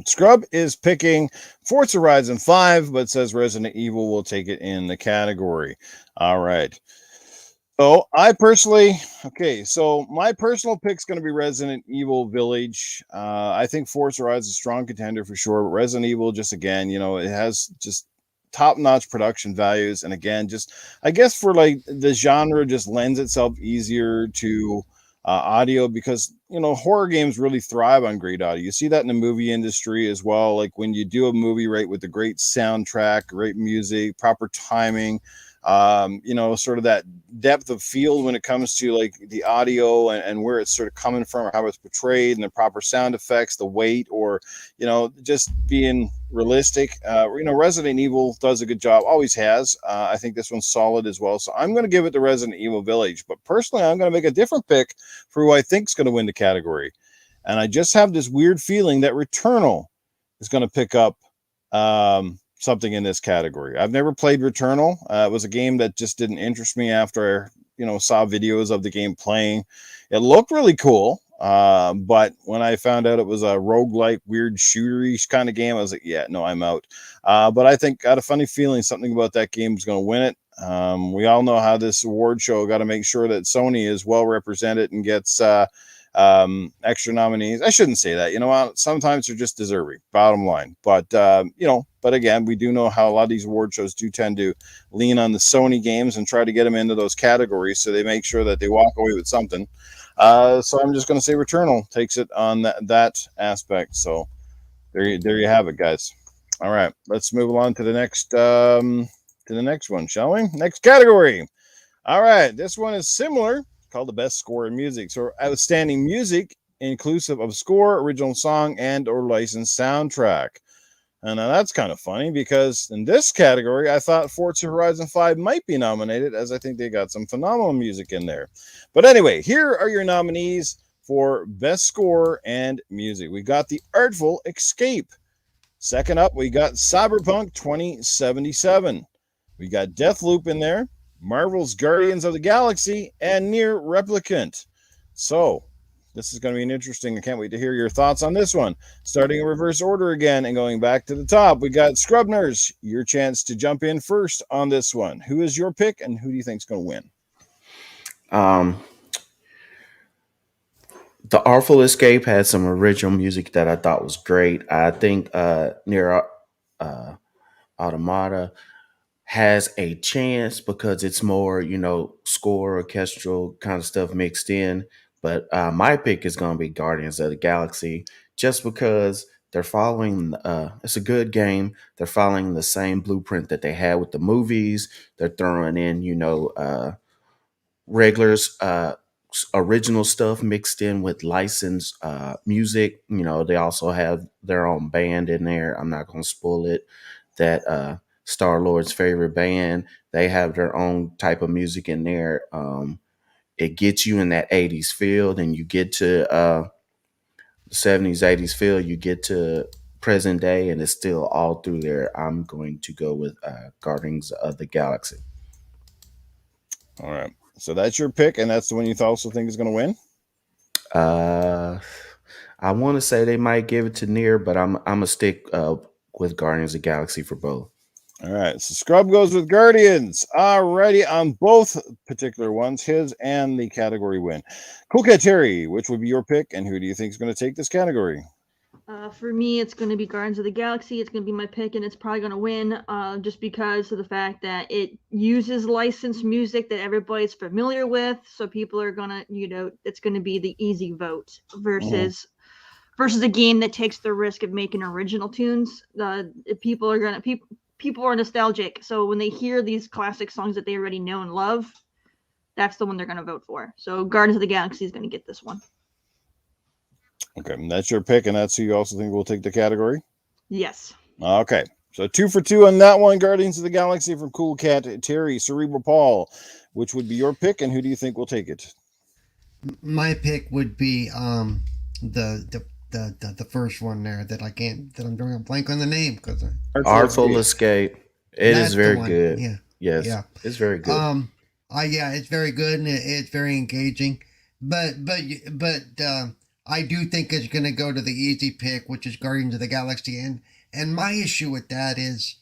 Scrub is picking Forza Horizon 5, but says Resident Evil will take it in the category. All right. So my personal pick is going to be Resident Evil Village. I think Forza Horizon is a strong contender for sure, but Resident Evil, just again, it has just top-notch production values, and again, just I guess for like the genre, just lends itself easier to audio because horror games really thrive on great audio. You see that in the movie industry as well. Like when you do a movie right with a great soundtrack, great music, proper timing. Sort of that depth of field when it comes to like the audio and where it's sort of coming from or how it's portrayed and the proper sound effects, the weight, or, just being realistic. Resident Evil does a good job, always has. I think this one's solid as well. So I'm going to give it to Resident Evil Village, but personally, I'm going to make a different pick for who I think is going to win the category. And I just have this weird feeling that Returnal is going to pick up, something in this category. I've never played Returnal. It was a game that just didn't interest me after I, saw videos of the game playing. It looked really cool. But when I found out it was a roguelike, weird shooterish kind of game, I was like, yeah, no, I'm out. But I think I had a funny feeling something about that game is going to win it. We all know how this award show got to make sure that Sony is well represented and gets, extra nominees. I shouldn't say that, sometimes they're just deserving, bottom line, but again, we do know how a lot of these award shows do tend to lean on the Sony games and try to get them into those categories. So they make sure that they walk away with something. So I'm just going to say Returnal takes it on that aspect. So there you have it, guys. All right, let's move along to the next one, shall we? Next category. All right, this one is similar, called the best score in music. So outstanding music, inclusive of score, original song, and or licensed soundtrack. And that's kind of funny because in this category, I thought Forza Horizon 5 might be nominated, as I think they got some phenomenal music in there. But anyway, here are your nominees for best score and music. We got The Artful Escape. Second up, we got Cyberpunk 2077. We got Deathloop in there. Marvel's Guardians of the Galaxy, and Near Replicant. So, this is going to be an interesting. I can't wait to hear your thoughts on this one. Starting in reverse order again and going back to the top, we got Scrubners. Your chance to jump in first on this one. Who is your pick, and who do you think is going to win? The Artful Escape had some original music that I thought was great. I think Near Automata has a chance because it's more, score, orchestral kind of stuff mixed in. But my pick is going to be Guardians of the Galaxy just because they're following, it's a good game. They're following the same blueprint that they had with the movies. They're throwing in, regulars, original stuff mixed in with licensed music. They also have their own band in there. I'm not going to spoil it. That Star Lord's favorite band, they have their own type of music in there. It gets you in that 80s feel, and you get to the 70s, 80s feel, you get to present day, and it's still all through there. I'm going to go with Guardians of the Galaxy. All right. So that's your pick, and that's the one you also think is going to win? I want to say they might give it to Near, but I'm going to stick with Guardians of the Galaxy for both. All right, so Scrub goes with Guardians. Alrighty, on both particular ones, his and the category win. Coolcat Terri, which would be your pick, and who do you think is going to take this category? For me, it's going to be Guardians of the Galaxy. It's going to be my pick, and it's probably going to win just because of the fact that it uses licensed music that everybody's familiar with. So people are going to, it's going to be the easy vote versus a game that takes the risk of making original tunes. People are nostalgic. So when they hear these classic songs that they already know and love, that's the one they're going to vote for. So Guardians of the Galaxy is going to get this one. Okay, and that's your pick, and that's who you also think will take the category? Yes. Okay, so 2 for 2 on that one. Guardians of the Galaxy from Coolcat Terri. Cerebral Paul, which would be your pick, and who do you think will take it? My pick would be the first one there that I'm drawing a blank on the name because Artful Escape. It is very good. Yeah. Yes. Yeah. It's very good. It's very good and it's very engaging. But I do think it's going to go to the easy pick, which is Guardians of the Galaxy. And my issue with that is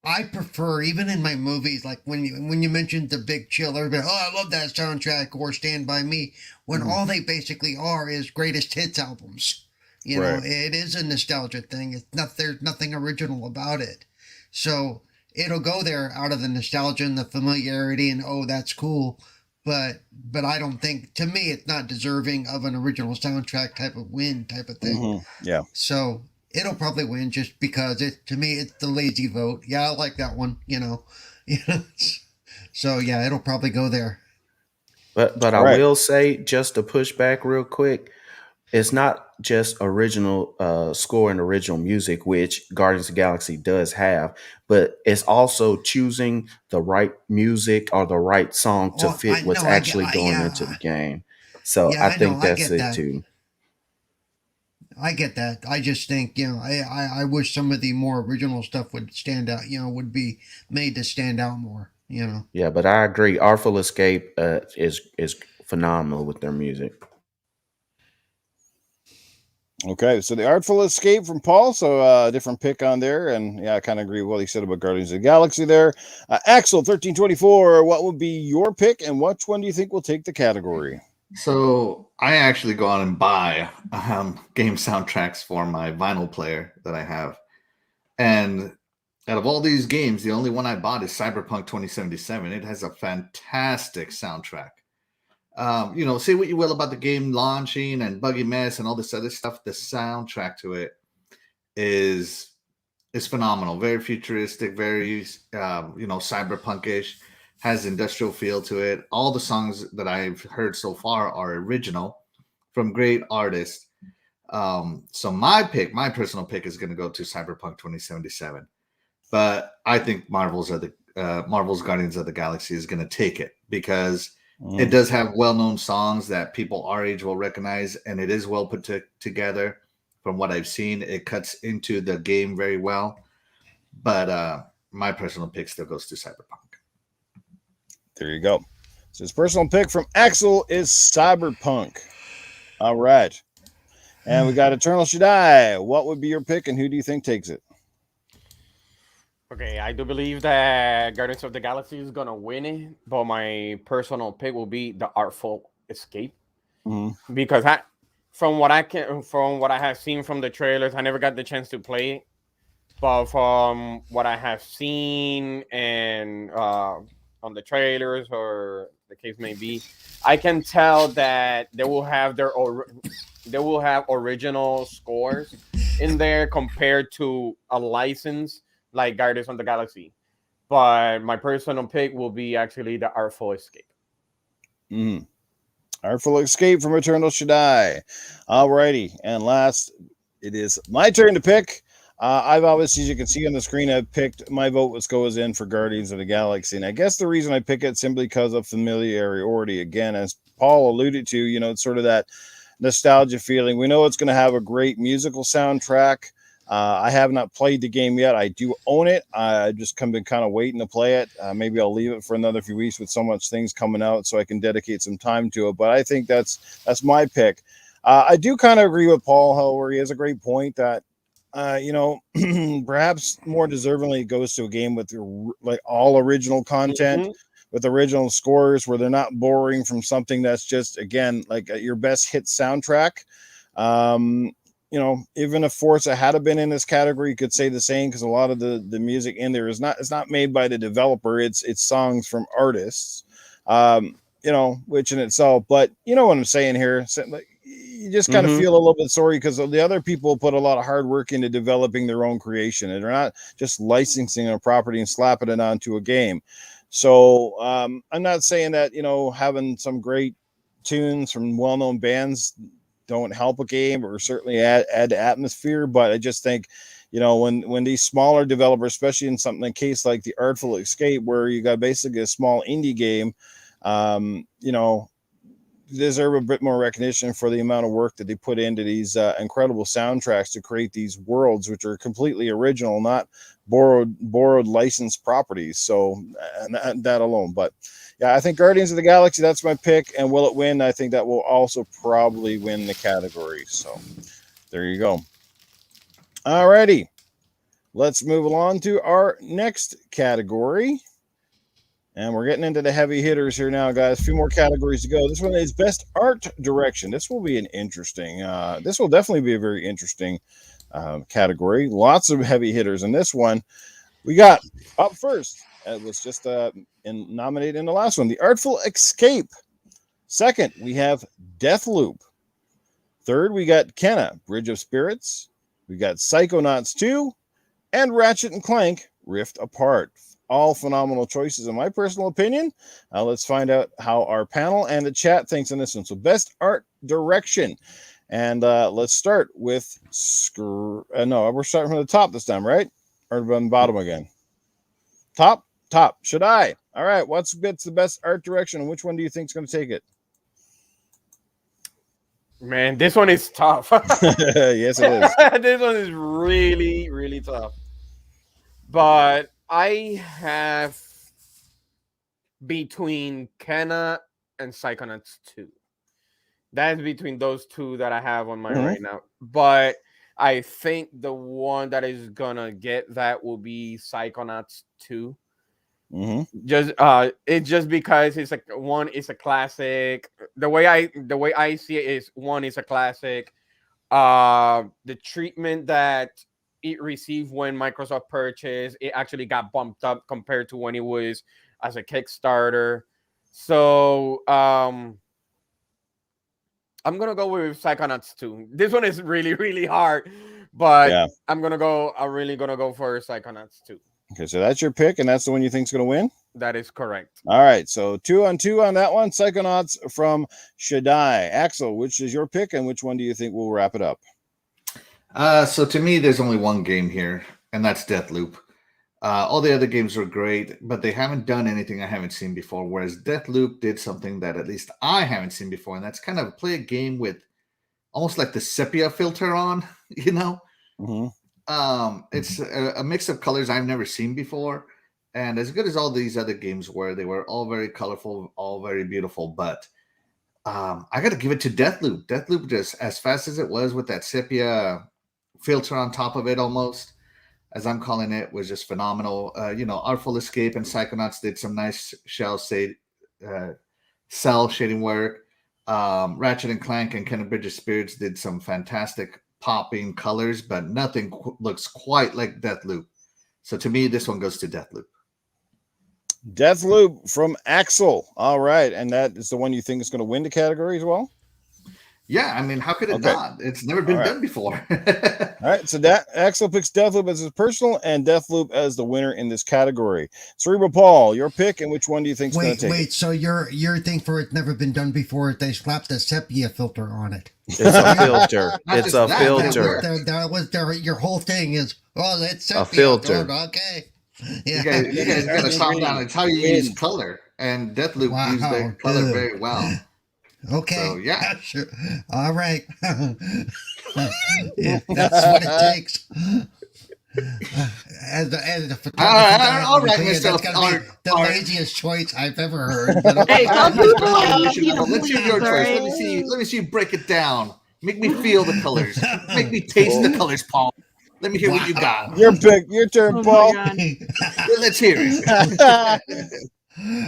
I prefer, even in my movies, like when you mentioned The Big Chill, everybody, I love that soundtrack, or Stand By Me, when all they basically are is greatest hits albums. You know, it is a nostalgia thing. There's nothing original about it. So it'll go there out of the nostalgia and the familiarity and, that's cool. But I don't think, to me, it's not deserving of an original soundtrack type of win type of thing. Yeah. So it'll probably win just because to me, it's the lazy vote. Yeah, I like that one, So yeah, it'll probably go there. But I will say, just to push back real quick, it's not just original score and original music, which Guardians of the Galaxy does have, but it's also choosing the right music or the right song to fit what's actually going into the game. So I think that's it too. I get that. I just think, I wish some of the more original stuff would stand out, would be made to stand out more, Yeah, but I agree. Artful Escape is phenomenal with their music. Okay, so the Artful Escape from Paul, so a different pick on there, and yeah, I kind of agree with what he said about Guardians of the Galaxy there. Axel 1324, what would be your pick, and which one do you think will take the category? So I actually go out and buy game soundtracks for my vinyl player that I have, and out of all these games, the only one I bought is Cyberpunk 2077. It has a fantastic soundtrack. Say what you will about the game launching and Buggy Mess and all this other stuff. The soundtrack to it is phenomenal. Very futuristic, very cyberpunkish. Has industrial feel to it. All the songs that I've heard so far are original from great artists. So my personal pick is going to go to Cyberpunk 2077. But I think Marvel's Guardians of the Galaxy is going to take it because it does have well-known songs that people our age will recognize, and it is well put together. From what I've seen, it cuts into the game very well. But my personal pick still goes to Cyberpunk. There you go. So his personal pick from Axel is Cyberpunk. All right. And we got Eternal Shaddai. What would be your pick, and who do you think takes it? Okay, I do believe that Guardians of the Galaxy is gonna win it, but my personal pick will be the Artful Escape because from what I have seen from the trailers, I never got the chance to play it, but from what I have seen and on the trailers or the case may be, I can tell that they will have original scores in there compared to a license like Guardians of the Galaxy. But my personal pick will be actually the Artful Escape. Artful Escape from Eternal Shaddai. Alrighty. And last, it is my turn to pick. I've obviously, as you can see on the screen, I've picked my vote goes in for Guardians of the Galaxy. And I guess the reason I pick it simply because of familiarity. Again, as Paul alluded to, it's sort of that nostalgia feeling. We know it's going to have a great musical soundtrack. I have not played the game yet. I do own it. I just been kind of waiting to play it. Maybe I'll leave it for another few weeks with so much things coming out so I can dedicate some time to it. But I think that's my pick. I do kind of agree with Paul, however, he has a great point that, perhaps more deservingly goes to a game with like all original content with original scores where they're not borrowing from something that's just, again, like your best hit soundtrack. Even if Forza had been in this category, you could say the same because a lot of the music in there it's not made by the developer. It's songs from artists, which in itself. But you know what I'm saying here. So, like, you just kind of feel a little bit sorry because the other people put a lot of hard work into developing their own creation, and they're not just licensing a property and slapping it onto a game. So I'm not saying that having some great tunes from well-known bands don't help a game or certainly add atmosphere, but I just think when these smaller developers, especially in something in case like the Artful Escape where you got basically a small indie game, deserve a bit more recognition for the amount of work that they put into these incredible soundtracks to create these worlds which are completely original, not borrowed licensed properties. So that alone, but yeah, I think Guardians of the Galaxy, that's my pick. And will it win? I think that will also probably win the category. So there you go. All righty. Let's move along to our next category. And we're getting into the heavy hitters here now, guys. A few more categories to go. This one is Best Art Direction. This will be this will definitely be a very interesting category. Lots of heavy hitters in this one. We got up first. It was just nominated in the last one. The Artful Escape. Second, we have Deathloop. Third, we got Kenna, Bridge of Spirits. We got Psychonauts 2 and Ratchet and Clank Rift Apart. All phenomenal choices in my personal opinion. Let's find out how our panel and the chat thinks on this one. So Best Art Direction. And let's start with we're starting from the top this time, right? Or from the bottom again? Top. Shaddai. All right. What's the best art direction, and which one do you think is going to take it? Man, this one is tough. Yes, it is. This one is really, really tough. But I have between Kenna and Psychonauts 2. That's between those two that I have on my right now. But I think the one that is gonna get that will be Psychonauts 2. It's just because it's like one is a classic. The way I see it is one is a classic. The treatment that it received when Microsoft purchased it actually got bumped up compared to when it was as a Kickstarter. So I'm gonna go with Psychonauts 2. This one is really, really hard, but yeah. I'm really gonna go for Psychonauts 2. Okay, so that's your pick, and that's the one you think is going to win? That is correct. All right, so 2-2 on that one. Psychonauts from Shaddai. Axel, which is your pick, and which one do you think will wrap it up? So to me, there's only one game here, and that's Deathloop. All the other games are great, but they haven't done anything I haven't seen before, whereas Deathloop did something that at least I haven't seen before, and that's kind of play a game with almost like the sepia filter on, It's a mix of colors I've never seen before, And as good as all these other games were, they were all very colorful, all very beautiful. But I got to give it to Deathloop. Deathloop, just as fast as it was with that sepia filter on top of it, almost, as I'm calling it, was just phenomenal. Artful Escape and Psychonauts did some nice cell shading work. Ratchet and Clank and Kenneth Bridges Spirits did some fantastic popping colors, but nothing looks quite like Deathloop. So to me, this one goes to Deathloop. Deathloop from Axel. All right. And that is the one you think is going to win the category as well? Yeah, I mean, how could it not? It's never been done before. All right, so Axel picks Deathloop as his personal and Deathloop as the winner in this category. Cerebral Paul, your pick, and which one do you think is going to take it? Wait, so your thing for it's never been done before, they slapped a sepia filter on it. It's a filter. It's a filter. That was your whole thing is, it's sepia. A filter. Okay. Yeah. You guys got to calm down. It's how you use color. And Deathloop used their color very well. Okay. So, yeah. Sure. All right. Yeah, that's what it takes. As a photographer, all right, that's gotta be the laziest choice I've ever heard. But Hey, some people Let's hear your choice. Let me see you break it down. Make me feel the colors. Make me taste the colors, Paul. Let me hear what you got. Your pick. Your turn, Paul. Let's hear it.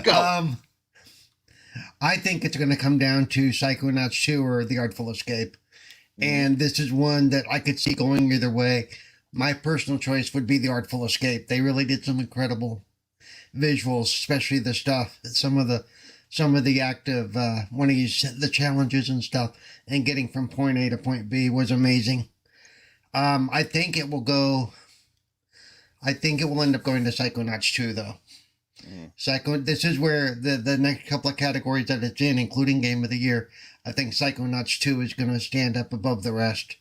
Go. I think it's going to come down to Psychonauts 2 or The Artful Escape. And this is one that I could see going either way. My personal choice would be The Artful Escape. They really did some incredible visuals, especially the stuff, some of the active, the challenges and stuff, and getting from point A to point B was amazing. I think it will end up going to Psychonauts 2, though. This is where the next couple of categories that it's in, including Game of the Year, I think Psychonauts 2 is going to stand up above the rest.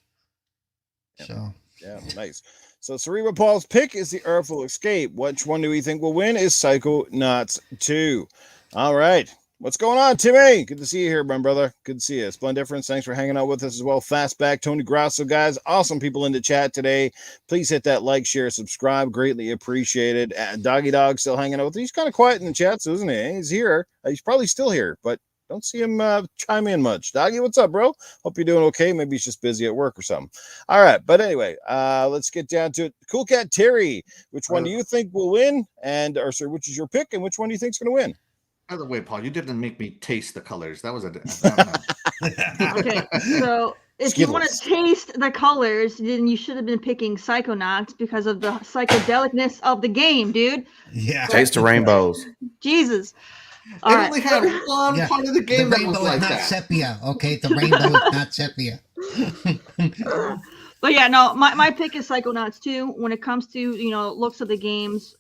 Yep. So yeah, nice. So Cerebral Paul's pick is The Artful Escape. Which one do we think will win? Is Psychonauts 2. All right. What's going on, Timmy? Good to see you here, my brother. Good to see you. Splendiference, thanks for hanging out with us as well. Fastback, Tony Grasso, guys. Awesome people in the chat today. Please hit that like, share, subscribe. Greatly appreciated. Doggy Dog still hanging out with us. He's kind of quiet in the chats, isn't he? He's here. He's probably still here, but don't see him chime in much. Doggy, what's up, bro? Hope you're doing okay. Maybe he's just busy at work or something. All right, but anyway, let's get down to it. Coolcat Terri, which one do you think will win? Which is your pick, and which one do you think is going to win? By the way, Paul, you didn't make me taste the colors. That was Okay, so if you want to taste the colors, then you should have been picking Psychonauts because of the psychedelicness of the game, dude. yeah, Taste the rainbows. Jesus. It only had one part of the game that was like not that. sepia. Okay, the rainbow is not sepia. But yeah, no, my pick is Psychonauts 2. When it comes to, looks of the games,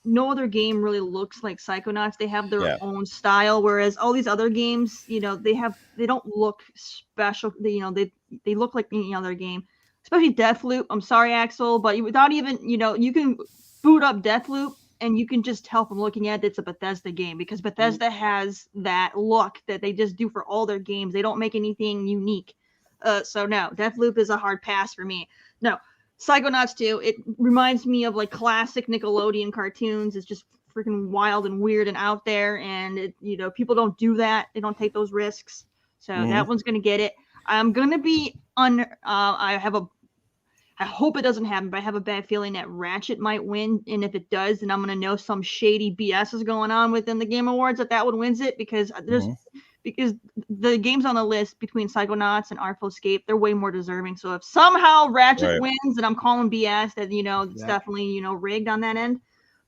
no other game really looks like Psychonauts. They have their own style, whereas all these other games, they don't look special. They look like any other game, especially Deathloop. I'm sorry, Axel, but without even, you can boot up Deathloop and you can just tell from looking at it, it's a Bethesda game because Bethesda has that look that they just do for all their games. They don't make anything unique. So no, Deathloop is a hard pass for me. No. Psychonauts 2, it reminds me of like classic Nickelodeon cartoons. It's just freaking wild and weird and out there, and people don't do that. They don't take those risks. So that one's gonna get it. I'm gonna be I hope it doesn't happen, but I have a bad feeling that Ratchet might win, and if it does, then I'm gonna know some shady BS is going on within the Game Awards that one wins it because because the games on the list between Psychonauts and Artful Escape, they're way more deserving. So if somehow Ratchet wins, then I'm calling BS that it's definitely rigged on that end.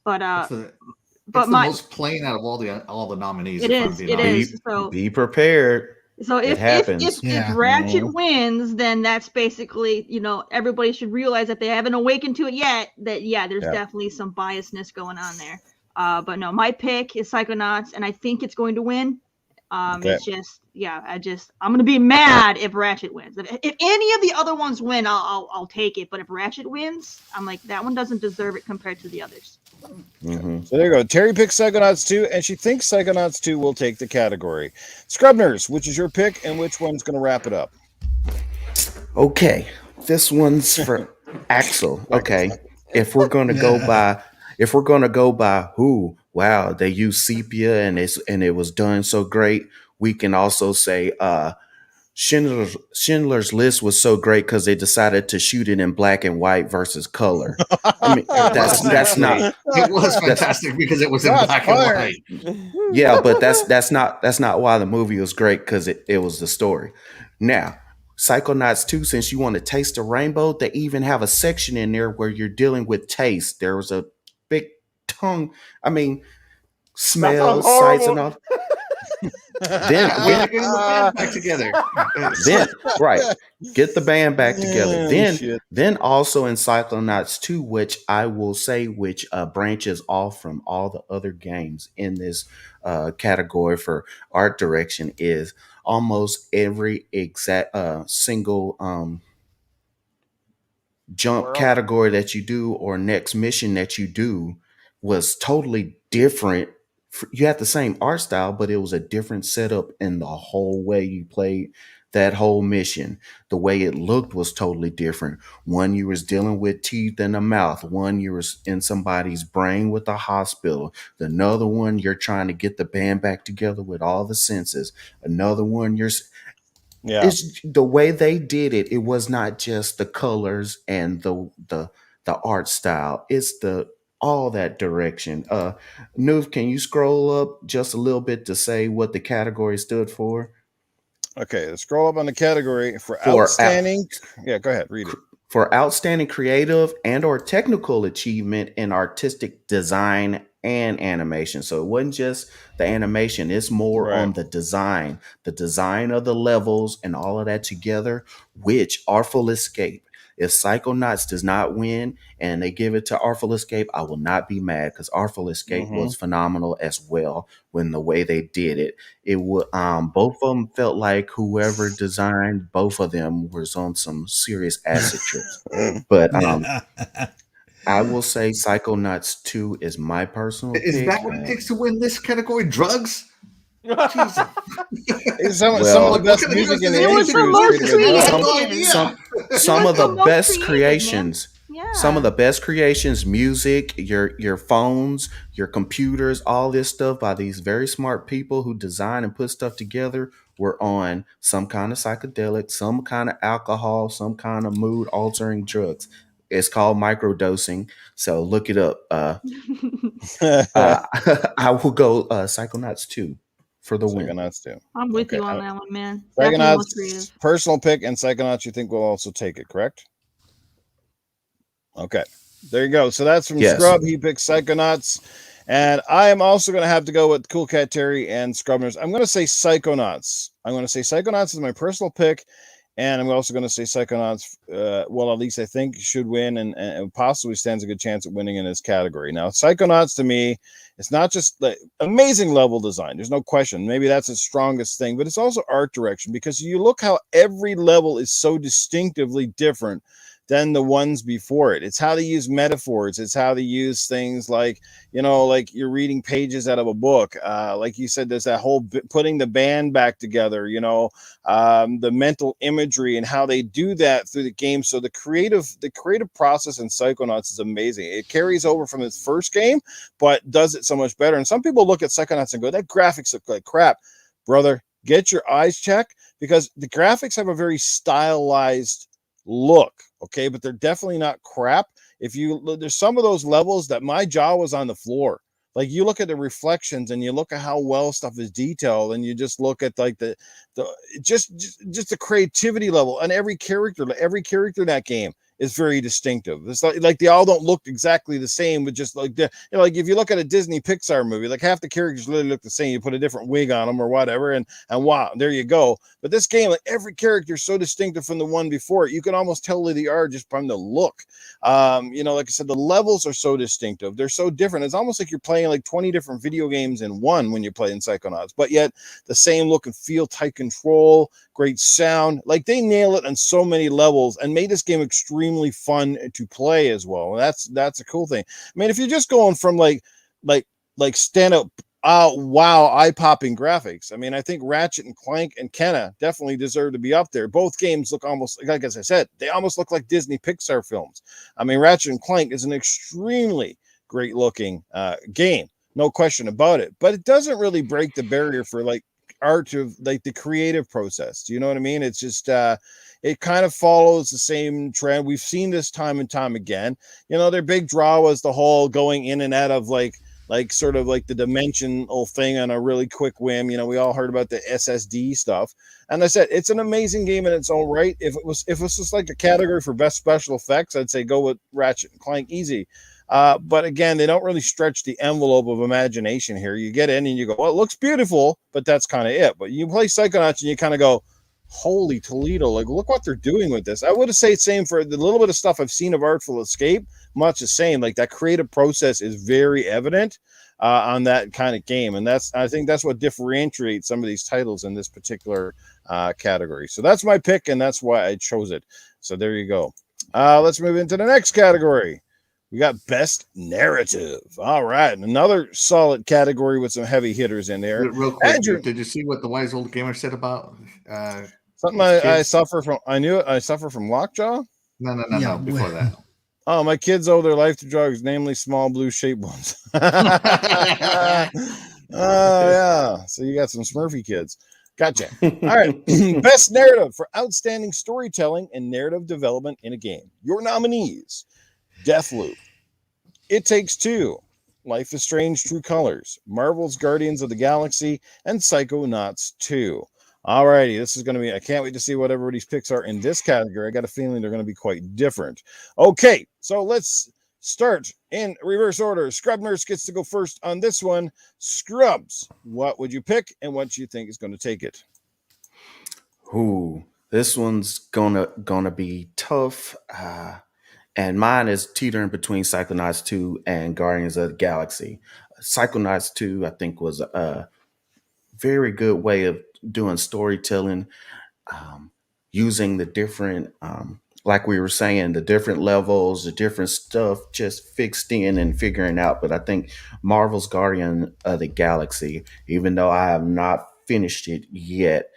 But it's the most plain out of all the nominees. It is. So be prepared. So if Ratchet wins, then that's basically everybody should realize that they haven't awakened to it yet. That there's definitely some biasness going on there. But no, my pick is Psychonauts, and I think it's going to win. It's just, I'm gonna be mad if Ratchet wins. If any of the other ones win, I'll take it. But if Ratchet wins, I'm like, that one doesn't deserve it compared to the others. So there you go. Terry picks Psychonauts 2, and she thinks Psychonauts 2 will take the category. Scrubners, which is your pick, and which one's going to wrap it up? Okay, this one's for Axel. Okay, if we're going to go by if we're gonna go by wow, they used sepia and it was done so great, we can also say Schindler's List was so great because they decided to shoot it in black and white versus color. I mean, It was that's not actually, it was that's fantastic because it was in Shots black and fired. white. yeah, but that's not why the movie was great, because it was the story. Now, Psychonauts 2, since you want to taste the rainbow, they even have a section in there where you're dealing with taste. There was a big tongue, I mean, That sounds smells, sights, and horrible. all. Then, We're getting the band back together. then right, get the band back together. Oh, Then shit. then also in Psychonauts 2, which I will say, which branches off from all the other games in this category for art direction, is almost every exact single jump World. category that you do or next mission that you do was totally different. You had the same art style, but it was a different setup in the whole way you played that whole mission. The way it looked was totally different. One, you was dealing with teeth in the mouth. One, you was in somebody's brain with a hospital. Another one, you're trying to get the band back together with all the senses. Another one, Yeah. it's the way they did it. It was not just the colors and the art style. It's the all that direction. Newf, can you scroll up just a little bit to say what the category stood for? Okay, let's scroll up on the category for For outstanding. Yeah, go ahead, read it. for outstanding creative and or technical achievement in artistic design and animation. So it wasn't just the animation, it's more Right. on the design of the levels and all of that together, which Artful Escape. If Psychonauts does not win and they give it to Artful Escape, I will not be mad, because Artful Escape was phenomenal as well when the way they did it. It would both of them felt like whoever designed both of them was on some serious acid trips. But I will say Psychonauts 2 is my personal Is pick. that what it takes to win this category? Drugs? Jesus. It's some of Well, the best Look at music in the It was industry. the was most created by creative. them. no idea. some was of the the most best creative, man. creations. Yeah. Some of the best creations, music, your phones, your computers, all this stuff by these very smart people who design and put stuff together were on some kind of psychedelic, some kind of alcohol, some kind of mood altering drugs. It's called microdosing. So look it up. I will go Psychonauts 2 for the win. Psychonauts too. I'm with Okay, you on that one, man. Definitely the most creative. Psychonauts personal pick, and Psychonauts you think will also take it, correct? Okay, there you go. So that's from Yes. Scrub. He picked Psychonauts, and I am also going to have to go with Coolcat Terri and Scrubners. I'm going to say Psychonauts. I'm going to say Psychonauts is my personal pick, and I'm also going to say Psychonauts. Well, at least I think should win, and possibly stands a good chance at winning in this category. Now, Psychonauts to me, it's not just the amazing level design. There's no question. Maybe that's its strongest thing, but it's also art direction, because you look how every level is so distinctively different than the ones before it. It's how they use metaphors. It's how they use things like, like you're reading pages out of a book. Like you said, there's that whole putting the band back together, the mental imagery and how they do that through the game. So the creative process in Psychonauts is amazing. It carries over from its first game, but does it so much better. And some people look at Psychonauts and go, that graphics look like crap. Brother, get your eyes checked, because the graphics have a very stylized look, okay, but they're definitely not crap. There's some of those levels that my jaw was on the floor. Like, you look at the reflections and you look at how well stuff is detailed, and you just look at like the just the creativity level, and every character in that game is very distinctive. It's like they all don't look exactly the same, but just like like if you look at a Disney Pixar movie, like half the characters literally look the same. You put a different wig on them or whatever, and wow, there you go. But this game, like, every character is so distinctive from the one before it, you can almost tell who they are just from the look. Like I said, the levels are so distinctive. They're so different. It's almost like you're playing like 20 different video games in one when you play in Psychonauts, but yet the same look and feel, tight control, great sound. Like, they nail it on so many levels and made this game extremely fun to play as well. And that's a cool thing. I mean, if you're just going from like stand up, wow, eye-popping graphics, I mean, I think Ratchet and Clank and Kenna definitely deserve to be up there. Both games look almost like as I said, they almost look like Disney Pixar films. I mean, Ratchet and Clank is an extremely great looking game, no question about it. But it doesn't really break the barrier for like art of like the creative process. Do you know what I mean? It's just it kind of follows the same trend. We've seen this time and time again. You know, their big draw was the whole going in and out of like sort of like the dimensional thing on a really quick whim. You know, we all heard about the SSD stuff. And I said it's an amazing game in its own right. If it was just like a category for best special effects, I'd say go with Ratchet and Clank easy. But again, they don't really stretch the envelope of imagination here. You get in and you go, well, it looks beautiful, but that's kind of it. But you play Psychonauts and you kind of go, holy Toledo, like look what they're doing with this. I would have said same for the little bit of stuff I've seen of Artful Escape, much the same. Like that creative process is very evident on that kind of game. And I think that's what differentiates some of these titles in this particular category. So that's my pick, and that's why I chose it. So there you go. Let's move into the next category. We got Best Narrative. All right. Another solid category with some heavy hitters in there. Real quick, Andrew, did you see what the wise old gamer said about something I suffer from? I knew it. I suffer from lockjaw. No. Before that. Oh, my kids owe their life to drugs, namely small blue shaped ones. Oh, yeah. So you got some Smurfy kids. Gotcha. All right. Best Narrative for outstanding storytelling and narrative development in a game. Your nominees: Deathloop, It Takes Two, Life is Strange: True Colors, Marvel's Guardians of the Galaxy, and Psychonauts 2. Alrighty, this is going to be, I can't wait to see what everybody's picks are in this category. I got a feeling they're going to be quite different. Okay, so let's start in reverse order. Scrub Nurse gets to go first on this one. Scrubs, what would you pick and what do you think is going to take it? Ooh, this one's gonna be tough. And mine is teetering between Psychonauts 2 and Guardians of the Galaxy. Psychonauts 2, I think, was a very good way of doing storytelling, using the different, like we were saying, the different levels, the different stuff just fixed in and figuring out. But I think Marvel's Guardian of the Galaxy, even though I have not finished it yet,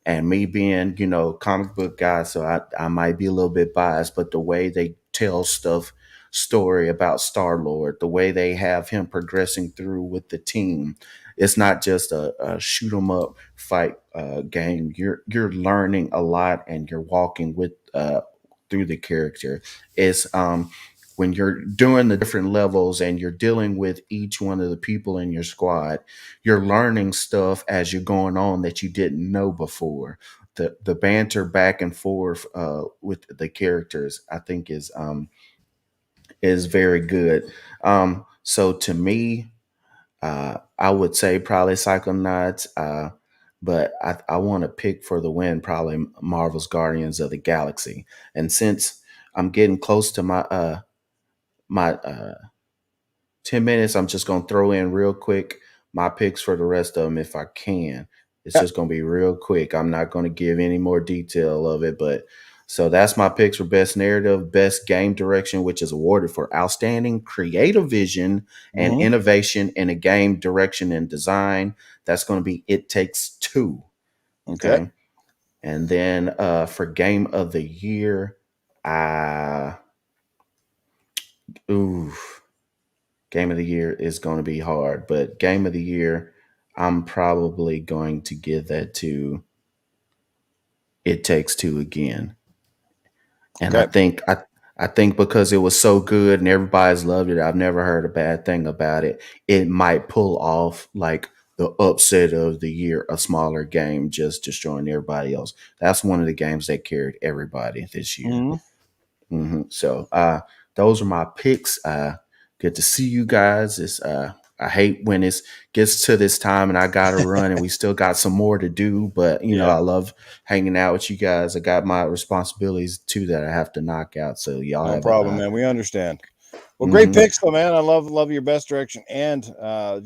and me being, comic book guy, so I might be a little bit biased, but the way they tell story about Star-Lord, the way they have him progressing through with the team, it's not just a shoot 'em up fight game. You're learning a lot and you're walking with through the character. It's when you're doing the different levels and you're dealing with each one of the people in your squad, you're learning stuff as you're going on that you didn't know before. The banter back and forth with the characters, I think, is very good. So to me, I would say probably Psychonauts, but I want to pick for the win probably Marvel's Guardians of the Galaxy. And since I'm getting close to my 10 minutes, I'm just going to throw in real quick my picks for the rest of them if I can. It's just going to be real quick. I'm not going to give any more detail of it, but so that's my picks for Best Narrative, Best Game Direction, which is awarded for outstanding creative vision and innovation in a game direction and design. That's going to be It Takes Two. Okay. And then for Game of the Year, Game of the Year is going to be hard, but Game of the Year, I'm probably going to give that to It Takes Two again. And I think because it was so good and everybody's loved it, I've never heard a bad thing about it. It might pull off like the upset of the year, a smaller game just destroying everybody else. That's one of the games that carried everybody this year. So those are my picks. Good to see you guys. It's I hate when it gets to this time and I gotta run and we still got some more to do. But you know, I love hanging out with you guys. I got my responsibilities too that I have to knock out. So y'all no have problem, man. We understand. Well, great picks, though, man. I love your Best Direction and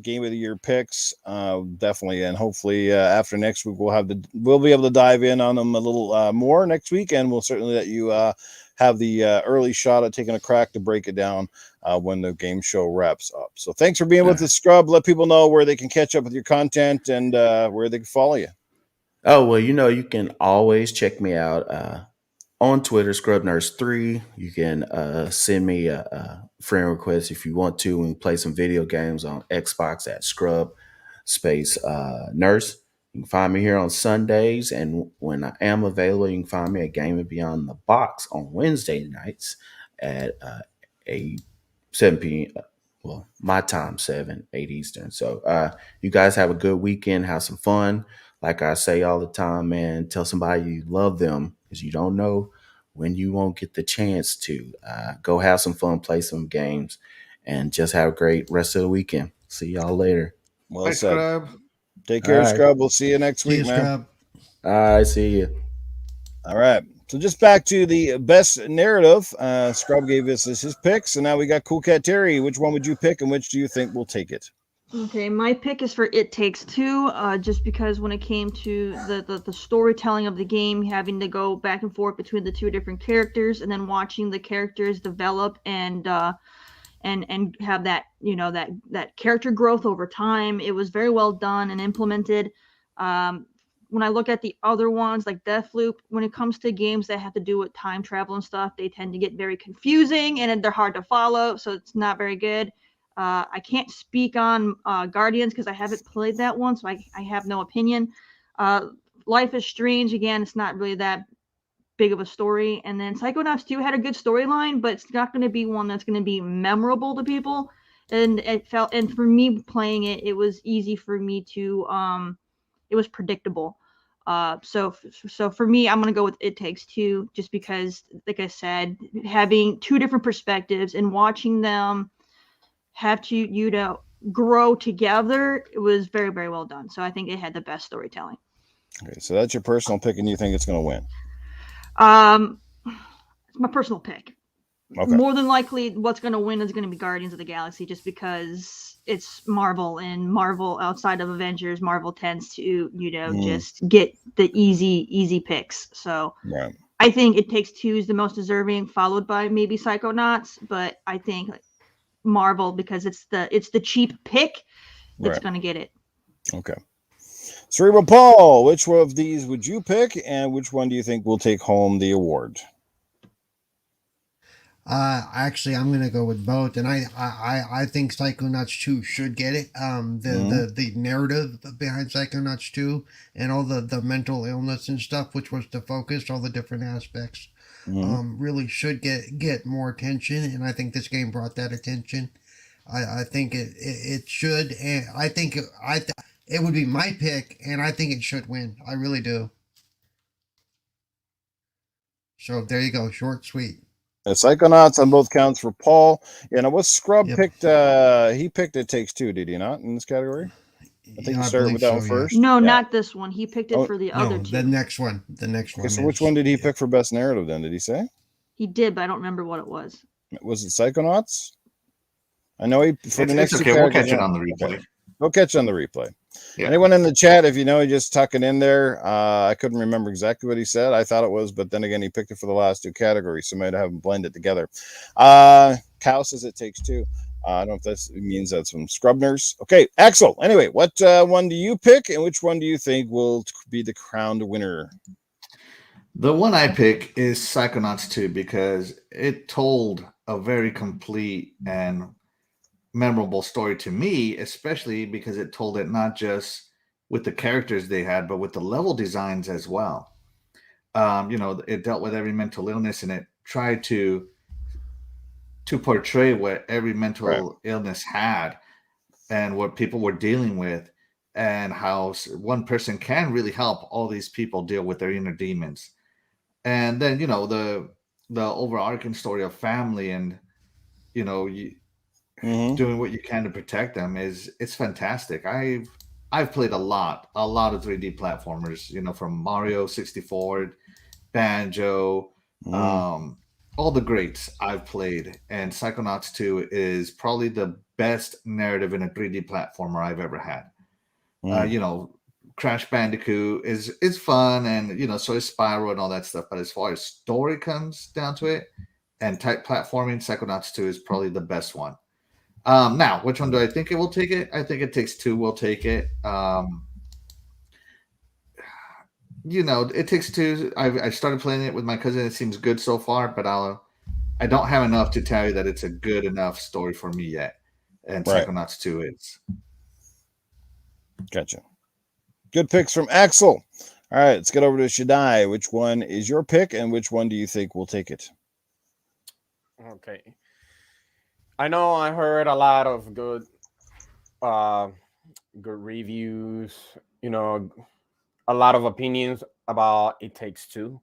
Game of the Year picks, definitely. And hopefully after next week we'll be able to dive in on them a little more next week, and we'll certainly let you have the early shot at taking a crack to break it down when the game show wraps up. So thanks for being with us, Scrub. Let people know where they can catch up with your content and where they can follow you. Oh, well, you can always check me out on Twitter, ScrubNurse3. You can send me a friend request if you want to, and play some video games on Xbox at Scrub Space Nurse. You can find me here on Sundays, and when I am available, you can find me at Gaming Beyond the Box on Wednesday nights at 8 7 p.m. Well, my time 7 8 Eastern. So you guys have a good weekend. Have some fun. Like I say all the time, man, tell somebody you love them because you don't know when you won't get the chance to. Go have some fun, play some games, and just have a great rest of the weekend. See y'all later. Well Bye, said. Scrub. Take All care, right. Scrub. We'll see you next See you, week, man. Scrub. All right, see you. All right. So just back to the best narrative. Scrub gave us his picks, and now we got Coolcat Terri. Which one would you pick, and which do you think will take it? Okay, my pick is for It Takes Two, just because when it came to the storytelling of the game, having to go back and forth between the two different characters, and then watching the characters develop and have that that character growth over time, it was very well done and implemented. When I look at the other ones like Deathloop, when it comes to games that have to do with time travel and stuff, they tend to get very confusing and they're hard to follow, so it's not very good. I can't speak on Guardians because I haven't played that one, so I have no opinion. Life is Strange, again, it's not really that big of a story. And then Psychonauts 2 had a good storyline, but it's not going to be one that's going to be memorable to people. And and for me playing it, it was easy for me to, it was predictable. So for me, I'm going to go with It Takes Two, just because, like I said, having two different perspectives and watching them have to grow together, it was very, very well done. So I think it had the best storytelling. Okay, so that's your personal pick, and you think it's going to win? It's my personal pick. Okay. More than likely, what's going to win is going to be Guardians of the Galaxy, just because it's Marvel, and Marvel outside of Avengers, Marvel tends to just get the easy picks. So Right. I think It Takes Two is the most deserving, followed by maybe Psychonauts, but I think Marvel, because it's the cheap pick, it's Right. going to get it. Okay. Cerebral Paul, which one of these would you pick, and which one do you think will take home the award? Actually, I'm gonna go with both, and I think Psychonauts 2 should get it. The narrative behind Psychonauts 2 and all the mental illness and stuff, which was the focus, all the different aspects, really should get more attention, and I think this game brought that attention. I think it should, and I think it would be my pick, and I think it should win. I really do. So there you go, short, sweet. Psychonauts on both counts for Paul. Yeah, now what Scrub Yep. picked? He picked It Takes Two, did he not, in this category? I think you started with that one first. No, Yeah. not this one. He picked it for the other two. The next one. The next one. Okay, so which one did he pick for best narrative then? Did he say? He did, but I don't remember what it was. Was it Psychonauts? I know he for the next It's two okay. We'll characters. catch it on the replay. Okay. We'll catch it on the replay. Yeah. Anyone in the chat, if you know, just tuck it in there. I couldn't remember exactly what he said. I thought it was, but then again, he picked it for the last two categories, so might have them blended together. Cal says It Takes Two. I don't know if that means that's from Scrubners. Okay, Axel. Anyway, what one do you pick, and which one do you think will be the crowned winner? The one I pick is Psychonauts 2 because it told a very complete and memorable story to me, especially because it told it not just with the characters they had, but with the level designs as well. It dealt with every mental illness, and it tried to portray what every mental illness had and what people were dealing with, and how one person can really help all these people deal with their inner demons. And then the overarching story of family and doing what you can to protect them it's fantastic. I've played a lot of 3D platformers, from Mario 64, Banjo, all the greats I've played, and Psychonauts 2 is probably the best narrative in a 3D platformer I've ever had. Crash Bandicoot is fun, and so is Spyro and all that stuff. But as far as story comes down to it, and type platforming, Psychonauts 2 is probably the best one. Now, which one do I think it will take it? I think It Takes Two will take it. It Takes Two. I started playing it with my cousin. It seems good so far, but I don't have enough to tell you that it's a good enough story for me yet. And Right. Psychonauts 2 is. Gotcha. Good picks from Axel. All right, let's get over to Shaddai. Which one is your pick, and which one do you think will take it? Okay. I know I heard a lot of good reviews, a lot of opinions about It Takes Two.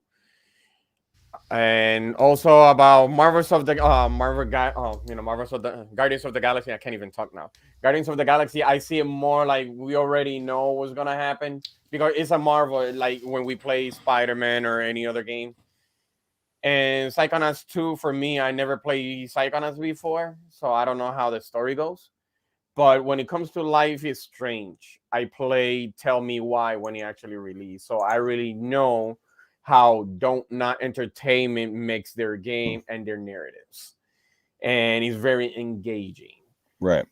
And also about Marvels of the Marvels of the Guardians of the Galaxy. I can't even talk now. Guardians of the Galaxy, I see it more like we already know what's gonna happen because it's a Marvel, like when we play Spider-Man or any other game. And Psychonauts 2, for me, I never played Psychonauts before, so I don't know how the story goes. But when it comes to Life is Strange, I played Tell Me Why when it actually released, so I really know how Don't Not Entertainment makes their game and their narratives, and it's very engaging. Right.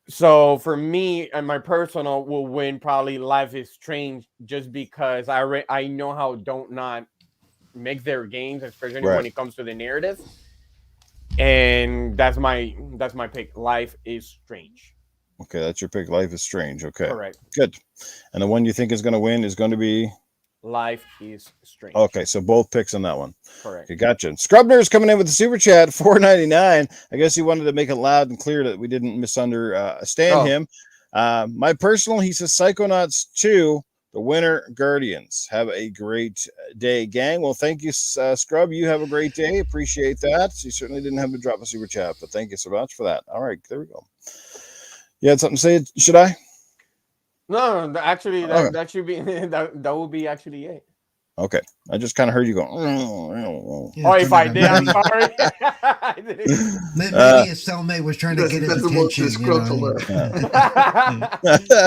So for me and my personal will win probably Life is Strange, just because I know how Don't Not make their games, especially when it comes to the narrative, and that's my pick. Life is Strange. Okay, that's your pick. Life is Strange. Okay, correct. Good. And the one you think is going to win is going to be Life is Strange. Okay, so both picks on that one. Correct. Okay, gotcha. Scrubner's coming in with the super chat, $4.99. I guess he wanted to make it loud and clear that we didn't misunderstand him. My personal, he says Psychonauts 2, the winner, Guardians. Have a great day, gang. Well, thank you, Scrub. You have a great day. Appreciate that. You certainly didn't have to drop a super chat, but thank you so much for that. All right, there we go. You had something to say? Should I? No, actually, that should be that would be actually it. Okay, I just kind of heard you go. If I did, I'm sorry. Maybe his cellmate was trying to get his attention.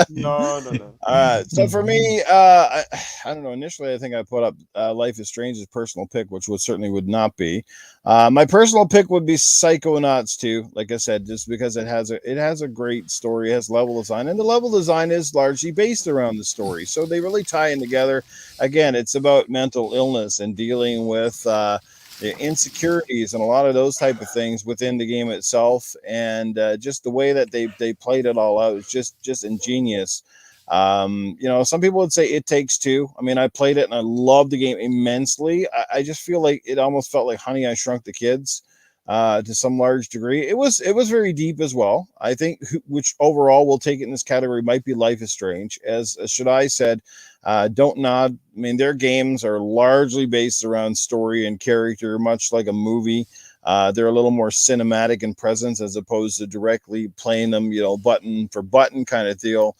No. All right, so for me, I don't know. Initially, I think I put up Life is Strange's personal pick, which certainly would not be. My personal pick would be Psychonauts 2. Like I said, just because it has a great story, it has level design, and the level design is largely based around the story, so they really tie in together. Again, it's about mental illness and dealing with the insecurities and a lot of those type of things within the game itself, and just the way that they played it all out is just ingenious. Some people would say It Takes Two. I mean, I played it and I loved the game immensely. I just feel like it almost felt like Honey, I Shrunk the Kids to some large degree. It was very deep as well. I think which overall will take it in this category might be Life is Strange. As Shaddai said, Don't Nod. I mean, their games are largely based around story and character, much like a movie. They're a little more cinematic in presence as opposed to directly playing them, button for button kind of deal.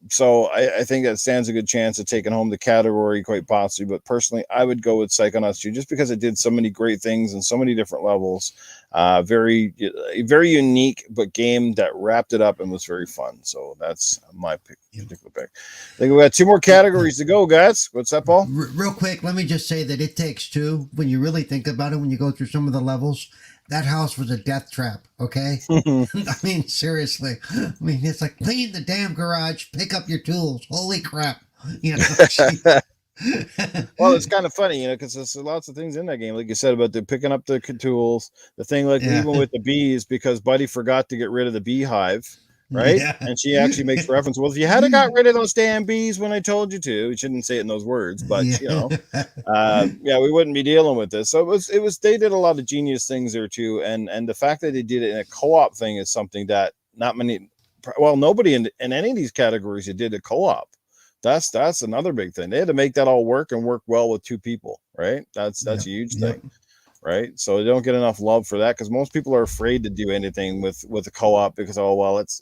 So I think that stands a good chance of taking home the category quite possibly. But personally, I would go with Psychonauts 2 just because it did so many great things and so many different levels. Very unique, but game that wrapped it up and was very fun. So that's my particular pick. I think we got 2 more categories to go, guys. What's up, Paul? Real quick, let me just say that It Takes Two, when you really think about it, when you go through some of the levels, that house was a death trap, okay? I mean, seriously. I mean, it's like, clean the damn garage, pick up your tools. Holy crap. Well, it's kind of funny, because there's lots of things in that game, like you said, about the picking up the tools, the thing even with the bees, because Buddy forgot to get rid of the beehive, right? Yeah. And she actually makes reference, well, if you had got rid of those damn bees when I told you to, you shouldn't say it in those words, but we wouldn't be dealing with this. So it was they did a lot of genius things there too, and the fact that they did it in a co-op thing is something that nobody in any of these categories that did a co-op. That's another big thing. They had to make that all work and work well with 2 people, right? That's a huge thing. Right, so they don't get enough love for that because most people are afraid to do anything with a co-op because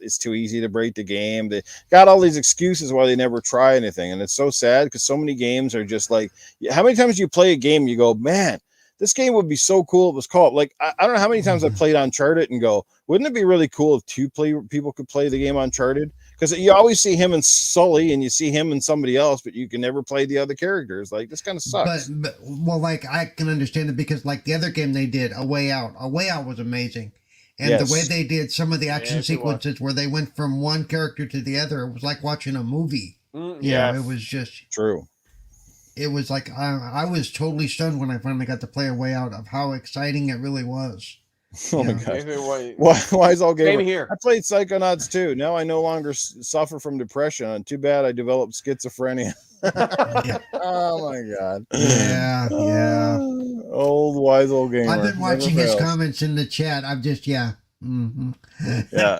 it's too easy to break the game. They got all these excuses why they never try anything, and it's so sad because so many games are just like, how many times do you play a game and you go, man, this game would be so cool if it was co-op. Like I don't know how many times I played Uncharted and go, wouldn't it be really cool if 2 people could play the game Uncharted? Because you always see him and Sully and you see him and somebody else, but you can never play the other characters. Like, this kind of sucks. But I can understand it because, like, the other game they did, A Way Out was amazing. And the way they did some of the action sequences where they went from one character to the other, it was like watching a movie. It was just... True. it was like I was totally stunned when I finally got to play a way out of how exciting it really was. Oh my Yeah. god! Why is all Same gamer? here. I played Psychonauts too. Now I no longer suffer from depression. And too bad I developed schizophrenia. Yeah. Oh my god! Yeah, yeah. Old wise old gamer. I've been Never watching his fails. comments in the chat. I'm just Mm-hmm. Yeah.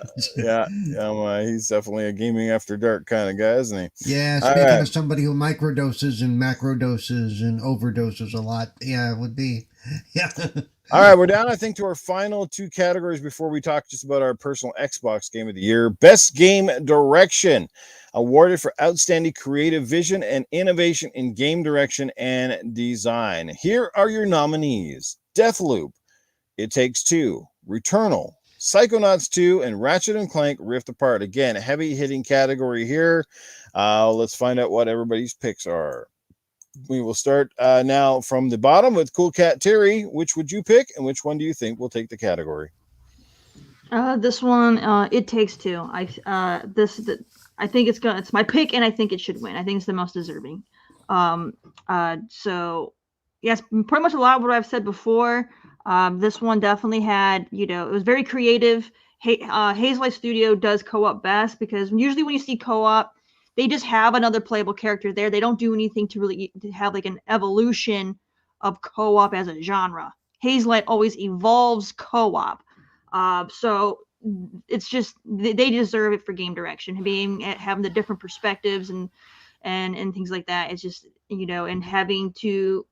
He's definitely a gaming after dark kind of guy, isn't he? Yeah, All speaking right. of somebody who microdoses and macrodoses and overdoses a lot, yeah, it would be. Yeah. All right, we're down, I think, to our final two categories before we talk just about our personal Xbox game of the year. Best Game Direction, awarded for outstanding creative vision and innovation in game direction and design. Here are your nominees: Deathloop, It Takes Two, Returnal, Psychonauts 2, and Ratchet & Clank Rift Apart. Again, a heavy-hitting category here. Let's find out what everybody's picks are. We will start now from the bottom with Coolcat Terri. Which would you pick, and which one do you think will take the category? This one, It Takes Two. I think it's my pick, and I think it should win. I think it's the most deserving. So yes, pretty much a lot of what I've said before. This one definitely had, it was very creative. Hazelight Studio does co-op best, because usually when you see co-op, they just have another playable character there. They don't do anything to really have like an evolution of co-op as a genre. Hazelight always evolves co-op. So it's just they deserve it for game direction, having the different perspectives and things like that. It's just, and having to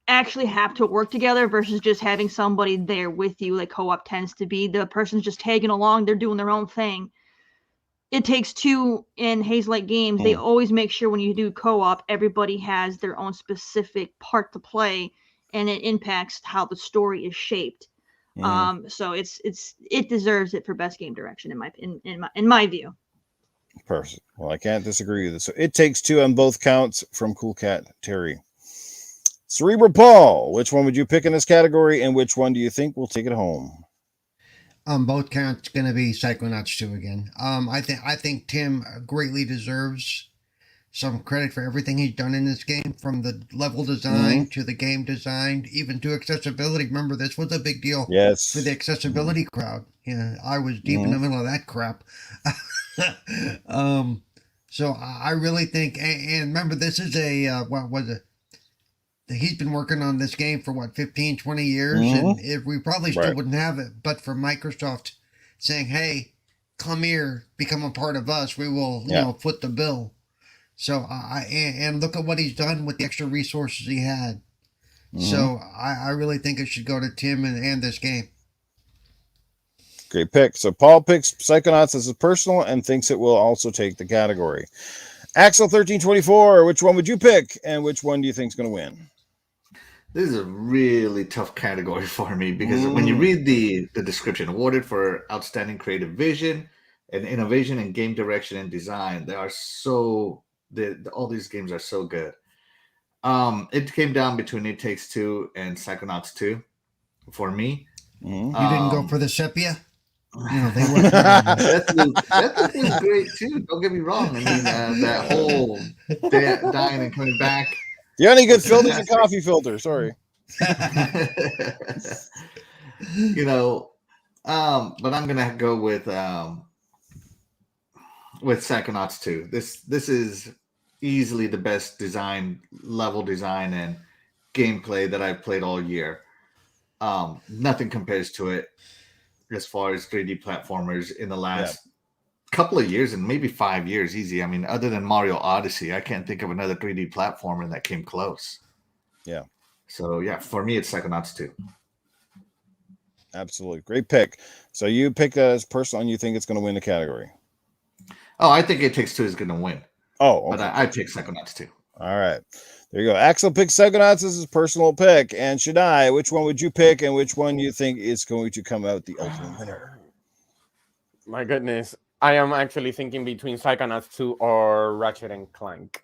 actually have to work together versus just having somebody there with you, like co-op tends to be. The person's just tagging along, they're doing their own thing. It Takes Two in Hazelight games, they always make sure when you do co-op, everybody has their own specific part to play, and it impacts how the story is shaped. So it deserves it for best game direction in my view. Perfect. Well, I can't disagree with this. So It Takes Two on both counts from Coolcat Terri. Cerebral Paul, which one would you pick in this category, and which one do you think will take it home? Both counts going to be Psychonauts 2 again. I think Tim greatly deserves some credit for everything he's done in this game, from the level design to the game design, even to accessibility. Remember, this was a big deal for the accessibility crowd. Yeah, I was deep in the middle of that crap. So I really think, and remember, this is what was it? He's been working on this game for 15, 20 years, and we probably still wouldn't have it, but for Microsoft saying, hey, come here, become a part of us, we will, foot the bill. So and look at what he's done with the extra resources he had. So I really think it should go to Tim and this game. Great pick. So Paul picks Psychonauts as his personal and thinks it will also take the category. Axel1324, which one would you pick, and which one do you think is going to win? This is a really tough category for me, because when you read the description, awarded for outstanding creative vision and innovation in game direction and design, all these games are so good. It came down between It Takes Two and Psychonauts 2 for me. You didn't go for the sepia? They were. That was great too. Don't get me wrong. I mean, that whole dying and coming back. Do you have any good filters and coffee filter? Sorry. But I'm gonna go with Psychonauts 2. This is easily the best level design and gameplay that I've played all year. Nothing compares to it as far as 3D platformers in the last couple of years, and maybe 5 years easy. I mean, other than Mario Odyssey, I can't think of another 3D platformer that came close. Yeah. So yeah, for me, it's Psychonauts 2. Absolutely. Great pick. So you picked that as personal, and you think it's going to win the category? Oh, I think It Takes Two is going to win. Oh, okay. But I pick Psychonauts 2. All right. There you go. Axel picks Psychonauts as his personal pick. And Shaddai, which one would you pick, and which one you think is going to come out the ultimate winner? My goodness. I am actually thinking between Psychonauts 2 or Ratchet and Clank.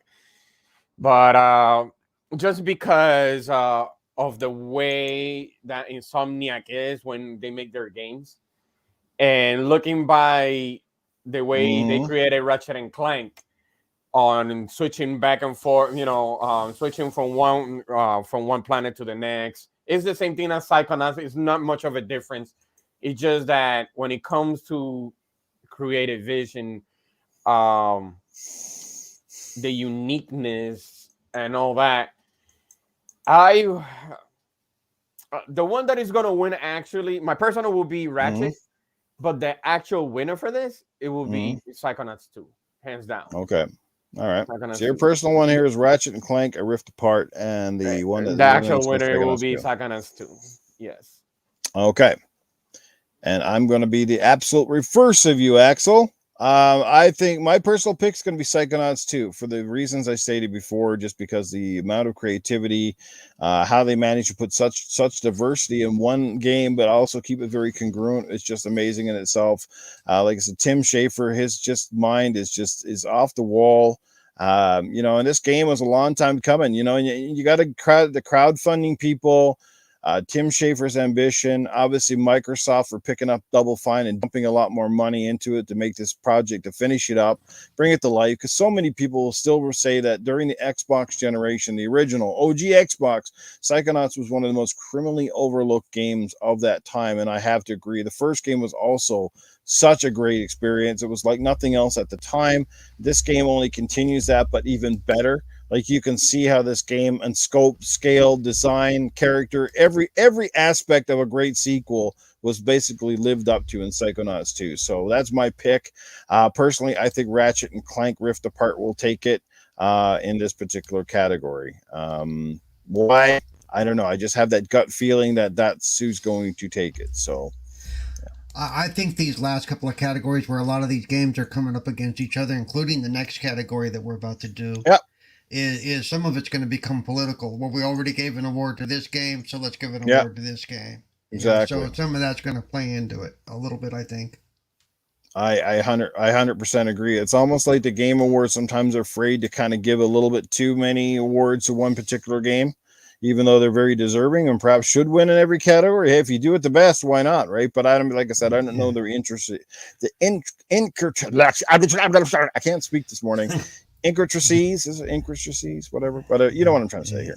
But just because of the way that Insomniac is when they make their games, and looking by the way they created Ratchet and Clank, on switching back and forth, switching from one planet to the next. It's the same thing as Psychonauts. It's not much of a difference. It's just that when it comes to creative vision, the uniqueness and all that, the one that is gonna win, actually, my personal will be Ratchet, but the actual winner for this, it will be Psychonauts 2, hands down. Okay. All right. Psychonauts So your 2. personal one here is Ratchet and Clank: A Rift Apart, and the one that the actual winner will Psychonauts be 2. Psychonauts 2. Yes. Okay. And I'm going to be the absolute reverse of you, Axel. I think my personal pick is going to be Psychonauts 2 for the reasons I stated before, just because the amount of creativity, how they manage to put such diversity in one game, but also keep it very congruent. It's just amazing in itself. Like I said, Tim Schafer, his mind is off the wall. And this game was a long time coming, and you got to the crowdfunding people. Tim Schafer's ambition, obviously Microsoft for picking up Double Fine and dumping a lot more money into it to make this project, to finish it up, bring it to life. Because so many people still say that during the Xbox generation, the original OG Xbox, Psychonauts was one of the most criminally overlooked games of that time. And I have to agree. The first game was also such a great experience. It was like nothing else at the time. This game only continues that, but even better. Like, you can see how this game and scope, scale, design, character, every aspect of a great sequel was basically lived up to in Psychonauts 2. So that's my pick. Personally, I think Ratchet and Clank Rift Apart will take it in this particular category. Why? I don't know. I just have that gut feeling that's who's going to take it. So I think these last couple of categories where a lot of these games are coming up against each other, including the next category that we're about to do. Yep. Is some of it's going to become political. Well, we already gave an award to this game, so let's give an award to this game. Exactly. So some of that's going to play into it a little bit, I think. I 100% agree. It's almost like the Game Awards sometimes are afraid to kind of give a little bit too many awards to one particular game, even though they're very deserving and perhaps should win in every category. Hey, if you do it the best, why not, right? But like I said, I don't know their interest. I can't speak this morning. Intricacies, is it intricacies, whatever, but you know what I'm trying to say here.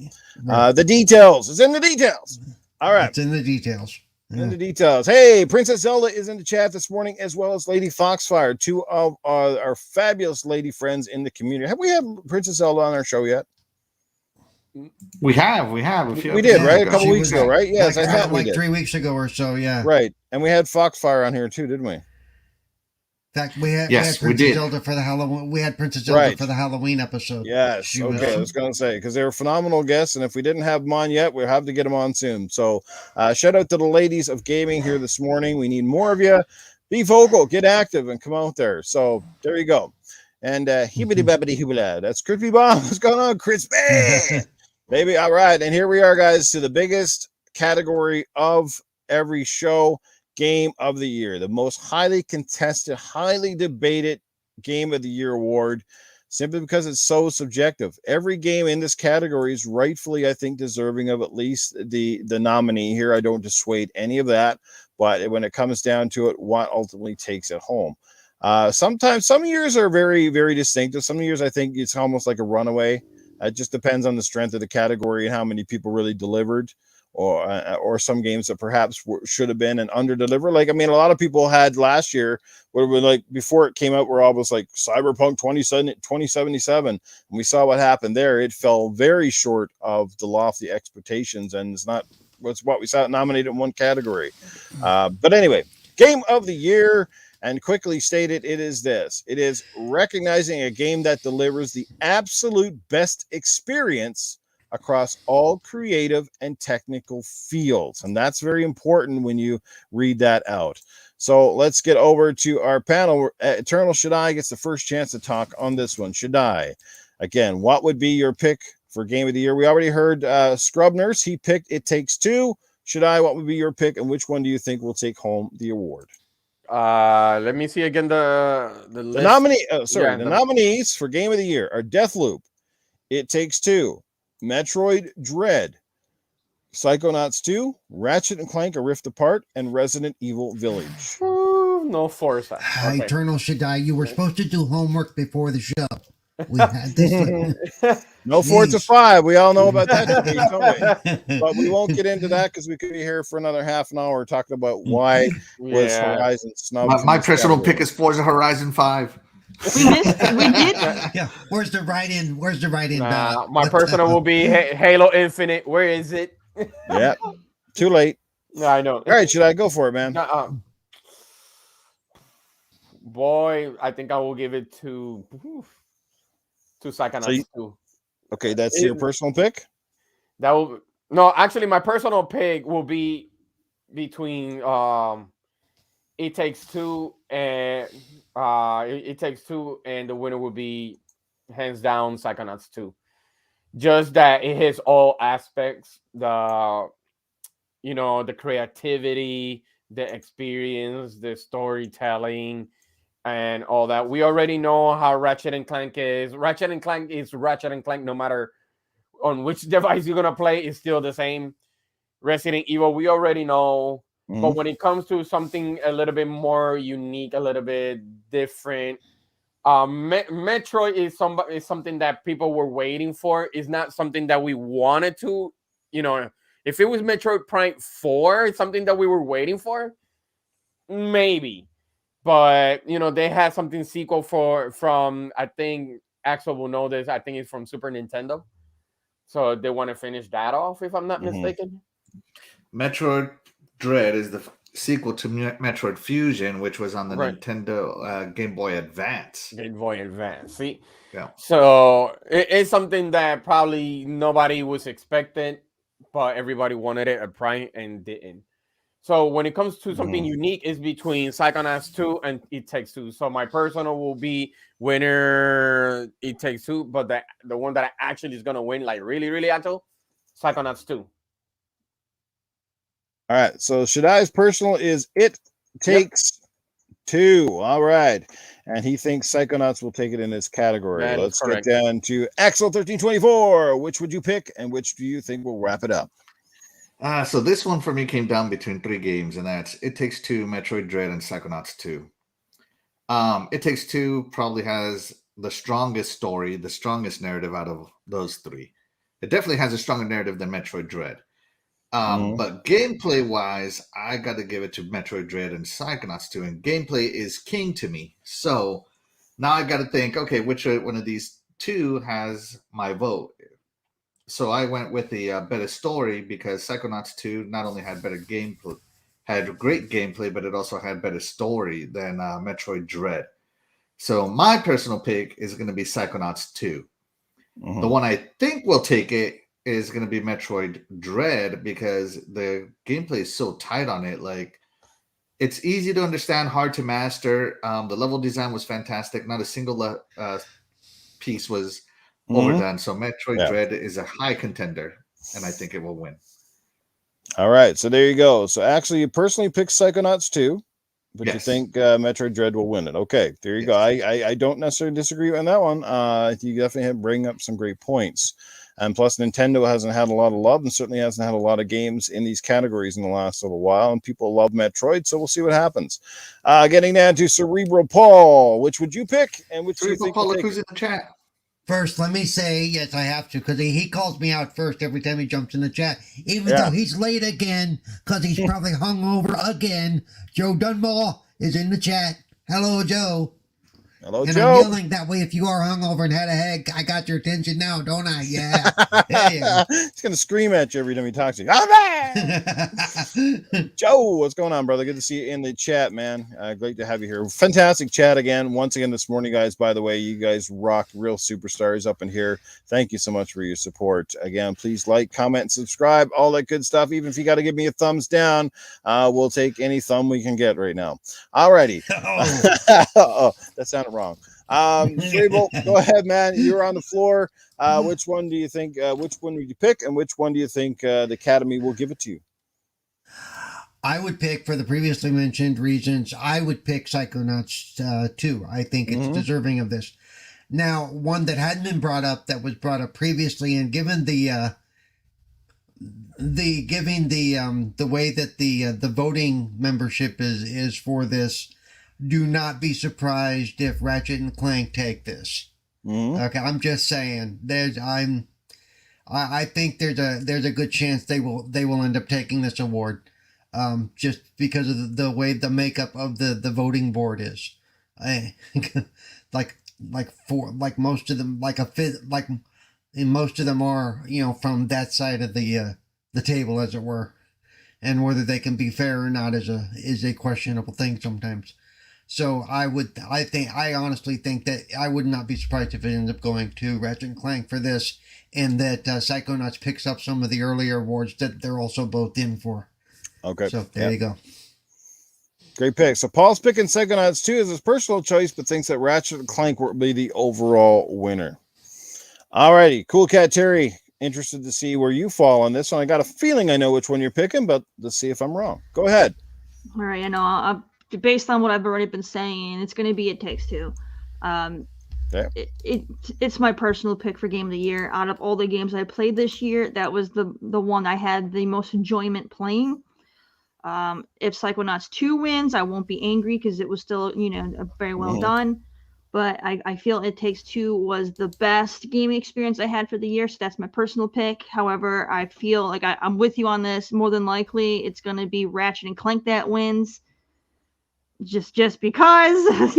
The details, it's in the details. All right, it's in the details. In the details. Hey, Princess Zelda is in the chat this morning, as well as Lady Foxfire, two of our fabulous lady friends in the community. Have we had Princess Zelda on our show yet? We have. We did, right? A couple weeks ago, right? Yes, I thought like 3 weeks ago or so. Yeah, right. And we had Foxfire on here too, didn't we? In fact, we had Princess Zelda for the Halloween. We had Princess Zelda for the Halloween episode. Yes. Okay. I was going to say, because they were phenomenal guests, and if we didn't have them on yet, we'll have to get them on soon. So, shout out to the ladies of gaming here this morning. We need more of you. Be vocal, get active, and come out there. So there you go. And hibbity babbity hibbala. That's Crispy Bomb. What's going on, Crispy? Baby. All right. And here we are, guys, to the biggest category of every show. Game of the Year, the most highly contested, highly debated Game of the Year award, simply because it's so subjective. Every game in this category is rightfully, I think, deserving of at least the nominee here. I don't dissuade any of that, but when it comes down to it, what ultimately takes it home? Sometimes some years are very, very distinctive. Some years I think it's almost like a runaway. It just depends on the strength of the category and how many people really delivered. Or some games that perhaps should have been and under-deliver. Like, I mean, a lot of people had last year where we're like, before it came out, we're almost like Cyberpunk 2077. And we saw what happened there. It fell very short of the lofty expectations, and it's not what we saw nominated in one category. But anyway, Game of the Year, and quickly stated, it is this. It is recognizing a game that delivers the absolute best experience across all creative and technical fields. And that's very important when you read that out. So let's get over to our panel. Eternal Shaddai gets the first chance to talk on this one. Shaddai, again, what would be your pick for Game of the Year? We already heard Scrub Nurse. He picked It Takes Two. Shaddai, what would be your pick, and which one do you think will take home the award? Let me see again the list. The nominees for Game of the Year are Deathloop, It Takes Two, Metroid Dread, Psychonauts 2, Ratchet and Clank: A Rift Apart, and Resident Evil Village. No Forza. Okay. Eternal Shaddai, you were supposed to do homework before the show. We had this. No Forza Jeez. 5. We all know about that debate, don't we? But we won't get into that because we could be here for another half an hour talking about why was Yeah. Horizon snubbed. from My this personal category. pick is Forza Horizon 5. We did. Yeah, where's the write-in? Where's the write-in ballot? My What personal will be Halo Infinite. Where is it? Yeah, too late. No, I know. All right, should I go for it, man? Boy, I think I will give it to Psychonauts 2. Okay, that's your personal pick? That will no, actually, my personal pick will be between It Takes Two and It Takes Two, and the winner will be hands down Psychonauts 2. Just that it hits all aspects, the creativity, the experience, the storytelling, and all that. We already know how Ratchet and Clank is. Ratchet and Clank is Ratchet and Clank, no matter on which device you're gonna play, it's still the same. Resident Evil, we already know. But when it comes to something a little bit more unique, a little bit different, Metroid is something that people were waiting for. It's not something that we wanted to, if it was Metroid Prime 4, it's something that we were waiting for, maybe. But they had something sequel from, I think Axel will know this, I think it's from Super Nintendo. So they want to finish that off, if I'm not mistaken. Metroid Dread is the sequel to Metroid Fusion, which was on the Nintendo Game Boy Advance. Game Boy Advance. See? Yeah. So it's something that probably nobody was expecting, but everybody wanted it at Prime and didn't. So when it comes to something unique, it's between Psychonauts 2 and It Takes Two. So my personal will be winner It Takes Two, but the one that actually is going to win, like really, really actual, Psychonauts 2. All right, so Shaddai's personal is It Takes Two. All right, and he thinks Psychonauts will take it in this category. Let's get down to Axel 1324. Which would you pick, and which do you think will wrap it up? So this one for me came down between 3 games, and that's It Takes Two, Metroid Dread, and Psychonauts 2. It Takes Two probably has the strongest story, the strongest narrative out of those 3. It definitely has a stronger narrative than Metroid Dread. But gameplay-wise, I got to give it to Metroid Dread and Psychonauts 2, and gameplay is king to me. So now I got to think, okay, which one of these 2 has my vote? So I went with the better story because Psychonauts 2 not only had better gameplay, had great gameplay, but it also had better story than Metroid Dread. So my personal pick is going to be Psychonauts 2. The one I think will take it is going to be Metroid Dread because the gameplay is so tight on it. Like, it's easy to understand, hard to master. The level design was fantastic. Not a single piece was overdone. So Metroid Dread is a high contender, and I think it will win. All right, so there you go. So actually, you personally picked Psychonauts 2, but you think Metroid Dread will win it. Okay, there you go. I don't necessarily disagree on that one. You definitely bring up some great points. And plus, Nintendo hasn't had a lot of love and certainly hasn't had a lot of games in these categories in the last little while. And people love Metroid, so we'll see what happens. Getting down to Cerebral Paul, which would you pick? And which Cerebral Paul, look who's in the chat. First, let me say, yes, I have to, because he calls me out first every time he jumps in the chat, even though he's late again, because he's probably hungover again. Joe Dunmore is in the chat. Hello, Joe. Hello, and Joe. I'm yelling that way if you are hungover and had a head. I got your attention now, don't I? Yeah. He's going to scream at you every time he talks to you. All right! Joe, what's going on, brother? Good to see you in the chat, man. Great to have you here. Fantastic chat again. Once again this morning, guys, by the way, you guys rock, real superstars up in here. Thank you so much for your support. Again, please like, comment, and subscribe, all that good stuff. Even if you got to give me a thumbs down, we'll take any thumb we can get right now. All righty. Oh, that sounded wrong. Cerebral, go ahead, man. You're on the floor. Which one do you think? Which one would you pick, and which one do you think the Academy will give it to you? I would pick, for the previously mentioned reasons, I would pick Psychonauts 2. I think it's deserving of this. Now, one that hadn't been brought up, that was brought up previously, and given the way that the voting membership is for this, do not be surprised if Ratchet and Clank take this. Okay, I'm just saying. I think there's a good chance they will end up taking this award, just because of the way the makeup of the voting board is. I, like most of them, and most of them are from that side of the table, as it were, and whether they can be fair or not is a questionable thing sometimes. So I honestly think that I would not be surprised if it ends up going to Ratchet and Clank for this, and that Psychonauts picks up some of the earlier awards that they're also both in for. Okay. So there you go. Great pick. So Paul's picking Psychonauts 2 as his personal choice, but thinks that Ratchet and Clank will be the overall winner. Alrighty, Coolcat Terri, interested to see where you fall on this one. I got a feeling I know which one you're picking, but let's see if I'm wrong. Go ahead. All right, I know. Based on what I've already been saying, it's going to be It Takes Two. It's my personal pick for Game of the Year. Out of all the games I played this year, that was the one I had the most enjoyment playing. If Psychonauts 2 wins, I won't be angry because it was still, very well done. But I feel It Takes Two was the best gaming experience I had for the year, so that's my personal pick. However, I feel like I'm with you on this. More than likely, it's going to be Ratchet and Clank that wins. Just because,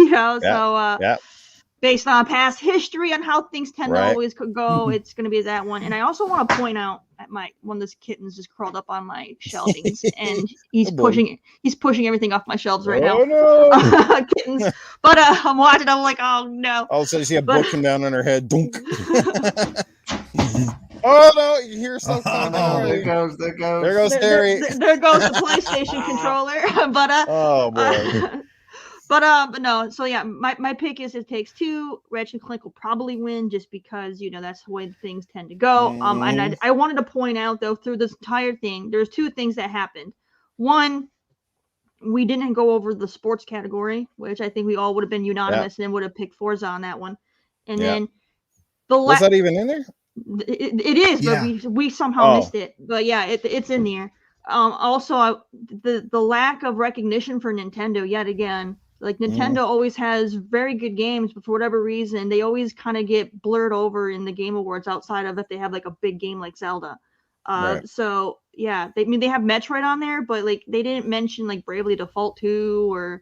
based on past history on how things tend to always go, it's going to be that one. And I also want to point out that one of those kittens just crawled up on my shelvings, and he's pushing everything off my shelves right now. No. Kittens. But I'm watching. I'm like, oh no! All of a sudden, you see a book come down on her head. Dunk. Oh no! You hear something? There goes Terri. There goes the PlayStation controller. But oh boy. But no. So yeah, my pick is It Takes Two. Ratchet and Clank will probably win just because that's the way things tend to go. And I wanted to point out though, through this entire thing, there's two things that happened. One, we didn't go over the sports category, which I think we all would have been unanimous and would have picked Forza on that one. And then was that even in there? It is, but we somehow missed it. But yeah, it's in there. Also, the lack of recognition for Nintendo yet again. Like Nintendo always has very good games, but for whatever reason, they always kind of get blurred over in the Game Awards outside of if they have like a big game like Zelda. So yeah, they have Metroid on there, but like they didn't mention like Bravely Default 2 or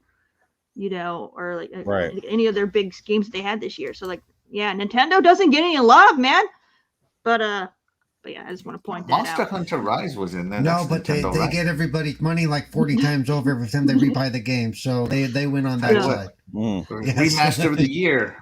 any of their big games that they had this year. So like Nintendo doesn't get any love, man. But yeah, I just want to point that out. Monster Hunter Rise was in there. No, but Nintendo, they get everybody's money like 40 times over every time they rebuy the game, so they win on that side. Remaster of the year.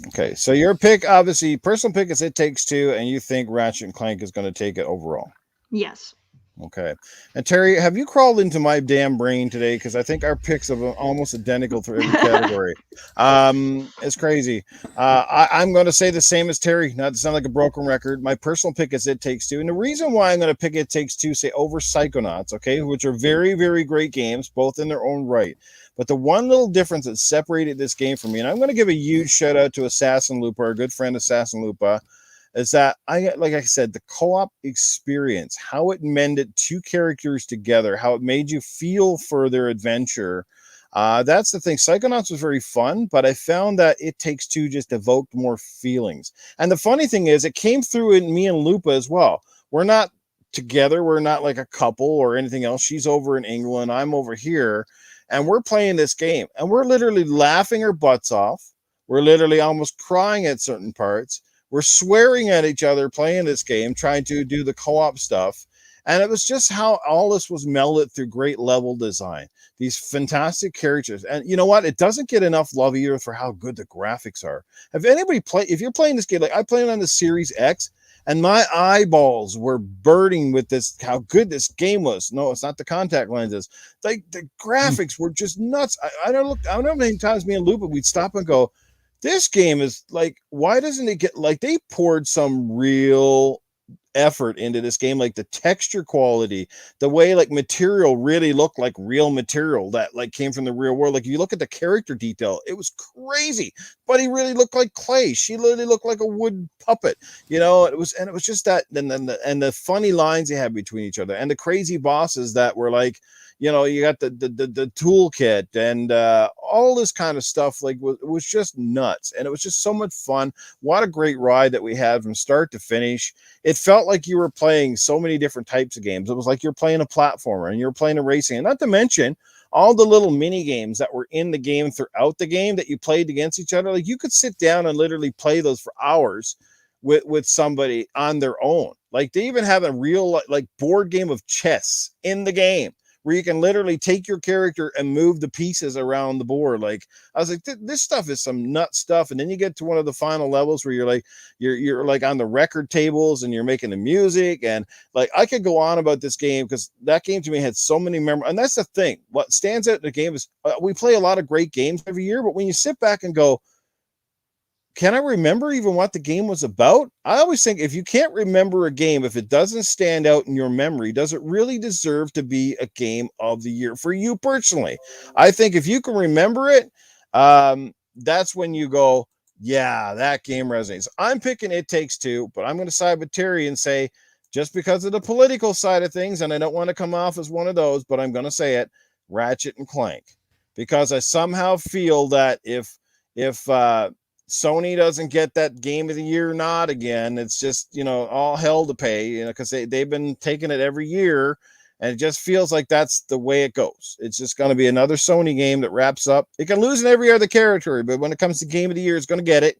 Okay, so your pick, obviously, personal pick is It Takes Two, and you think Ratchet and Clank is going to take it overall. Yes. Okay. And Terri, have you crawled into my damn brain today? Because I think our picks are almost identical for every category. It's crazy. I'm going to say the same as Terri, not to sound like a broken record. My personal pick is It Takes Two. And the reason why I'm going to pick It Takes Two, say, over Psychonauts, okay, which are very, very great games, both in their own right. But the one little difference that separated this game from me, and I'm going to give a huge shout out to Assassin Lupa, our good friend Assassin Lupa, is that like I said, the co-op experience, how it mended two characters together, how it made you feel for their adventure. That's the thing. Psychonauts was very fun, but I found that It Takes Two just evoked more feelings. And the funny thing is, it came through in me and Lupa as well. We're not together. We're not like a couple or anything else. She's over in England. I'm over here. And we're playing this game. And we're literally laughing our butts off. We're literally almost crying at certain parts. We're swearing at each other playing this game, trying to do the co-op stuff. And it was just how all this was melded through great level design. These fantastic characters. And you know what? It doesn't get enough love either for how good the graphics are. If you're playing this game, like I played on the Series X, and my eyeballs were burning with this, how good this game was. No, it's not the contact lenses. Like the graphics were just nuts. I don't know how many times me and Lupa, we'd stop and go, this game is like, why doesn't it get, like, they poured some real effort into this game, like the texture quality, the way like material really looked like real material that like came from the real world. Like you look at the character detail, it was crazy. But he really looked like clay. She literally looked like a wood puppet. It was just that, and the funny lines they had between each other, and the crazy bosses that were like, you know, you got the toolkit and all this kind of stuff. Like it was just nuts, and it was just so much fun. What a great ride that we had from start to finish. It felt like you were playing so many different types of games. It was like you're playing a platformer and you're playing a racing, and not to mention all the little mini games that were in the game throughout the game that you played against each other. Like you could sit down and literally play those for hours with somebody on their own. Like they even have a real like board game of chess in the game where you can literally take your character and move the pieces around the board. Like I was like, this stuff is some nut stuff. And then you get to one of the final levels where you're like on the record tables and you're making the music. And like, I could go on about this game because that game to me had so many memories. And that's the thing. What stands out in the game is we play a lot of great games every year, but when you sit back and go, can I remember even what the game was about? I always think if you can't remember a game, if it doesn't stand out in your memory, does it really deserve to be a game of the year for you personally? I think if you can remember it, that's when you go, yeah, that game resonates. I'm picking It Takes Two, but I'm going to side with Terry and say, just because of the political side of things, and I don't want to come off as one of those, but I'm going to say it, Ratchet and Clank, because I somehow feel that if Sony doesn't get that game of the year nod again, it's just, you know, all hell to pay, you know, because they've been taking it every year, and it just feels like that's the way it goes. It's just going to be another Sony game that wraps up. It can lose in every other territory, but when it comes to game of the year, it's going to get it.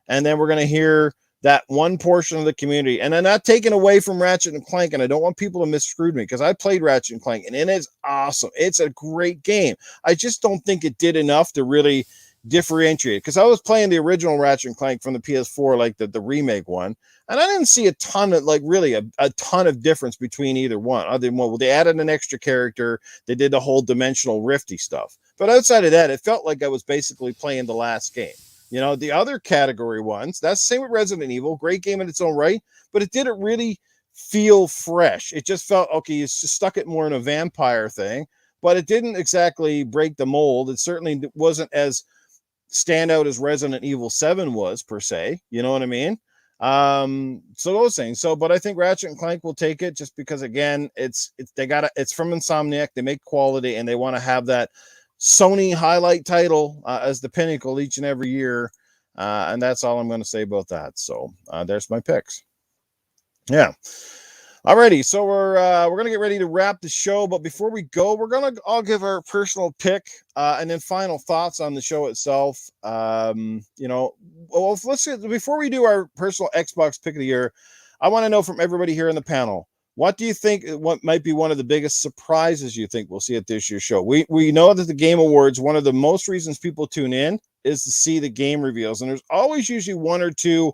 And then we're going to hear that one portion of the community, and I'm not taking away from Ratchet and Clank, and I don't want people to miscrude me because I played Ratchet and Clank, and it is awesome. It's a great game. I just don't think it did enough to really differentiate, because I was playing the original Ratchet and Clank from the PS4, like the remake one, and I didn't see a ton of like really a ton of difference between either one. Other than, well, they added an extra character, they did the whole dimensional rifty stuff, but outside of that, it felt like I was basically playing the last game. You know, the other category ones, that's the same with Resident Evil, great game in its own right, but it didn't really feel fresh. It just felt okay. You just stuck it more in a vampire thing, but it didn't exactly break the mold. It certainly wasn't as stand out as Resident Evil 7 was per se, you know what I mean? So those things. So, but I think Ratchet and Clank will take it just because, again, it's from Insomniac. They make quality and they want to have that Sony highlight title as the pinnacle each and every year. And that's all I'm going to say about that. So there's my picks. Yeah. Alrighty, so we're gonna get ready to wrap the show, but before we go, we're gonna all give our personal pick and then final thoughts on the show itself. You know, well, before we do our personal Xbox pick of the year, I want to know from everybody here in the panel, what do you think? What might be one of the biggest surprises you think we'll see at this year's show? We know that the Game Awards, one of the most reasons people tune in is to see the game reveals, and there's always usually one or two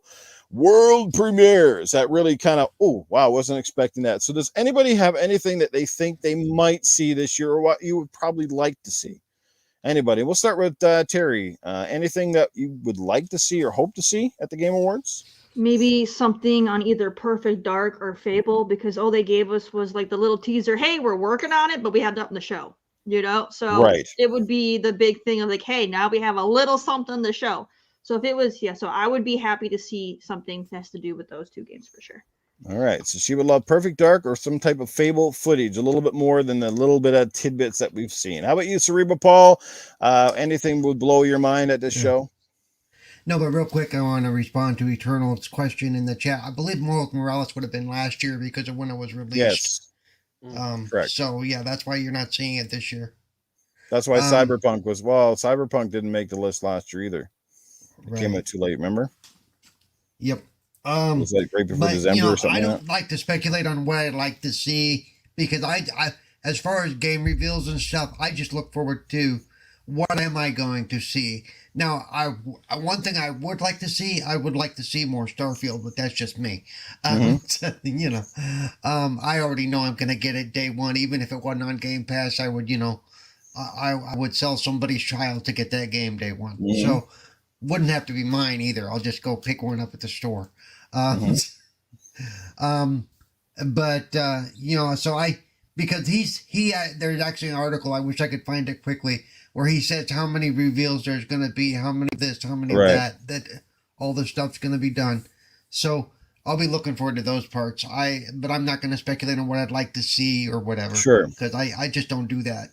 world premieres that really kind of, oh wow, wasn't expecting that. So does anybody have anything that they think they might see this year, or what you would probably like to see? Anybody? We'll start with Terry. Anything that you would like to see or hope to see at the Game Awards? Maybe something on either Perfect Dark or Fable, because all they gave us was like the little teaser, hey, we're working on it, but we have nothing to show, you know? So right. It would be the big thing of like, hey, now we have a little something to show. So if it was, so I would be happy to see something that has to do with those two games for sure. All right. So she would love Perfect Dark or some type of Fable footage, a little bit more than the little bit of tidbits that we've seen. How about you, Cerebral Paul? Anything would blow your mind at this show? No, but real quick, I want to respond to Eternal's question in the chat. I believe Morales would have been last year because of when it was released. Yes. Correct. So, yeah, that's why you're not seeing it this year. That's why Cyberpunk was, Cyberpunk didn't make the list last year either. It came out too late, remember? Yep. It was like right before December or something. I don't like to speculate on what I'd like to see because I as far as game reveals and stuff, I just look forward to what am I going to see. Now, one thing I would like to see, I would like to see more Starfield, but that's just me. You know, I already know I'm going to get it day one, even if it wasn't on Game Pass. I would, I would sell somebody's child to get that game day one. So wouldn't have to be mine either. I'll just go pick one up at the store. But so because there's actually an article, I wish I could find it quickly, where he says how many reveals there's going to be, how many of this, how many of that all this stuff's going to be done. So I'll be looking forward to those parts. But I'm not going to speculate on what I'd like to see or whatever. Sure. Because I just don't do that.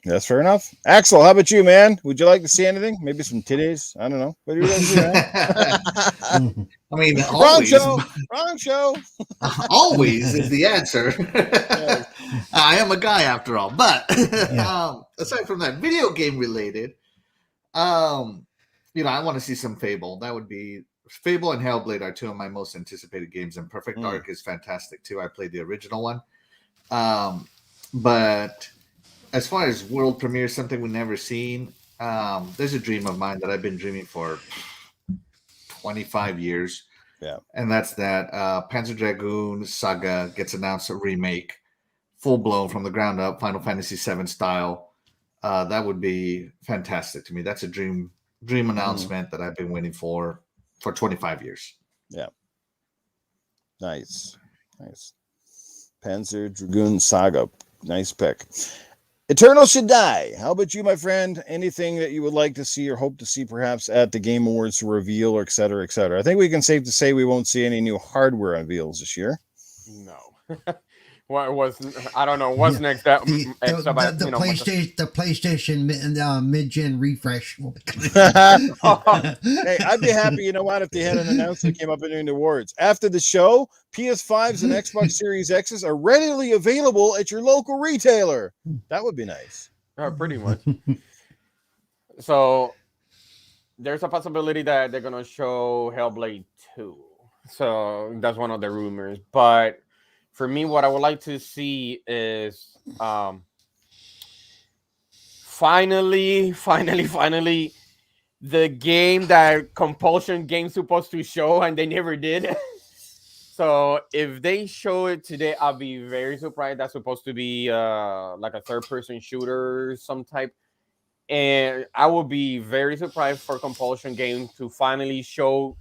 That's fair enough. Axel, how about you, man? Would you like to see anything? Maybe some titties? I don't know. What are you going to see, man? I mean, Wrong always, show. Wrong show. always is the answer. Yes. I am a guy after all. But Yeah. aside from that, video game related, you know, I want to see some Fable. That would be Fable and Hellblade are two of my most anticipated games, and Perfect Dark is fantastic too. I played the original one. But as far as world premiere, something we've never seen, there's a dream of mine that I've been dreaming for 25 years. Yeah. And that's that Panzer Dragoon Saga gets announced a remake, full blown from the ground up, Final Fantasy VII style. That would be fantastic to me. That's a dream announcement that I've been waiting for 25 years. Yeah. Nice. Panzer Dragoon Saga. Nice pick. Eternal Shaddai. How about you, my friend? Anything that you would like to see or hope to see perhaps at the Game Awards to reveal, or et cetera, et cetera? I think we can safe to say we won't see any new hardware unveils this year. No. What was, I don't know what's next. That The PlayStation mid-gen refresh will be coming. Hey, I'd be happy, you know what, if they had an announcement that came up during the awards. After the show, PS5s and Xbox Series X's are readily available at your local retailer. That would be nice. Pretty much. So there's a possibility that they're going to show Hellblade 2. So that's one of the rumors. But for me, what I would like to see is finally, the game that Compulsion Game's supposed to show and they never did. So if they show it today, I'll be very surprised. That's supposed to be like a third-person shooter, some type. And I will be very surprised for Compulsion Game to finally show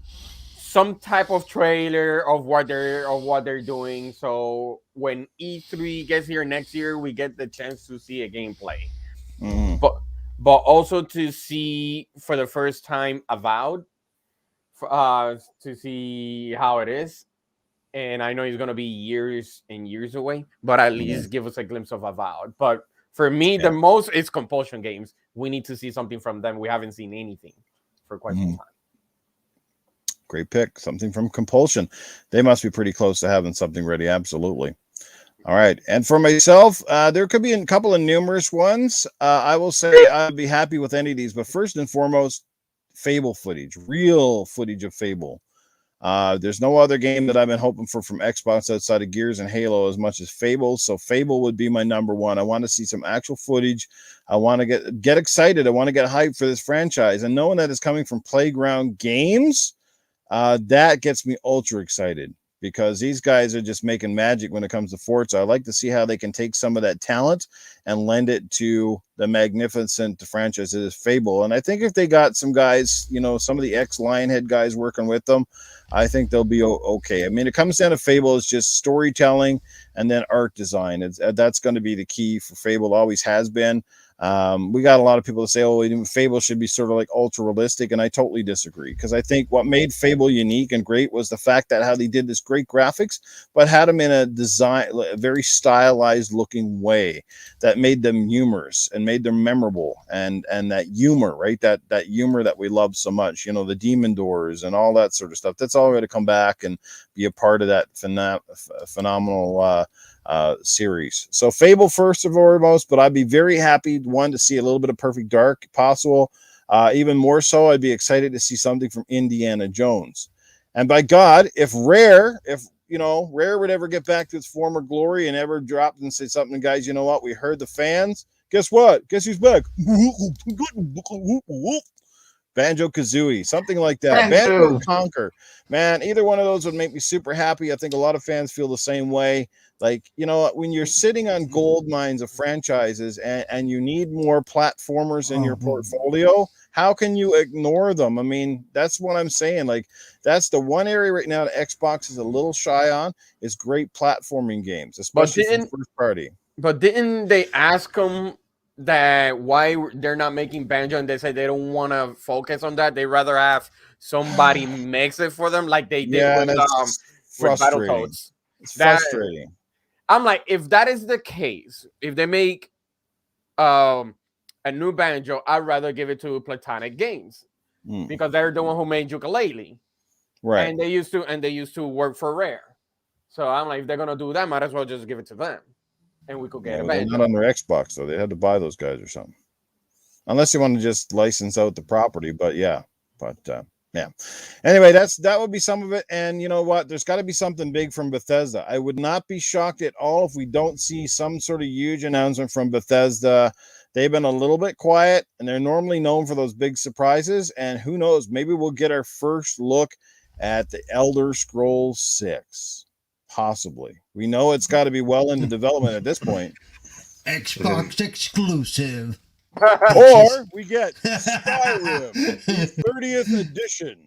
some type of trailer of what they're doing. So when E3 gets here next year, we get the chance to see a gameplay. But also to see for the first time Avowed, to see how it is. And I know it's going to be years and years away, but at least give us a glimpse of Avowed. But for me, the most is Compulsion Games. We need to see something from them. We haven't seen anything for quite some time. Great pick. Something from Compulsion. They must be pretty close to having something ready. Absolutely. All right. And for myself, there could be a couple of numerous ones. I will say I'd be happy with any of these. But first and foremost, Fable footage. Real footage of Fable. There's no other game that I've been hoping for from Xbox outside of Gears and Halo as much as Fable. So Fable would be my number one. I want to see some actual footage. I want to get excited. I want to get hyped for this franchise. And knowing that it's coming from Playground Games, that gets me ultra excited because these guys are just making magic when it comes to Forza. I like to see how they can take some of that talent and lend it to the magnificent franchise that is Fable. And I think if they got some guys, you know, some of the ex-Lionhead guys working with them, I think they'll be okay. I mean, it comes down to Fable. It's just storytelling and then art design. That's going to be the key for Fable. Always has been. We got a lot of people that say, oh, Fable should be sort of like ultra realistic. And I totally disagree because I think what made Fable unique and great was the fact that how they did this great graphics, but had them in a very stylized looking way that made them humorous and made them memorable and that humor, right? That humor that we love so much, you know, the demon doors and all that sort of stuff. That's all going to come back and be a part of that phenomenal series. So Fable first and foremost, but I'd be very happy to see a little bit of Perfect Dark if possible. Even more so, I'd be excited to see something from Indiana Jones. And by God, if Rare would ever get back to its former glory and ever dropped and say something, guys, you know what? We heard the fans. Guess what? Guess who's back? Banjo-Kazooie, something like that. Banjo Conquer. Man, either one of those would make me super happy. I think a lot of fans feel the same way. Like, you know, when you're sitting on gold mines of franchises and you need more platformers in your portfolio, how can you ignore them? I mean, that's what I'm saying. Like, that's the one area right now that Xbox is a little shy on is great platforming games, especially from first party. But didn't they ask them that why they're not making Banjo, and they said they don't want to focus on that? They rather have somebody makes it for them, like they did Yeah, and it's with frustrating. Battletoads. It's That- frustrating. I'm like, if that is the case, if they make a new banjo, I'd rather give it to Platonic Games because they're the one who made ukulele, Right. and they used to work for Rare. So I'm like, if they're gonna do that, might as well just give it to them, and we could get a They're banjo. not on their Xbox though. They had to buy those guys or something. Unless you want to just license out the property, but yeah. Anyway, that would be some of it. And you know what? There's got to be something big from Bethesda. I would not be shocked at all if we don't see some sort of huge announcement from Bethesda. They've been a little bit quiet, and they're normally known for those big surprises. And who knows? Maybe we'll get our first look at the Elder Scrolls 6. Possibly. We know it's got to be well into development at this point. Xbox exclusive. Or we get Skyrim 30th edition,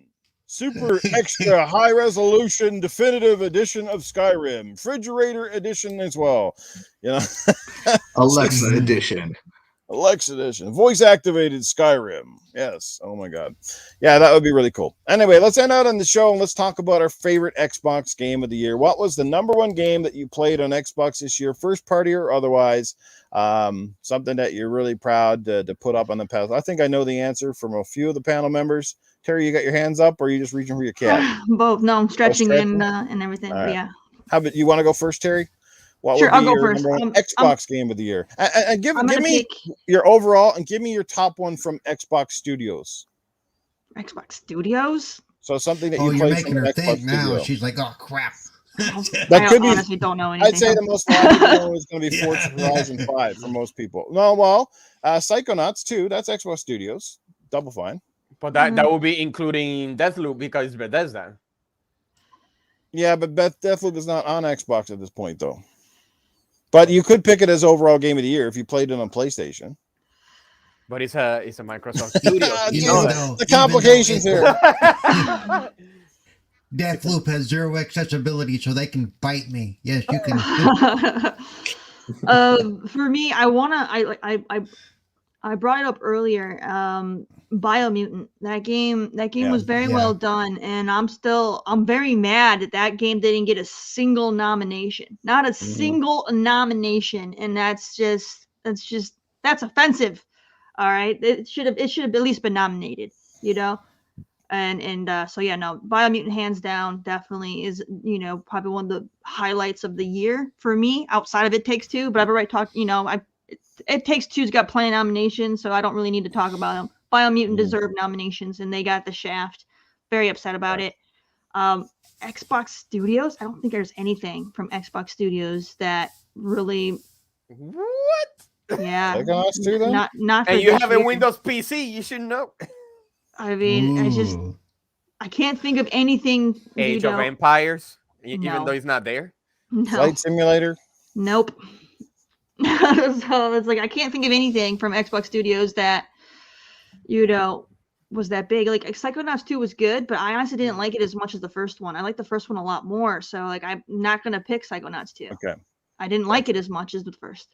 super extra high resolution definitive edition of Skyrim, refrigerator edition as well. You know, Alexa edition. Alexa edition, voice activated Skyrim. Yes. Oh my God. Yeah, that would be really cool. Anyway, let's end out on the show and let's talk about our favorite Xbox game of the year. What was the number one game that you played on Xbox this year, first party or otherwise? Something that you're really proud to put up on the pedestal. I think I know the answer from a few of the panel members. Terry, you got your hands up, or are you just reaching for your cat? Both. No, I'm stretching stretching? and everything. All right. Yeah. How about you want to go first, Terry? What Sure, would be I'll go your first. number one Xbox game of the year? And give I'm gonna me pick your overall, and give me your top one from Xbox Studios. Xbox Studios. So something that Oh, you you're played making from her an Xbox think now. studio. She's like, oh crap. That I could be- honestly don't know anything. I'd say the most logical one is going to be Yeah. Forza Horizon 5 for most people. No, well, Psychonauts 2, that's Xbox Studios. Double fine. But that would be including Deathloop because it's Bethesda. Yeah, but Deathloop is not on Xbox at this point, though. But you could pick it as overall game of the year if you played it on PlayStation. But it's a Microsoft Studio. You know know that. the complications here. Deathloop has zero accessibility, so they can bite me. Yes, you can. For me, I brought it up earlier. Biomutant. That game was very well done, and I'm very mad that game didn't get a single nomination. Not a single nomination, and that's offensive. All right, it should have at least been nominated. You know. So yeah, no, Biomutant hands down definitely is, probably one of the highlights of the year for me outside of It Takes Two. But I've already talked, It Takes Two's got plenty of nominations, so I don't really need to talk about them. Biomutant deserved nominations, and they got the shaft. Very upset about it. Xbox Studios, I don't think there's anything from Xbox Studios that really. What? Yeah. Psychonauts 2 then? Not. And for you this have a year. Windows PC, you should know. I mean, Ooh. I can't think of anything. Age of Empires, even No. though it's not there. No. Flight Simulator? Nope. So it's like I can't think of anything from Xbox Studios that was that big. Like Psychonauts 2 was good, but I honestly didn't like it as much as the first one. I liked the first one a lot more. So like I'm not gonna pick Psychonauts 2. Okay. I didn't like it as much as the first.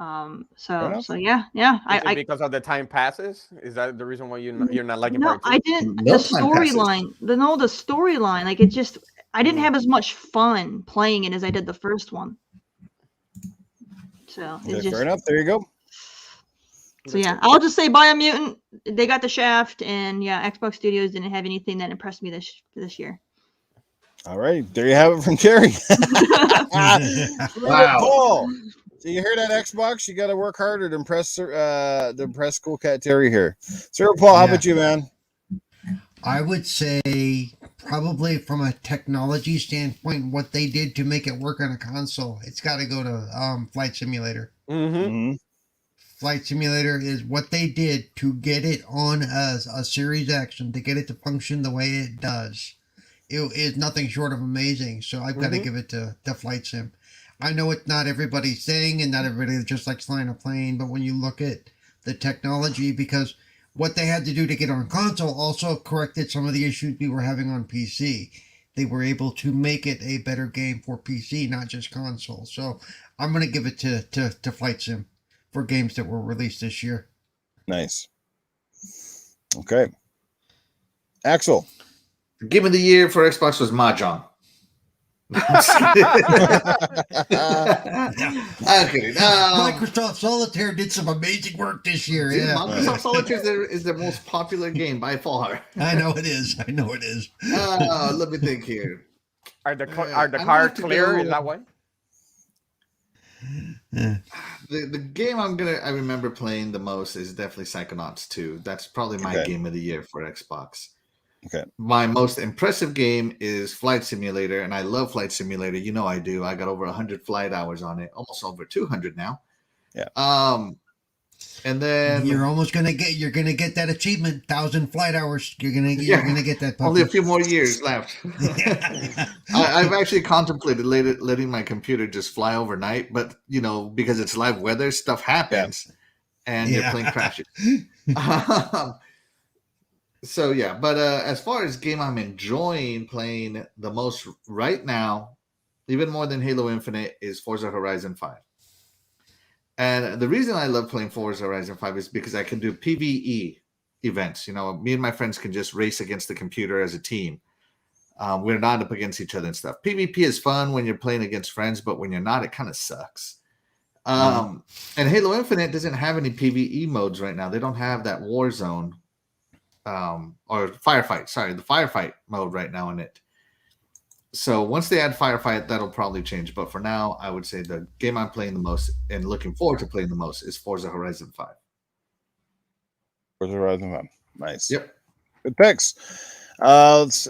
enough. So yeah. Is it because of the time passes? Is that the reason why you're not liking No, part two? I didn't. No The time passes. storyline, the storyline, like it just, I didn't have as much fun playing it as I did the first one. So Okay, it's just, fair enough. There you go. so yeah, I'll just say Biomutant. They got the shaft, and yeah, Xbox Studios didn't have anything that impressed me this year. All right. There you have it from Terry. Wow. Paul. So you hear that, Xbox? You got to work harder to impress Coolcat Terri here. Cerebral Paul, how Yeah. about you, man? I would say probably from a technology standpoint, what they did to make it work on a console, it's got to go to Flight Simulator. Mm-hmm. Mm-hmm. Flight Simulator is what they did to get it on as a Series X and to get it to function the way it does. It is nothing short of amazing. So I've got to give it to Flight Sim. I know it's not everybody's thing and not everybody just likes flying a plane, but when you look at the technology, because what they had to do to get on console also corrected some of the issues we were having on PC. They were able to make it a better game for PC, not just console. So I'm going to give it to Flight Sim for games that were released this year. Nice. Okay. Axel. The game of the year for Xbox was Mahjong. I'm kidding. Microsoft Solitaire did some amazing work this year. Dude, Yeah, Microsoft Solitaire is the most popular game by far. I know it is. I know it is. Let me think here. Are the I'm gonna cards have to clear? Is go- that way? The game I remember playing the most is definitely Psychonauts 2. That's probably my game of the year for Xbox. Okay. My most impressive game is Flight Simulator, and I love Flight Simulator. You know I do. I got over 100 flight hours on it, almost over 200 now. Yeah. And then You're gonna get that achievement, 1,000 flight hours. You're gonna get that. Puppy. only a few more years left. I've actually contemplated letting my computer just fly overnight, but because it's live weather, stuff happens, and your plane crashes. So yeah, but as far as game I'm enjoying playing the most right now, even more than Halo Infinite, is Forza Horizon 5. And the reason I love playing Forza Horizon 5 is because I can do PvE events. Me and my friends can just race against the computer as a team. We're not up against each other and stuff. PvP is fun when you're playing against friends, but when you're not, it kind of sucks. And Halo Infinite doesn't have any PvE modes right now. They don't have that Warzone or Firefight. Sorry, the Firefight mode right now in it. So once they add Firefight, that'll probably change. But for now, I would say the game I'm playing the most and looking forward to playing the most is Forza Horizon 5. Forza Horizon 5. Nice. Yep. Good picks. Let's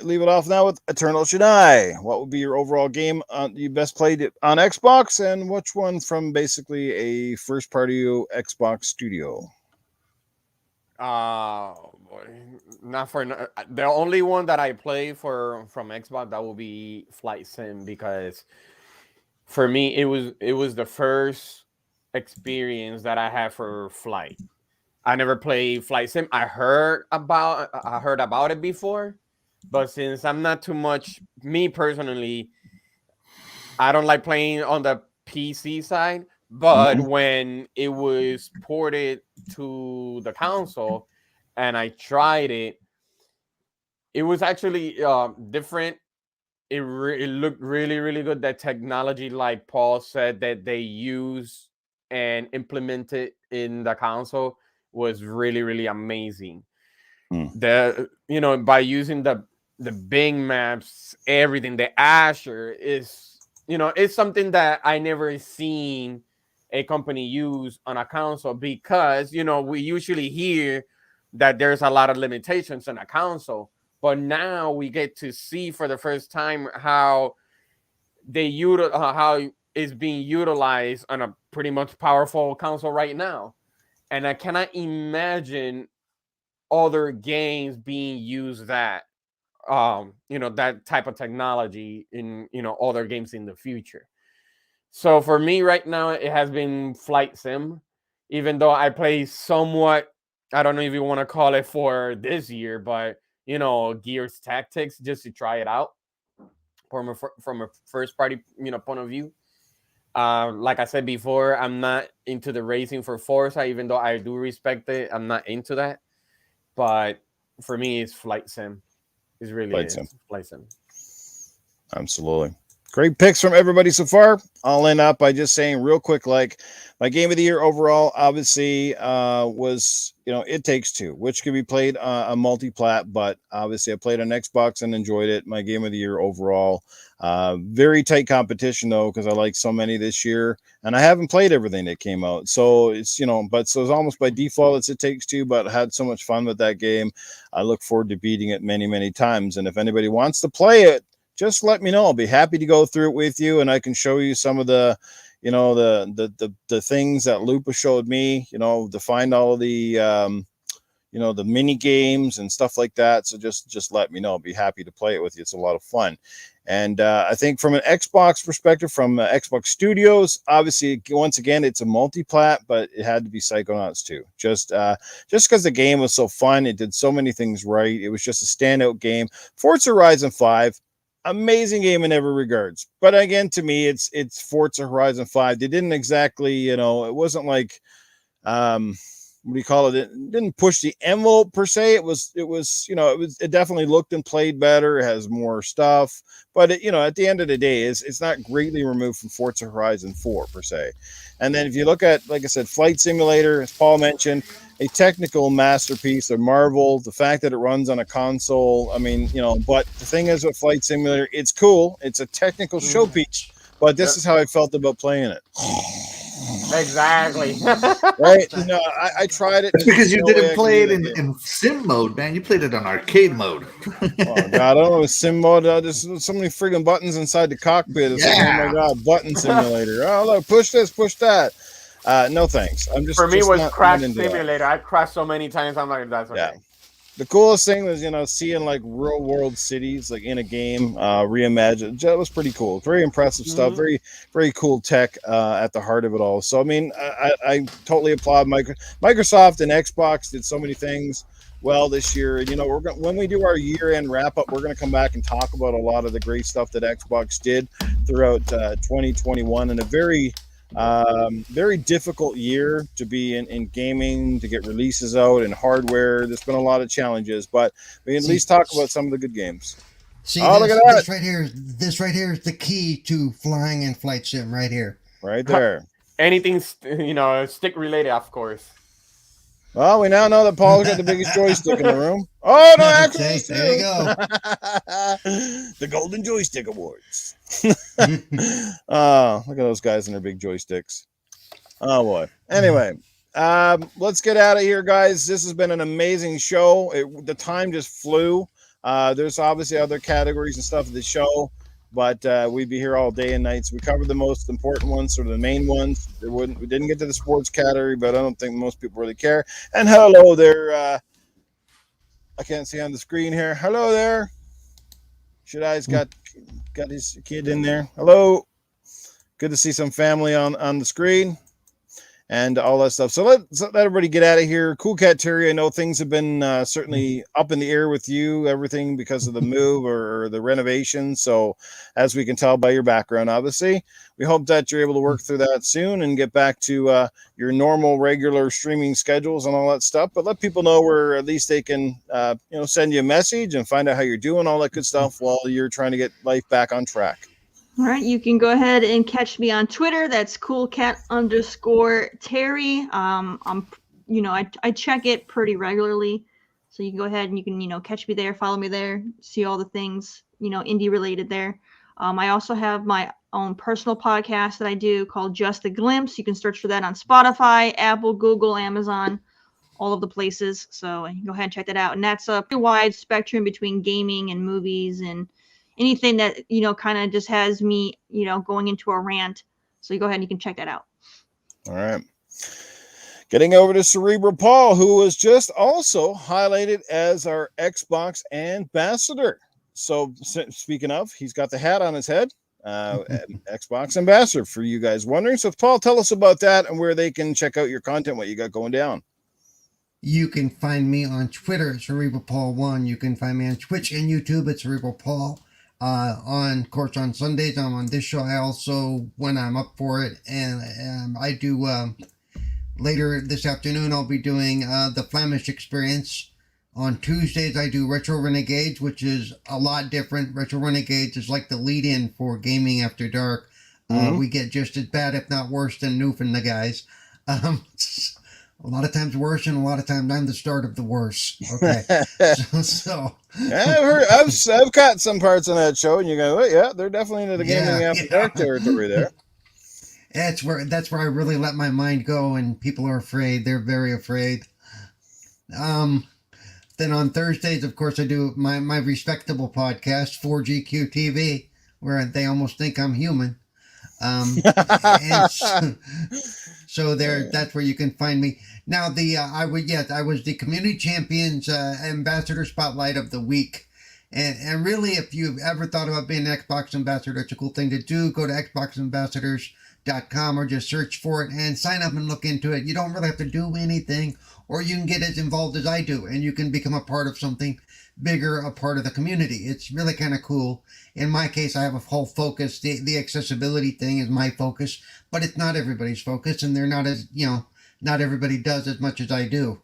leave it off now with Eternal Shaddai. What would be your overall game you best played it on Xbox, and which one from basically a first-party Xbox studio? Boy. Not for the only one that I play from Xbox, that will be Flight Sim, because for me it was the first experience that I had for flight. I never played Flight Sim. I heard about it before, but since I'm not too much, me personally, I don't like playing on the PC side. But when it was ported to the console and I tried it, it was actually different. It looked really, really good. That technology, like Paul said, that they use and implemented in the console was really, really amazing. By using the Bing maps, everything, the Azure is, it's something that I never seen a company use on a console, because we usually hear that there's a lot of limitations on a console, but now we get to see for the first time how how it's being utilized on a pretty much powerful console right now. And I cannot imagine other games being used that that type of technology in other games in the future. So for me right now, it has been Flight Sim, even though I play somewhat, I don't know if you want to call it for this year, but Gears Tactics, just to try it out from a first party point of view. Like I said before, I'm not into the racing for Forza, even though I do respect it. I'm not into that. But for me, it's Flight Sim. It's really Flight Sim. Absolutely. Great picks from everybody so far. I'll end up by just saying real quick, like, my game of the year overall, obviously, was, It Takes Two, which could be played on multi-plat, but obviously I played on Xbox and enjoyed it. My game of the year overall. Very tight competition, though, because I like so many this year, and I haven't played everything that came out. So it's, so it's almost by default, it's It Takes Two, but I had so much fun with that game. I look forward to beating it many, many times. And if anybody wants to play it, just let me know. I'll be happy to go through it with you, and I can show you some of the, the things that Lupa showed me, to find all of the, the mini games and stuff like that. So just let me know. I'll be happy to play it with you. It's a lot of fun. And I think from an Xbox perspective, from Xbox Studios, obviously, once again, it's a multi-plat, but it had to be Psychonauts 2. Just because the game was so fun, it did so many things right. It was just a standout game. Forza Horizon 5. Amazing game in every regards, but again, to me, it's Forza Horizon 5. They didn't exactly, it wasn't like, what do you call it? It didn't push the envelope per se. It definitely looked and played better. It has more stuff, but at the end of the day, it's not greatly removed from Forza Horizon 4 per se. And then if you look at, like I said, Flight Simulator, as Paul mentioned, a technical masterpiece, a marvel. The fact that it runs on a console, but the thing is with Flight Simulator, it's cool. It's a technical showpiece, but this is how I felt about playing it. Exactly. Right? I tried it. It's because you didn't play it in sim mode, man. You played it on arcade mode. Oh God, I don't know, sim mode. There's so many friggin' buttons inside the cockpit. It's like, oh my God, button simulator. Oh look, push this, push that. No thanks. I'm just for me just was not Crash into Simulator. that. I crashed so many times. I'm like, that's okay. Yeah. The coolest thing was, seeing like real world cities like in a game, reimagined. That was pretty cool. Very impressive stuff. Very, very cool tech at the heart of it all. So I totally applaud Microsoft and Xbox did so many things well this year. And when we do our year-end wrap-up, we're going to come back and talk about a lot of the great stuff that Xbox did throughout 2021, and a very difficult year to be in gaming, to get releases out and hardware. There's been a lot of challenges, but we can at least talk about some of the good games. See, look at that. This right here is the key to flying in Flight Sim right here. Right there. Anything, stick related, of course. Well, we now know that Paul's got the biggest joystick in the room. Oh, no, actually, there you go. The Golden Joystick Awards. Oh, look at those guys and their big joysticks. Oh, boy. Anyway, let's get out of here, guys. This has been an amazing show. The time just flew. There's obviously other categories and stuff of the show, but we'd be here all day and night. So we covered the most important ones, sort of the main ones. We didn't get to the sports category, but I don't think most people really care. And hello there. I can't see on the screen here. Hello there. Shaddai's got his kid in there. Hello. Good to see some family on the screen and all that stuff. So let everybody get out of here. Coolcat Terri, I know things have been certainly up in the air with you, everything because of the move or the renovation. So as we can tell by your background, obviously, we hope that you're able to work through that soon and get back to your normal, regular streaming schedules and all that stuff. But let people know where at least they can, send you a message and find out how you're doing, all that good stuff while you're trying to get life back on track. All right, you can go ahead and catch me on Twitter. That's Coolcat_Terri. I check it pretty regularly, so you can go ahead and you can catch me there, follow me there, see all the things indie related there. I also have my own personal podcast that I do called Just a Glimpse. You can search for that on Spotify, Apple, Google, Amazon, all of the places. So you can go ahead and check that out. And that's a pretty wide spectrum between gaming and movies and anything that kind of just has me going into a rant. So you go ahead and you can check that out. All right, getting over to Cerebral Paul, who was just also highlighted as our Xbox ambassador. So speaking of, he's got the hat on his head, Xbox ambassador, for you guys wondering. So Paul, tell us about that and where they can check out your content, what you got going down. You can find me on Twitter at Cerebral Paul 1. You can find me on Twitch and YouTube at Cerebral Paul. On Sundays, I'm on this show. I also, when I'm up for it, and I do later this afternoon, I'll be doing the Flemish Experience. On Tuesdays, I do Retro Renegades, which is a lot different. Retro Renegades is like the lead-in for Gaming After Dark. We get just as bad, if not worse, than Newf and the guys. A lot of times worse, and a lot of times I'm the start of the worse. Okay, so yeah, I've caught some parts on that show, and you go, oh, yeah, they're definitely into the Gaming After Dark territory there. That's where I really let my mind go, and people are afraid. They're very afraid. Then on Thursdays, of course, I do my respectable podcast, 4GQ TV, where they almost think I'm human. And so that's where you can find me. Now I was the Community Champions Ambassador Spotlight of the Week. And really, if you've ever thought about being an Xbox ambassador, it's a cool thing to do. Go to xboxambassadors.com or just search for it and sign up and look into it. You don't really have to do anything, or you can get as involved as I do, and you can become a part of something bigger, a part of the community. It's really kind of cool. In my case, I have a whole focus. The accessibility thing is my focus, but it's not everybody's focus, and they're not as, not everybody does as much as I do.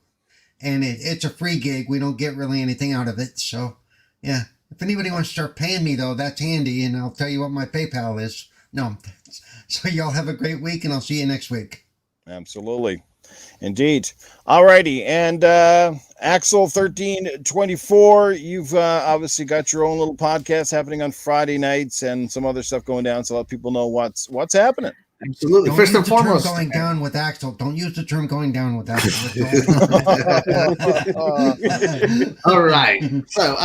And it's a free gig. We don't get really anything out of it. So, yeah. If anybody wants to start paying me, though, that's handy. And I'll tell you what my PayPal is. No. So y'all have a great week, and I'll see you next week. Absolutely. Indeed. All righty. And Axel 1324, you've obviously got your own little podcast happening on Friday nights and some other stuff going down. So let people know what's happening. Absolutely. Don't First use and the term foremost, going down with Axel. Don't use the term going down with Axel. all right. So,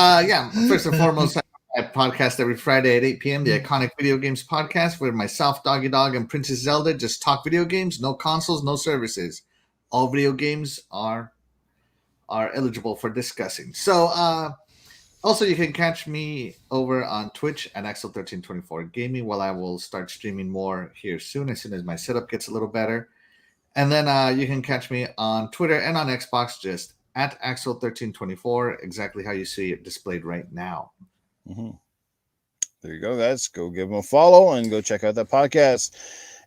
first and foremost, I podcast every Friday at 8 p.m. The Iconic Video Games Podcast, where myself, Doggy Dog, and Princess Zelda just talk video games. No consoles, no services. All video games are eligible for discussing. So, also, you can catch me over on Twitch at Axel1324 Gaming, while I will start streaming more here soon as my setup gets a little better. And then you can catch me on Twitter and on Xbox just at Axel1324, exactly how you see it displayed right now. Mm-hmm. There you go, guys. Go give them a follow and go check out that podcast.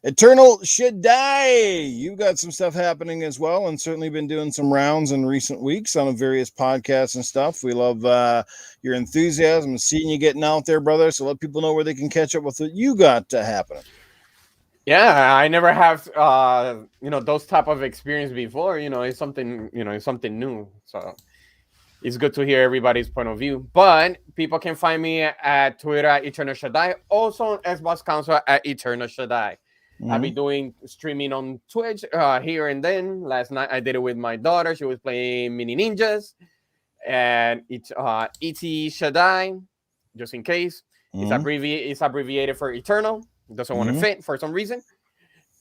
Eternal Shaddai, you got some stuff happening as well, and certainly been doing some rounds in recent weeks on various podcasts and stuff. We love your enthusiasm, seeing you getting out there, brother. So let people know where they can catch up with what you got happening. Yeah, I never have those type of experience before. It's something new. So it's good to hear everybody's point of view. But people can find me at Twitter at Eternal Shaddai, also on Xbox console at Eternal Shaddai. Mm-hmm. I'll be doing streaming on Twitch here and then. Last night I did it with my daughter. She was playing Mini Ninjas, and it's ET Shaddai, just in case. Mm-hmm. It's abbreviated for Eternal. It doesn't want to fit for some reason.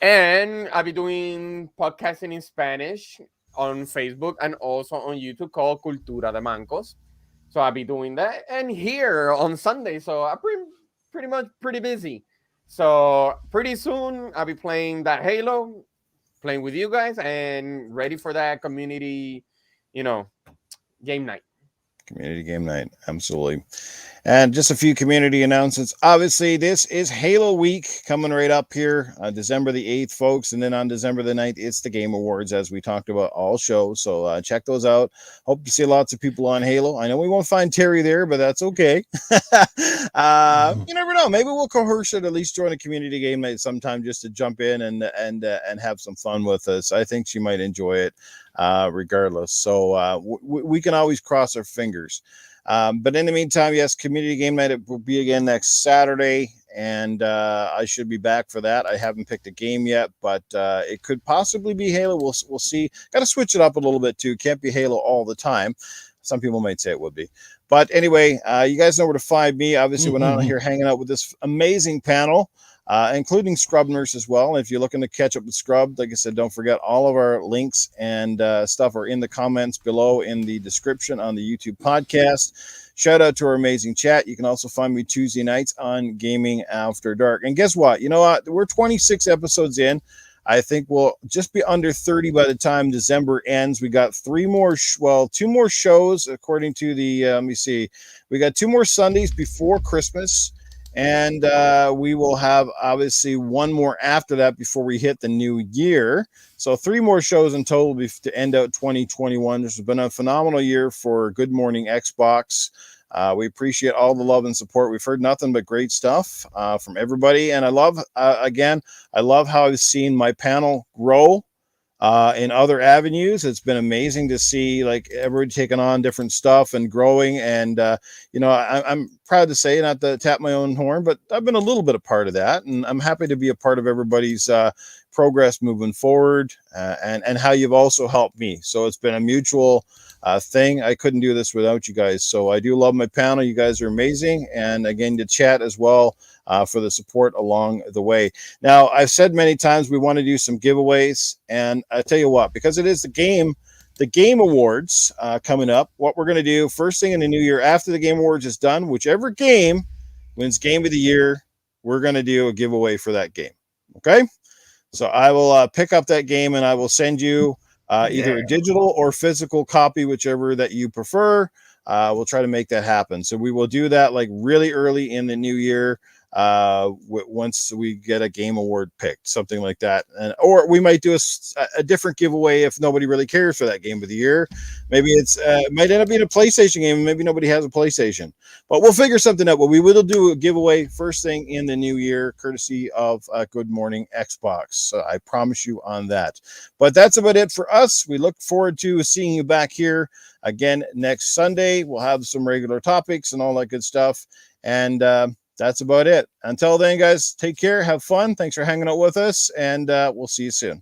And I'll be doing podcasting in Spanish on Facebook and also on YouTube called Cultura de Mancos. So I'll be doing that. And here on Sunday, so I'm pretty busy. So pretty soon I'll be playing that Halo, playing with you guys, and ready for that community, game night. Community game night, absolutely. And just a few community announcements. Obviously, this is Halo Week coming right up here, December the 8th, folks. And then on December the 9th, it's the Game Awards, as we talked about all shows. So check those out. Hope to see lots of people on Halo. I know we won't find Terry there, but that's okay. You never know. Maybe we'll coerce her to at least join a community game night sometime just to jump in and have some fun with us. I think she might enjoy it regardless. So we can always cross our fingers. But in the meantime, yes, community game night, it will be again next Saturday, and I should be back for that. I haven't picked a game yet, but it could possibly be Halo. We'll see. Got to switch it up a little bit too. Can't be Halo all the time. Some people might say it would be. But anyway, you guys know where to find me. Obviously, we're out here hanging out with this amazing panel, including Scrub Nurse as well. If you're looking to catch up with Scrub, like I said, don't forget all of our links and stuff are in the comments below in the description on the YouTube podcast. Shout out to our amazing chat. You can also find me Tuesday nights on Gaming After Dark. And guess what? You know what? We're 26 episodes in. I think we'll just be under 30 by the time December ends. We got two more shows according to the, let me see. We got 2 more Sundays before Christmas. And we will have obviously one more after that before we hit the new year. So 3 more shows in total to end out 2021. This has been a phenomenal year for Good Morning Xbox. We appreciate all the love and support. We've heard nothing but great stuff from everybody. And I love, I love how I've seen my panel grow in other avenues. It's been amazing to see like everybody taking on different stuff and growing. And, I'm proud to say, not to tap my own horn, but I've been a little bit a part of that. And I'm happy to be a part of everybody's progress moving forward and how you've also helped me. So it's been a mutual thing. I couldn't do this without you guys. So I do love my panel. You guys are amazing. And again, the chat as well for the support along the way. Now, I've said many times we want to do some giveaways. And I tell you what, because it is the Game Awards coming up, what we're going to do first thing in the new year after the Game Awards is done, whichever game wins Game of the Year, we're going to do a giveaway for that game. Okay? So I will pick up that game and I will send you either a digital or physical copy, whichever that you prefer. We'll try to make that happen. So we will do that like really early in the new year. once we get a game award picked, something like that. And or we might do a different giveaway if nobody really cares for that game of the year. Maybe it might end up being a PlayStation game. Maybe nobody has a PlayStation, but we'll figure something out. But we will do a giveaway first thing in the new year, courtesy of Good Morning Xbox. So I promise you on that. But that's about it for us. We look forward to seeing you back here again next Sunday. We'll have some regular topics and all that good stuff. And that's about it. Until then, guys, take care. Have fun. Thanks for hanging out with us. And we'll see you soon.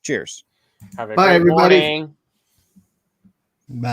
Cheers. Have a Bye, great everybody. morning. Bye.